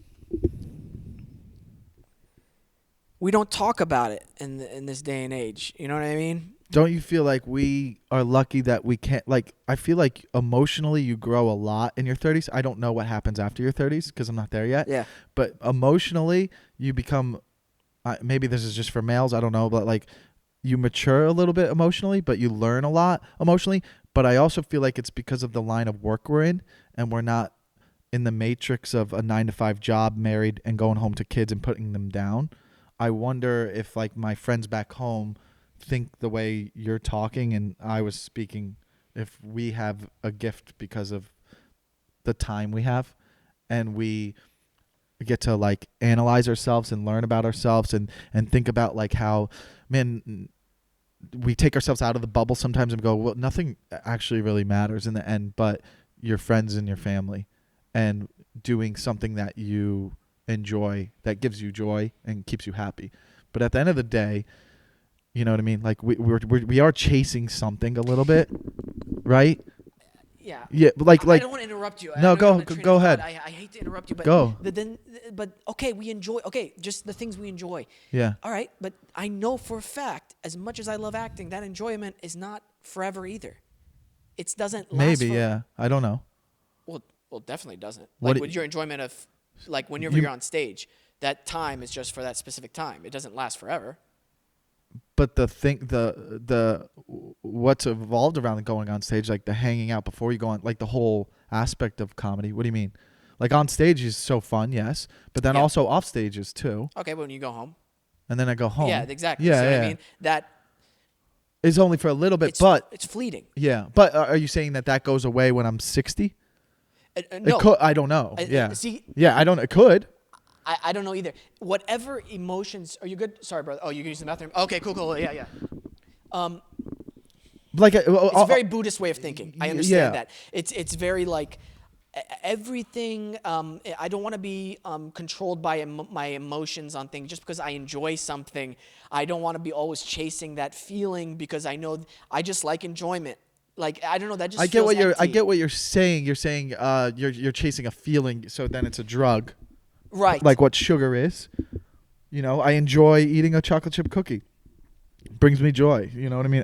S1: we don't talk about it in this day and age. You know what I mean?
S3: Don't you feel like we are lucky that we can't, like, I feel like emotionally you grow a lot in your 30s. I don't know what happens after your 30s because I'm not there yet.
S1: Yeah.
S3: But emotionally you become, maybe this is just for males, I don't know, but like you mature a little bit emotionally, but you learn a lot emotionally. But I also feel like it's because of the line of work we're in and we're not in the matrix of a 9-to-5 job, married and going home to kids and putting them down. I wonder if like my friends back home think the way you're talking and I was speaking, if we have a gift because of the time we have and we get to like analyze ourselves and learn about ourselves and think about like how, man, we take ourselves out of the bubble sometimes and go, well, nothing actually really matters in the end but your friends and your family and doing something that you enjoy, that gives you joy and keeps you happy. But at the end of the day, you know what I mean? Like we are chasing something a little bit, right?
S1: Yeah.
S3: Yeah, but like
S1: I don't want to interrupt you.
S3: No,
S1: I know you're on a
S3: go
S1: train
S3: go
S1: of
S3: ahead.
S1: thought. I hate to interrupt you, but
S3: Go.
S1: But okay, we enjoy. Okay, just the things we enjoy.
S3: Yeah.
S1: All right, but I know for a fact, as much as I love acting, that enjoyment is not forever either. It doesn't last.
S3: Maybe, yeah. I don't know.
S1: Well, definitely doesn't.
S3: What
S1: Like
S3: it-
S1: with your enjoyment of, like whenever you're on stage, that time is just for that specific time. It doesn't last forever.
S3: But the thing, the what's evolved around going on stage, like the hanging out before you go on, like the whole aspect of comedy. What do you mean? Like on stage is so fun, yes, but then
S1: Yeah.
S3: also off stages too.
S1: Okay, but when you go home.
S3: And then I go home.
S1: Yeah, exactly.
S3: Yeah,
S1: See what
S3: yeah.
S1: I mean? That
S3: It's only for a little bit,
S1: it's,
S3: but
S1: it's fleeting.
S3: yeah. But are you saying that goes away when I'm 60?
S1: No.
S3: It could, I don't know. Yeah.
S1: See,
S3: Yeah, I don't. It could.
S1: I don't know either. Whatever emotions. Are you good? Sorry, brother. Oh, you can use the bathroom. Okay, cool. Yeah.
S3: Like
S1: It's a very Buddhist way of thinking. I understand
S3: yeah.
S1: that. It's very like everything. I don't want to be controlled by my emotions on things just because I enjoy something. I don't want to be always chasing that feeling because I know I just like enjoyment. Like I don't know. That just
S3: I get
S1: feels
S3: what you're. I
S1: empty.
S3: get what you're saying. You're saying you're chasing a feeling, so then it's a drug.
S1: Right.
S3: Like what sugar is. You know, I enjoy eating a chocolate chip cookie. Brings me joy. You know what I mean?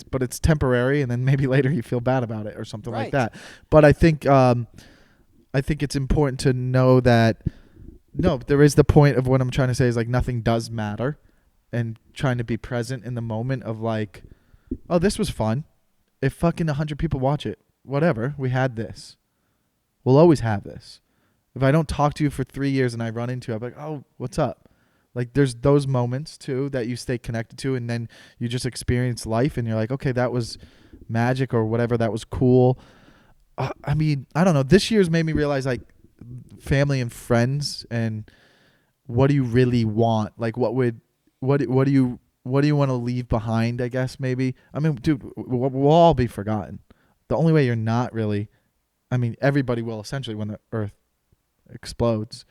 S3: But it's temporary, and then maybe later you feel bad about it or something like
S1: Right.
S3: that. But I think it's important to know that no, there is the point of what I'm trying to say is like nothing does matter, and trying to be present in the moment of like, oh, this was fun. If fucking 100 people watch it, whatever, we had this. We'll always have this. If I don't talk to you for 3 years and I run into you, I'm like, oh, what's up? Like there's those moments too that you stay connected to, and then you just experience life and you're like, okay, that was magic or whatever, that was cool. I mean, I don't know. This year's made me realize like family and friends and what do you really want? Like what do you want to leave behind, I guess maybe. I mean, dude, we'll all be forgotten. The only way you're not really, I mean, everybody will essentially when the earth explodes.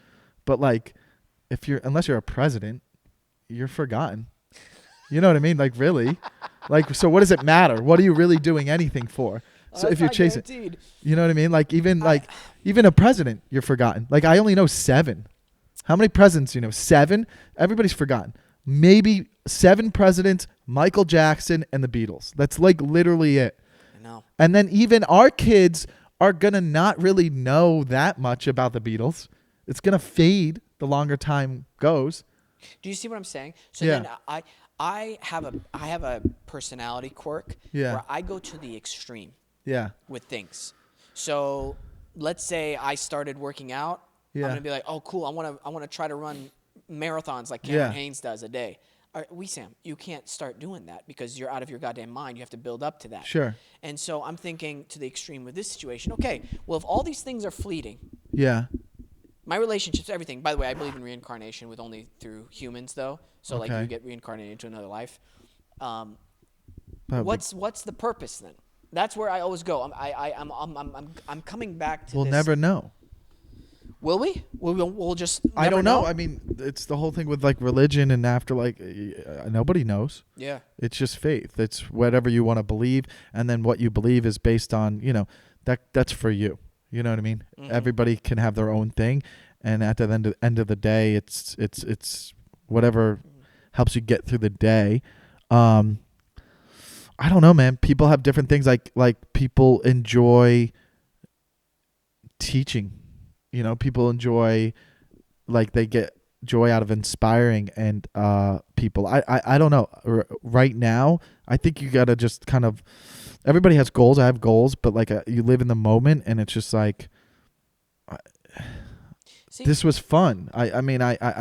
S3: But like unless you're a president, you're forgotten. You know what I mean? Like really? Like so what does it matter? What are you really doing anything for? So if you're chasing,
S1: guaranteed.
S3: you know what I mean? Like even a president, you're forgotten. Like I only know 7. How many presidents do you know? 7? Everybody's forgotten. Maybe 7 presidents, Michael Jackson and the Beatles. That's like literally it.
S1: I know.
S3: And then even our kids are going to not really know that much about the Beatles. It's going to fade the longer time goes.
S1: Do you see what I'm saying? So
S3: Yeah.
S1: then I have a personality quirk
S3: Yeah.
S1: where I go to the extreme
S3: Yeah.
S1: with things. So let's say I started working out.
S3: Yeah.
S1: I'm gonna be like, oh cool, I wanna try to run marathons like Cameron
S3: Yeah.
S1: Haynes does a day. All right, Wesam, you can't start doing that because you're out of your goddamn mind. You have to build up to that.
S3: Sure.
S1: And so I'm thinking to the extreme with this situation. Okay, well if all these things are fleeting,
S3: Yeah.
S1: my relationships, everything. By the way, I believe in reincarnation with only through humans, though. So like
S3: Okay.
S1: you get reincarnated into another life. what's the purpose then? That's where I always go. I'm coming back to
S3: We'll
S1: this.
S3: never know.
S1: Will we? We'll just.
S3: I
S1: never
S3: don't know. I mean, it's the whole thing with like religion and afterlife. Nobody knows.
S1: Yeah.
S3: It's just faith. It's whatever you want to believe, and then what you believe is based on that's for you. You know what I mean?
S1: Mhm.
S3: Everybody can have their own thing, and at the end of the day, it's whatever helps you get through the day. I don't know, man. People have different things. Like people enjoy teaching. People enjoy, like, they get joy out of inspiring and people. I don't know. Right now, I think you gotta just kind of. Everybody has goals. I have goals, but like you live in the moment, and it's just like.
S1: See,
S3: This was fun. I'm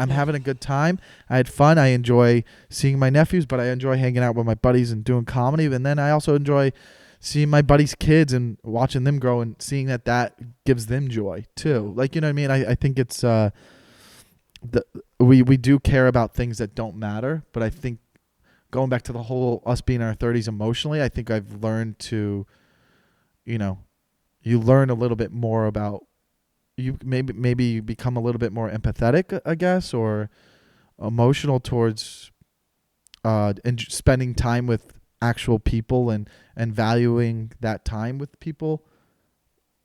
S3: having a good time. I had fun. I enjoy seeing my nephews, but I enjoy hanging out with my buddies and doing comedy. And then I also enjoy seeing my buddies' kids and watching them grow and seeing that gives them joy too. Like, you know what I mean? I think it's we do care about things that don't matter, but I think going back to the whole us being in our 30s emotionally, I think I've learned to, you learn a little bit more about. You maybe you become a little bit more empathetic, I guess, or emotional towards and spending time with actual people and valuing that time with people.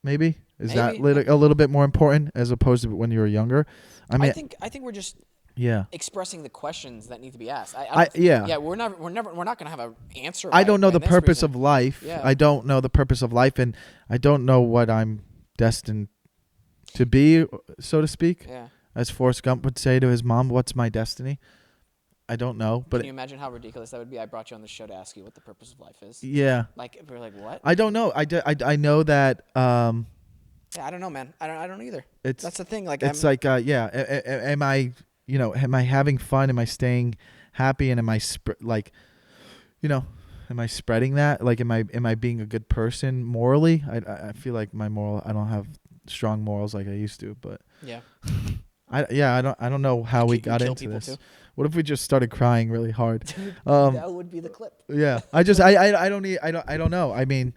S3: Maybe is that a little bit more important as opposed to when you were younger? I think
S1: we're just
S3: yeah
S1: expressing the questions that need to be asked. We're not gonna have an answer.
S3: I don't know the
S1: this
S3: purpose
S1: reason.
S3: of life.
S1: Yeah.
S3: I don't know the purpose of life, and I don't know what I'm destined to be, so to speak.
S1: Yeah.
S3: As Forrest Gump would say to his mom, "What's my destiny?" I don't know, but
S1: can you imagine how ridiculous that would be? I brought you on the show to ask you what the purpose of life is.
S3: yeah.
S1: Like, we're like, what?
S3: I don't know. I know that.
S1: Yeah, I don't know, man. I don't either. That's the thing. Like,
S3: it's like am I having fun? Am I staying happy? And am I am I spreading that? Like, am I being a good person morally? I feel like I don't have strong morals like I used to, but
S1: yeah.
S3: I don't know how we got into this. Too. What if we just started crying really hard?
S1: That would be the clip.
S3: Yeah. I don't know. I mean,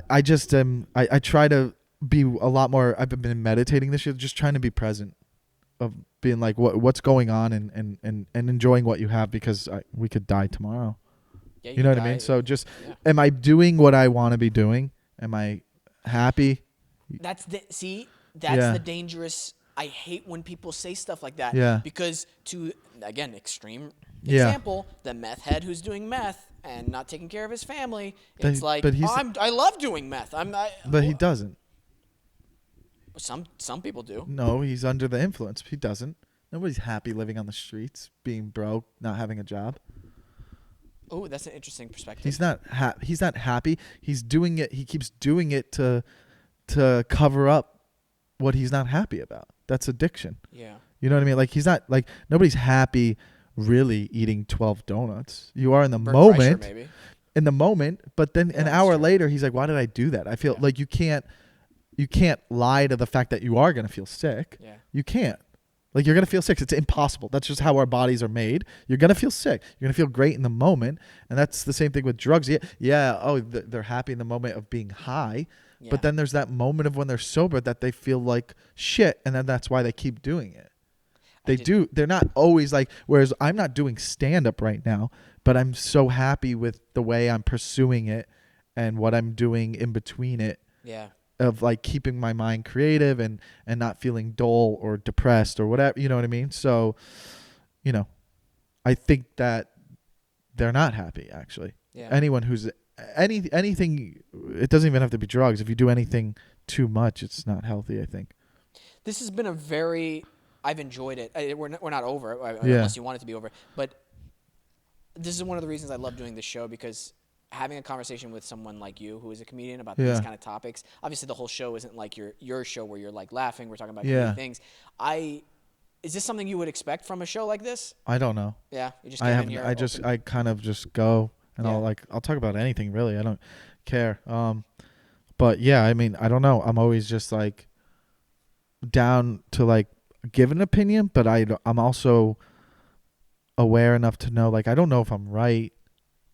S3: I just I try to be a lot more. I've been meditating this year, just trying to be present, of being like what's going on and enjoying what you have, because we could die tomorrow.
S1: Yeah,
S3: you know what I mean? So just am I doing what I want to be doing? Am I happy?
S1: That's the dangerous. I hate when people say stuff like that.
S3: Yeah.
S1: Because extreme example, the meth head who's doing meth and not taking care of his family. It's I love doing meth.
S3: But he doesn't.
S1: Some people do.
S3: No, he's under the influence. He doesn't. Nobody's happy living on the streets, being broke, not having a job.
S1: Oh, that's an interesting perspective.
S3: He's not happy. He's doing it. He keeps doing it to cover up what he's not happy about. That's addiction.
S1: Yeah.
S3: You know what I mean? Like, he's not, like, nobody's happy really eating 12 donuts. You are in the moment.
S1: Kreischer, maybe.
S3: In the moment, but then an hour later he's like, why did I do that? I feel like you can't lie to the fact that you are going to feel sick.
S1: Yeah.
S3: You can't. Like, you're going to feel sick. It's impossible. That's just how our bodies are made. You're going to feel sick. You're going to feel great in the moment. And that's the same thing with drugs. Yeah. They're happy in the moment of being high. Yeah. But then there's that moment of when they're sober that they feel like shit. And then that's why they keep doing it. They're not always like, whereas I'm not doing stand up right now, but I'm so happy with the way I'm pursuing it and what I'm doing in between it.
S1: Yeah.
S3: Of like keeping my mind creative and not feeling dull or depressed or whatever, you know what I mean? So, I think that they're not happy, actually.
S1: Yeah.
S3: Anyone who's anything, it doesn't even have to be drugs. If you do anything too much, it's not healthy, I think.
S1: This has been I've enjoyed it. We're not over it, unless you want it to be over. But this is one of the reasons I love doing this show, because having a conversation with someone like you who is a comedian about these kind of topics. Obviously, the whole show isn't like your show where you're like laughing. We're talking about comedic things. Is this something you would expect from a show like this?
S3: I don't know.
S1: Yeah, you just came in here.
S3: I kind of just go and I'll talk about anything really. I don't care. But yeah, I mean, I don't know. I'm always just like down to like give an opinion, but I'm also aware enough to know, like, I don't know if I'm right.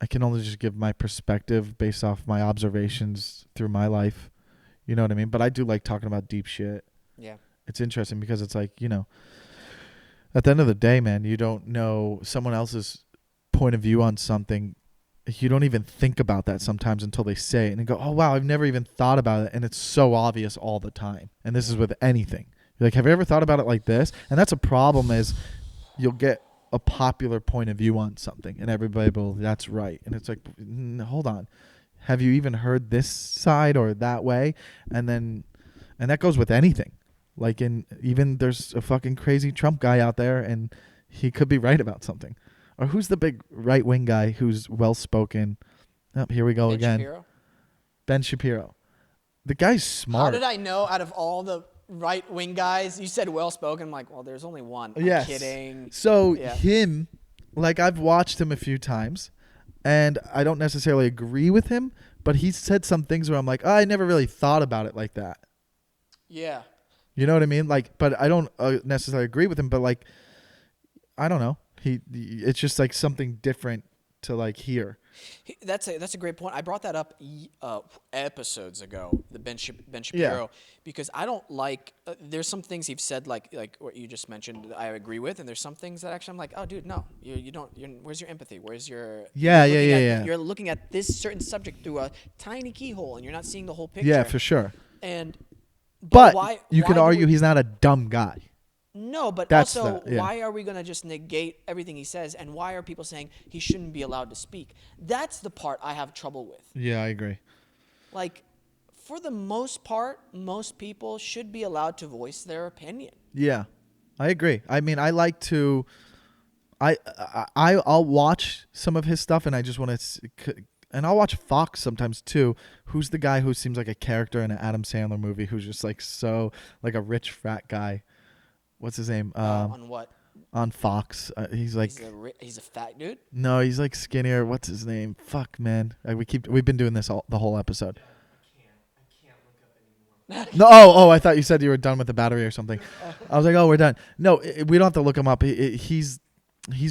S3: I can only just give my perspective based off my observations through my life. You know what I mean? But I do like talking about deep shit.
S1: Yeah.
S3: It's interesting because it's like, at the end of the day, man, you don't know someone else's point of view on something. You don't even think about that sometimes until they say it and you go, oh, wow, I've never even thought about it. And it's so obvious all the time. And this is with anything. You're like, have you ever thought about it like this? And that's a problem is you'll get a popular point of view on something and everybody will, that's right. And it's like, hold on. Have you even heard this side or that way? And that goes with anything. Like even there's a fucking crazy Trump guy out there and he could be right about something. Or who's the big right wing guy who's well spoken? Oh, here we go
S1: Ben
S3: again.
S1: Shapiro?
S3: Ben Shapiro. The guy's smart.
S1: How did I know out of all the right wing guys? You said well spoken. I'm like, well, there's only one. I'm
S3: Yes.
S1: kidding.
S3: So
S1: Yeah.
S3: him, like I've watched him a few times, and I don't necessarily agree with him, but he said some things where I'm like, oh, I never really thought about it like that.
S1: Yeah.
S3: You know what I mean? Like, but I don't necessarily agree with him, but like, I don't know. It's just like something different to like hear.
S1: That's a great point. I brought that up episodes ago, the Ben Shapiro, because I don't like. There's some things he's said like what you just mentioned that I agree with, and there's some things that actually I'm like, oh, dude, no, you don't. Where's your empathy? Where's your
S3: Yeah.
S1: You're looking at this certain subject through a tiny keyhole, and you're not seeing the whole picture.
S3: Yeah, for sure.
S1: And
S3: But
S1: why,
S3: you could
S1: why do
S3: argue
S1: we-
S3: he's not a dumb guy.
S1: No, but
S3: That's
S1: also,
S3: the- yeah.
S1: why are we going to just negate everything he says? And why are people saying he shouldn't be allowed to speak? That's the part I have trouble with.
S3: Yeah, I agree.
S1: Like, for the most part, most people should be allowed to voice their opinion.
S3: Yeah, I agree. I mean, I like to. I'll watch some of his stuff, and I just want to. And I'll watch Fox sometimes too. Who's the guy who seems like a character in an Adam Sandler movie? Who's just like so like a rich frat guy. What's his name?
S1: On what?
S3: On Fox. He's like
S1: He's a fat dude?
S3: no, he's like skinnier. What's his name? Fuck, man. We've been doing this the whole episode.
S4: I can't look up anymore.
S3: No, oh, I thought you said you were done with the battery or something. I was like, oh, we're done. No, we don't have to look him up. He's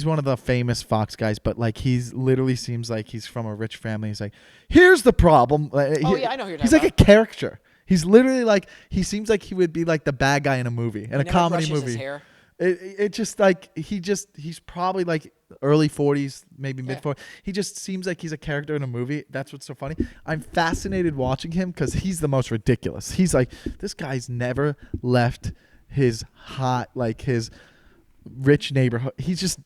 S3: one of the famous Fox guys, but like he's literally seems like he's from a rich family. He's like, here's the problem.
S1: Oh, yeah, I know who you're
S3: He's
S1: talking
S3: like a caricature. He's literally like he seems like he would be like the bad guy in a movie, in a
S1: Never
S3: comedy
S1: brushes
S3: movie.
S1: his hair.
S3: It just like he's probably like early 40s, maybe mid 40s. He just seems like he's a character in a movie. That's what's so funny. I'm fascinated watching him because he's the most ridiculous. He's like, this guy's never left his his rich neighborhood. He's just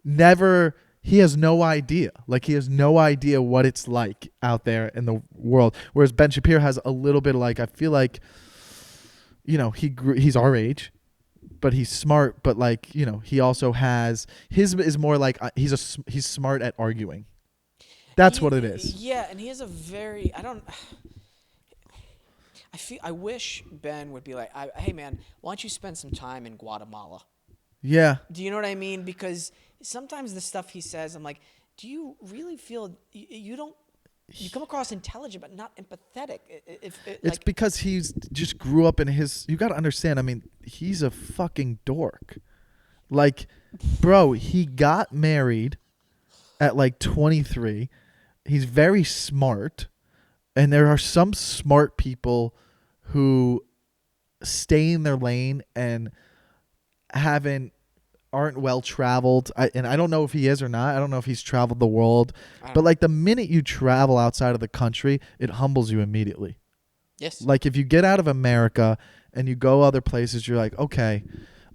S3: never. He has no idea. Like he has no idea what it's like out there in the world. Whereas Ben Shapiro has a little bit of like, I feel like, he's our age, but he's smart. But like, he also has his is more like he's smart at arguing. That's what it is.
S1: Yeah, and he has a very I wish Ben would be like, hey man, why don't you spend some time in Guatemala?
S3: Yeah.
S1: Do you know what I mean? Because sometimes the stuff he says, I'm like, do you really feel you come across intelligent but not empathetic?
S3: It's because he's just grew up in his. You got to understand. I mean, he's a fucking dork. Like, bro, he got married at like 23. He's very smart, and there are some smart people who stay in their lane and aren't well traveled. And I don't know if he is or not. I don't know if he's traveled the world. But like the minute you travel outside of the country, it humbles you immediately.
S1: Yes.
S3: Like if you get out of America and you go other places, you're like, okay,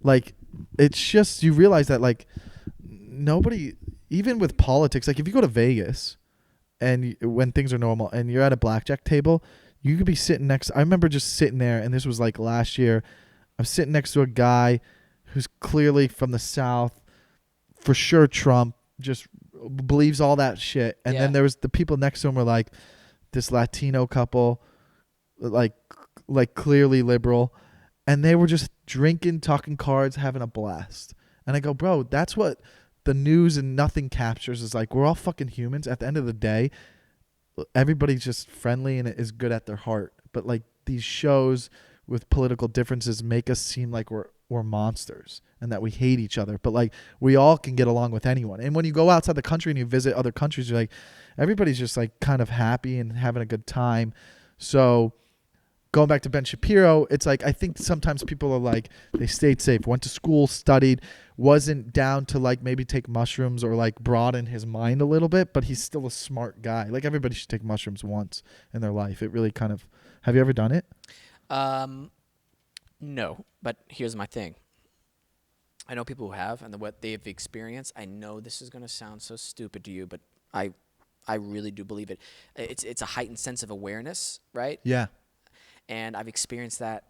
S3: like it's just you realize that like nobody, even with politics, like if you go to Vegas and when things are normal and you're at a blackjack table, you could be sitting next. I remember just sitting there, and this was like last year. I'm sitting next to a guy who's clearly from the South, for sure Trump, just believes all that shit. And then there was the people next to him were like this Latino couple, like clearly liberal, and they were just drinking, talking cards, having a blast. And I go, bro, that's what the news and nothing captures is like. We're all fucking humans. At the end of the day, everybody's just friendly and is good at their heart. But like these shows with political differences make us seem like we're we're monsters and that we hate each other, but like we all can get along with anyone. And when you go outside the country and you visit other countries, you're like, everybody's just like kind of happy and having a good time. So going back to Ben Shapiro, it's like I think sometimes people are like, they stayed safe, went to school, studied, wasn't down to like maybe take mushrooms or like broaden his mind a little bit, but he's still a smart guy. Like everybody should take mushrooms once in their life. It really kind of, have you ever done it?
S1: No, but here's my thing. I know people who have, and what they've experienced. I know this is going to sound so stupid to you, but I really do believe it. It's a heightened sense of awareness, right?
S3: Yeah.
S1: And I've experienced that.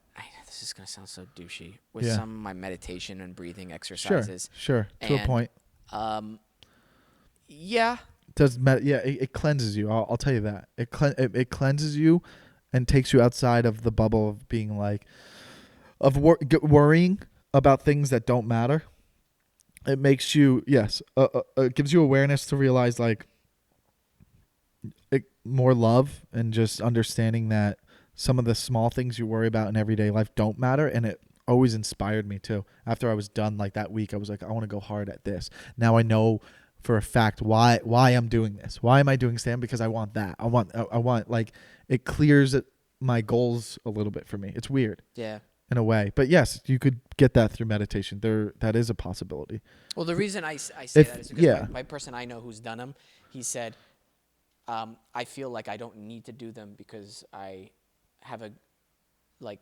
S1: This is going to sound so douchey with
S3: Yeah.
S1: some of my meditation and breathing exercises.
S3: Sure. To a
S1: And,
S3: point.
S1: Yeah.
S3: It cleanses you. I'll tell you that. It cleanses you and takes you outside of the bubble of being like, worrying about things that don't matter. It makes you, it gives you awareness to realize like more love and just understanding that some of the small things you worry about in everyday life don't matter. And it always inspired me too. After I was done like that week, I was like, I want to go hard at this. Now I know for a fact why I'm doing this. Why am I doing stand? Because I want that. I want like, it clears my goals a little bit for me. It's weird.
S1: Yeah.
S3: In a way. But yes, you could get that through meditation. That is a possibility.
S1: Well, the reason I say that is because
S3: yeah.
S1: my person I know who's done them, he said, I feel like I don't need to do them because I have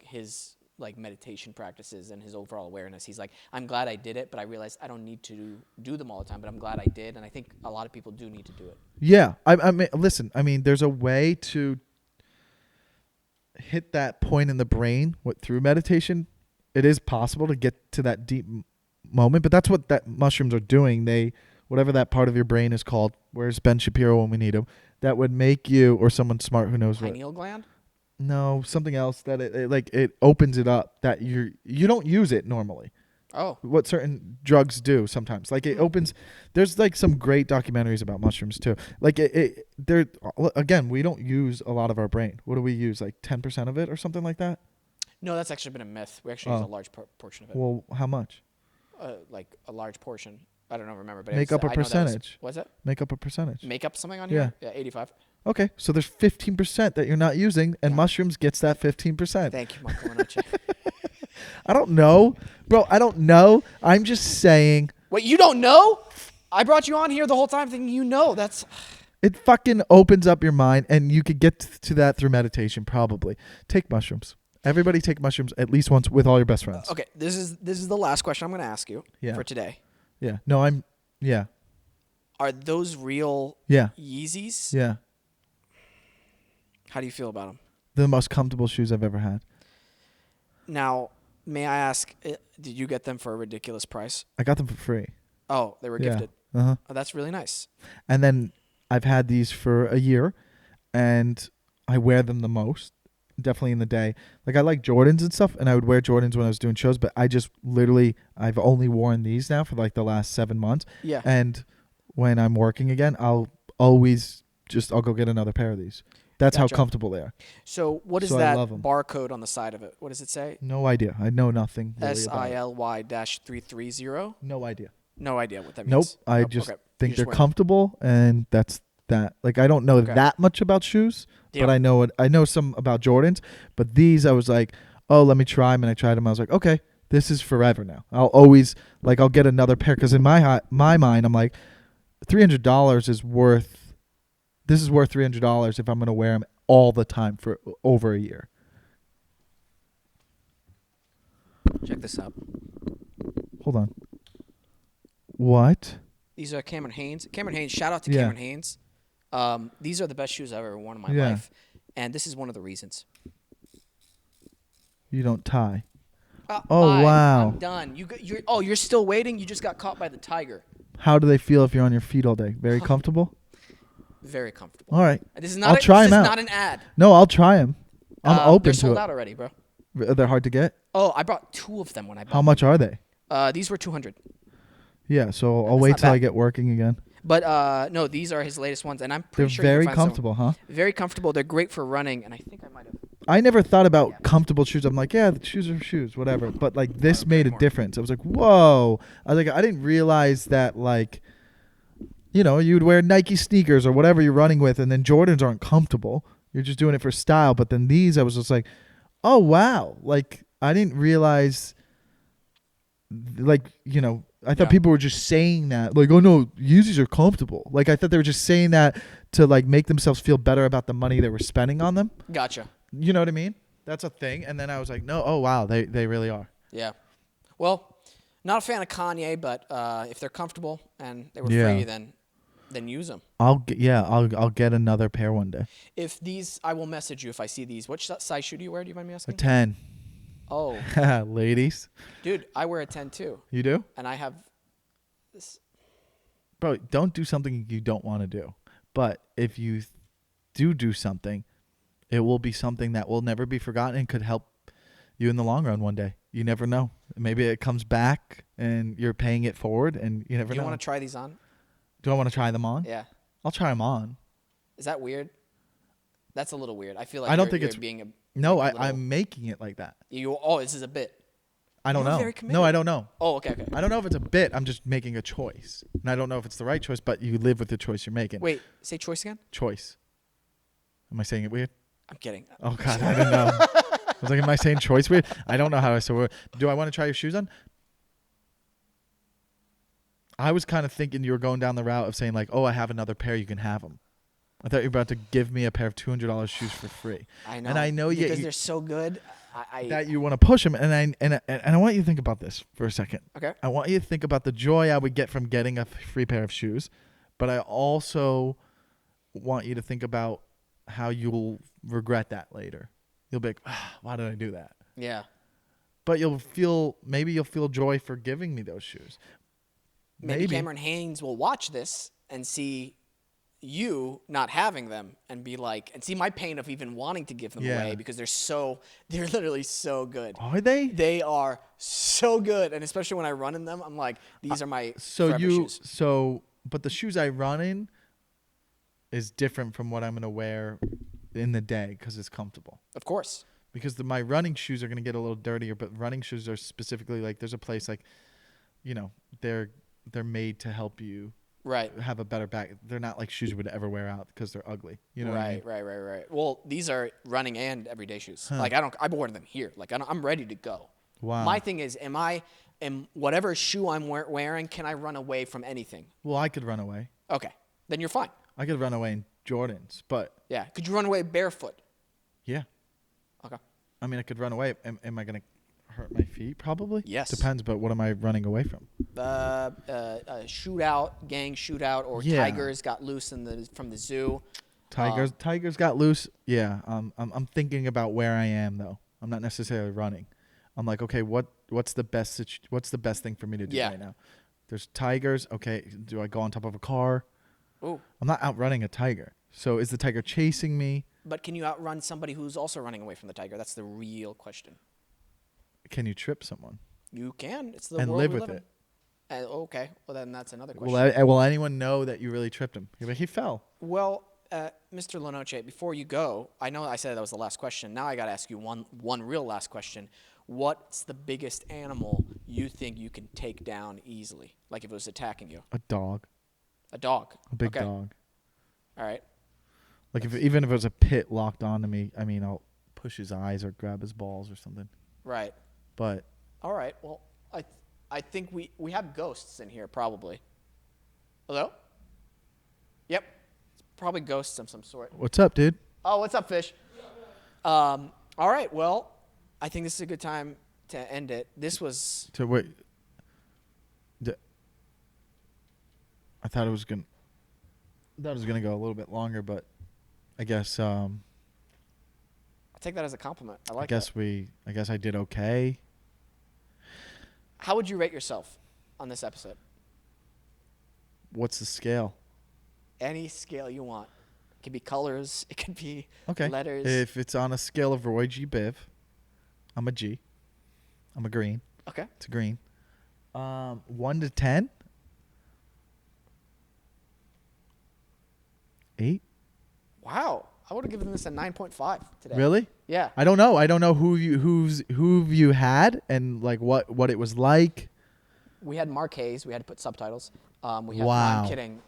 S1: his meditation practices and his overall awareness. He's like, I'm glad I did it, but I realized I don't need to do them all the time, but I'm glad I did. And I think a lot of people do need to do it.
S3: Yeah. I mean, listen, there's a way to hit that point in the brain through meditation. It is possible to get to that deep moment, but that's what that mushrooms are doing. Whatever that part of your brain is called, where's Ben Shapiro when we need him, that would make you, or someone smart who knows what.
S1: Pineal gland?
S3: No, something else that it opens it up that you don't use it normally.
S1: Oh.
S3: What certain drugs do sometimes. Like it opens, there's like some great documentaries about mushrooms too. Like again, we don't use a lot of our brain. What do we use? Like 10% of it or something like that?
S1: No, that's actually been a myth. We actually use a large portion of it.
S3: Well, how much?
S1: Like a large portion. I don't remember, but
S3: Make up a percentage.
S1: What's that?
S3: Make up a percentage.
S1: Make up something on here? Yeah, 85.
S3: Okay, so there's 15% that you're not using, and mushrooms gets that 15%.
S1: Thank you, Michael Lenoci.
S3: I don't know. Bro, I don't know. I'm just saying.
S1: Wait, you don't know? I brought you on here the whole time thinking you know.
S3: It fucking opens up your mind, and you could get to that through meditation, probably. Take mushrooms. Everybody take mushrooms at least once with all your best friends.
S1: Okay, this is the last question I'm going to ask you for today.
S3: Yeah. No, yeah.
S1: Are those real
S3: Yeah.
S1: Yeezys?
S3: Yeah.
S1: How do you feel about them?
S3: The most comfortable shoes I've ever had.
S1: Now, may I ask, did you get them for a ridiculous price?
S3: I got them for free.
S1: Oh, they were gifted.
S3: Uh-huh.
S1: Oh, that's really nice.
S3: And then I've had these for a year, and I wear them the most, definitely in the day. Like I like Jordans and stuff, and I would wear Jordans when I was doing shows, but I've only worn these now for like the last 7 months.
S1: Yeah.
S3: And when I'm working again, I'll go get another pair of these. That's
S1: Gotcha.
S3: how comfortable they are.
S1: So what is
S3: So I
S1: that
S3: love 'em.
S1: barcode on the side of it? What does it say?
S3: No idea. I know nothing. Really about it.
S1: SILY-330?
S3: No idea.
S1: No idea what that
S3: Nope.
S1: means.
S3: I
S1: Nope.
S3: just
S1: Okay.
S3: think
S1: You
S3: they're
S1: wear them.
S3: comfortable, and that's that. Like I don't know
S1: Okay.
S3: that much about shoes,
S1: Yeah.
S3: but I know some about Jordans. But these, I was like, oh, let me try them, and I tried them. I was like, okay, this is forever now. I'll get another pair because in my mind, I'm like, $300 is worth. This is worth $300 if I'm gonna wear them all the time for over a year.
S1: Check this out.
S3: Hold on. What?
S1: These are Cameron Hanes. Cameron Hanes, shout out to
S3: Yeah.
S1: Cameron Hanes. These are the best shoes I've ever worn in my
S3: Yeah.
S1: life. And this is one of the reasons.
S3: You don't tie. Oh,
S1: Bye.
S3: wow.
S1: I'm done. You're still waiting? You just got caught by the tiger.
S3: How do they feel if you're on your feet all day? Very comfortable?
S1: Very comfortable.
S3: All right.
S1: This is
S3: I'll try 'em out.
S1: not an ad.
S3: No, I'll try them. I'm open
S1: They're
S3: to
S1: sold
S3: it.
S1: out already, bro.
S3: They're hard to get?
S1: Oh, I brought 2 of them when I bought
S3: How much are they?
S1: them. These were 200.
S3: Yeah, so I'll
S1: That's
S3: wait
S1: not
S3: till I
S1: bad.
S3: get working again.
S1: But no, these are his latest ones, and I'm
S3: They're
S1: pretty sure you can
S3: very
S1: find some-
S3: comfortable, huh?
S1: Very comfortable. They're great for running, and I think I might have.
S3: I never thought about comfortable shoes. I'm like, yeah, the shoes are shoes, whatever. But like this made a difference. I was like, whoa. I was like, I didn't realize that like, you'd wear Nike sneakers or whatever you're running with, and then Jordans aren't comfortable. You're just doing it for style. But then these, I was just like, oh wow. Like I didn't realize. Like I thought people were just saying that, like, oh no, Yeezys are comfortable. Like I thought they were just saying that to like make themselves feel better about the money they were spending on them.
S1: Gotcha.
S3: You know what I mean? That's a thing. And then I was like, no, oh wow, they really are.
S1: Yeah. Well, not a fan of Kanye, but if they're comfortable and they were
S3: Yeah.
S1: free, then use them.
S3: I'll get another pair one day.
S1: If these, I will message you if I see these. Which size shoe do you wear? Do you mind me
S3: A
S1: asking?
S3: 10.
S1: Oh,
S3: Ladies.
S1: dude, I wear a 10 too,
S3: You do?
S1: and I have this.
S3: Bro, don't do something you don't want to do. But if you do something, it will be something that will never be forgotten and could help you in the long run one day. You never know. Maybe it comes back and you're paying it forward, and you never
S1: Do you
S3: know.
S1: want to try these on?
S3: Do I want to try them on?
S1: Yeah.
S3: I'll try them on.
S1: Is that weird? That's a little weird. I feel like
S3: I don't
S1: you're,
S3: think
S1: you're
S3: it's
S1: being a.
S3: No,
S1: like a little-
S3: I'm making it like that.
S1: This is a bit.
S3: I don't
S1: You're
S3: know.
S1: very
S3: No,
S1: committed.
S3: I don't know.
S1: Oh, okay.
S3: I don't know if it's a bit. I'm just making a choice. And I don't know if it's the right choice, but you live with the choice you're making.
S1: Wait, say choice again.
S3: Choice. Am I saying it weird?
S1: I'm kidding.
S3: Oh, God, I don't know. I was like, am I saying choice weird? I don't know how I say it. Do I want to try your shoes on? I was kind of thinking you were going down the route of saying like, oh, I have another pair. You can have them. I thought you were about to give me a pair of $200 shoes for free.
S1: I know.
S3: And I know
S1: because
S3: you
S1: they're so good.
S3: that you want to push them. And I want you to think about this for a second.
S1: Okay.
S3: I want you to think about the joy I would get from getting a free pair of shoes. But I also want you to think about how you'll regret that later. You'll be like, why did I do that?
S1: Yeah.
S3: But maybe you'll feel joy for giving me those shoes.
S1: Maybe Cameron Haynes will watch this and see you not having them and be like, and see my pain of even wanting to give them away because they're literally so good.
S3: Are they?
S1: They are so good. And especially when I run in them, I'm like, these are my forever shoes.
S3: But the shoes I run in is different from what I'm going to wear in the day because it's comfortable.
S1: Of course.
S3: Because my running shoes are going to get a little dirtier, but running shoes are specifically like, there's a place like, they're made to help you have a better back. They're not like shoes you would ever wear out because they're ugly. You know what I mean?
S1: Right. Well, these are running and everyday shoes. Like I've worn them here. Like I'm ready to go.
S3: Wow.
S1: My thing is, am whatever shoe I'm wearing, can I run away from anything?
S3: Well, I could run away.
S1: Okay. Then you're fine.
S3: I could run away in Jordans, but
S1: Yeah. Could you run away barefoot?
S3: yeah.
S1: Okay.
S3: I mean, I could run away. Am I going to hurt my feet? Probably.
S1: Yes.
S3: Depends, but what am I running away from?
S1: Gang shootout, or
S3: Yeah.
S1: tigers got loose from the zoo.
S3: Tigers got loose. Yeah. I'm thinking about where I am though. I'm not necessarily running. I'm like, okay, what's the best thing for me to do right now? There's tigers. Okay, do I go on top of a car?
S1: Ooh.
S3: I'm not outrunning a tiger. So is the tiger chasing me?
S1: But can you outrun somebody who's also running away from the tiger? That's the real question.
S3: Can you trip someone?
S1: You can. It's the
S3: And
S1: world
S3: live
S1: we
S3: with
S1: live
S3: it.
S1: in. Okay. Well, then that's another question.
S3: Will anyone know that you really tripped him? You're like, he fell.
S1: Well, Mr. Lenoci, before you go, I know I said that was the last question. Now I got to ask you one real last question. What's the biggest animal you think you can take down easily? Like if it was attacking you?
S3: A dog.
S1: A dog.
S3: A big
S1: Okay.
S3: dog.
S1: All right.
S3: Like even if it was a pit locked onto me, I mean, I'll push his eyes or grab his balls or something.
S1: Right.
S3: But
S1: All right. Well, I think we have ghosts in here probably. Hello? Yep. It's probably ghosts of some sort.
S3: what's up, dude?
S1: Oh, what's up, fish? All right. Well, I think this is a good time to end it. This was
S3: To wait. I thought it was gonna go a little bit longer, but I guess
S1: I'll take that as a compliment. I like that.
S3: I guess I did okay.
S1: How would you rate yourself on this episode?
S3: What's the scale?
S1: Any scale you want. It could be colors. It could be
S3: Okay.
S1: letters.
S3: If it's on a scale of Roy G. Biv, I'm a G. I'm a green.
S1: Okay.
S3: It's a green. 1 to 10. 8.
S1: Wow. I would have given this a 9.5 today.
S3: Really?
S1: Yeah.
S3: I don't know. I don't know who you had and like what it was like.
S1: We had Mark Hayes. We had to put subtitles. We had,
S3: Wow.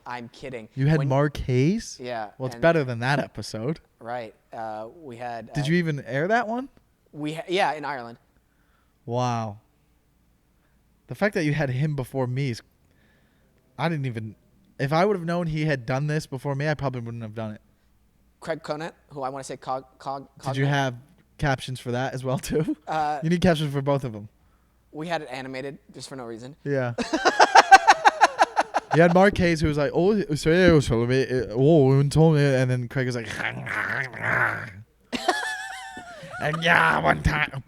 S1: I'm kidding.
S3: You had
S1: When-
S3: Mark Hayes?
S1: Yeah.
S3: Well, it's
S1: and-
S3: better than that episode.
S1: Right. We had.
S3: Did you even air that one?
S1: Yeah, in Ireland.
S3: Wow. The fact that you had him before me is. I didn't even. If I would have known he had done this before me, I probably wouldn't have done it.
S1: Craig Conant, who I want to say
S3: Did you have captions for that as well too?
S1: Uh,
S3: You need captions for both of them.
S1: We had it animated just for no reason.
S3: Yeah. You had Mark Hayes who was like, oh, told me, and then Craig was like, and yeah, one time,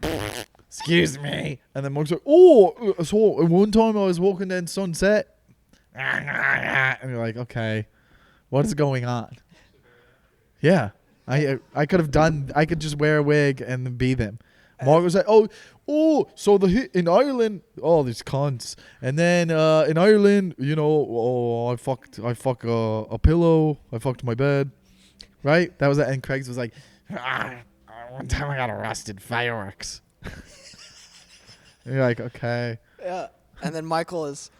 S3: excuse me, and then Mark's like, oh, so one time I was walking down Sunset, and you're like, okay, what is going on? Yeah, I could have done. I could just wear a wig and be them. Mark was like, oh, so in Ireland, oh, these cunts. And then in Ireland, you know, I fucked a pillow. I fucked my bed. Right? That was it. And Craig's was like, one time I got arrested, fireworks. And you're like, okay.
S1: Yeah. And then Michael is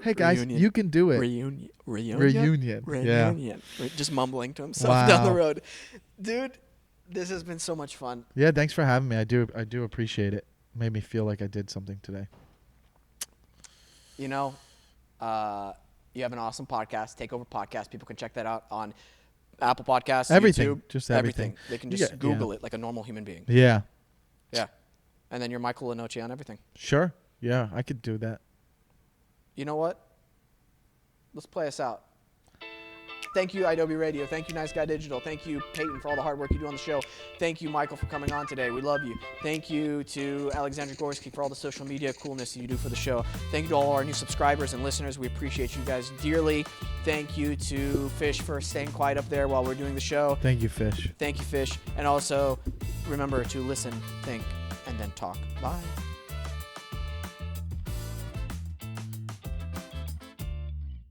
S3: Hey, guys,
S1: Reunion.
S3: you can do it.
S1: reunion.
S3: Yeah.
S1: Just mumbling to himself
S3: Wow.
S1: down the road. Dude, this has been so much fun.
S3: Yeah, thanks for having me. I do appreciate it. Made me feel like I did something today.
S1: You know, you have an awesome podcast, Takeover Podcast. People can check that out on Apple Podcasts,
S3: Everything.
S1: YouTube,
S3: Just everything.
S1: They can
S3: You
S1: just
S3: get-
S1: Google
S3: yeah.
S1: it like a normal human being.
S3: Yeah.
S1: Yeah. And then you're Michael Lenoci on everything.
S3: Sure. Yeah, I could do that.
S1: You know what? Let's play us out. Thank you, IW Radio. Thank you, Nice Guy Digital. Thank you, Peyton, for all the hard work you do on the show. Thank you, Michael, for coming on today. We love you. Thank you to Alexandra Gorski for all the social media coolness you do for the show. Thank you to all our new subscribers and listeners. We appreciate you guys dearly. Thank you to Fish for staying quiet up there while we're doing the show.
S3: Thank you, Fish.
S1: Thank you, Fish. And also, remember to listen, think, and then talk. Bye.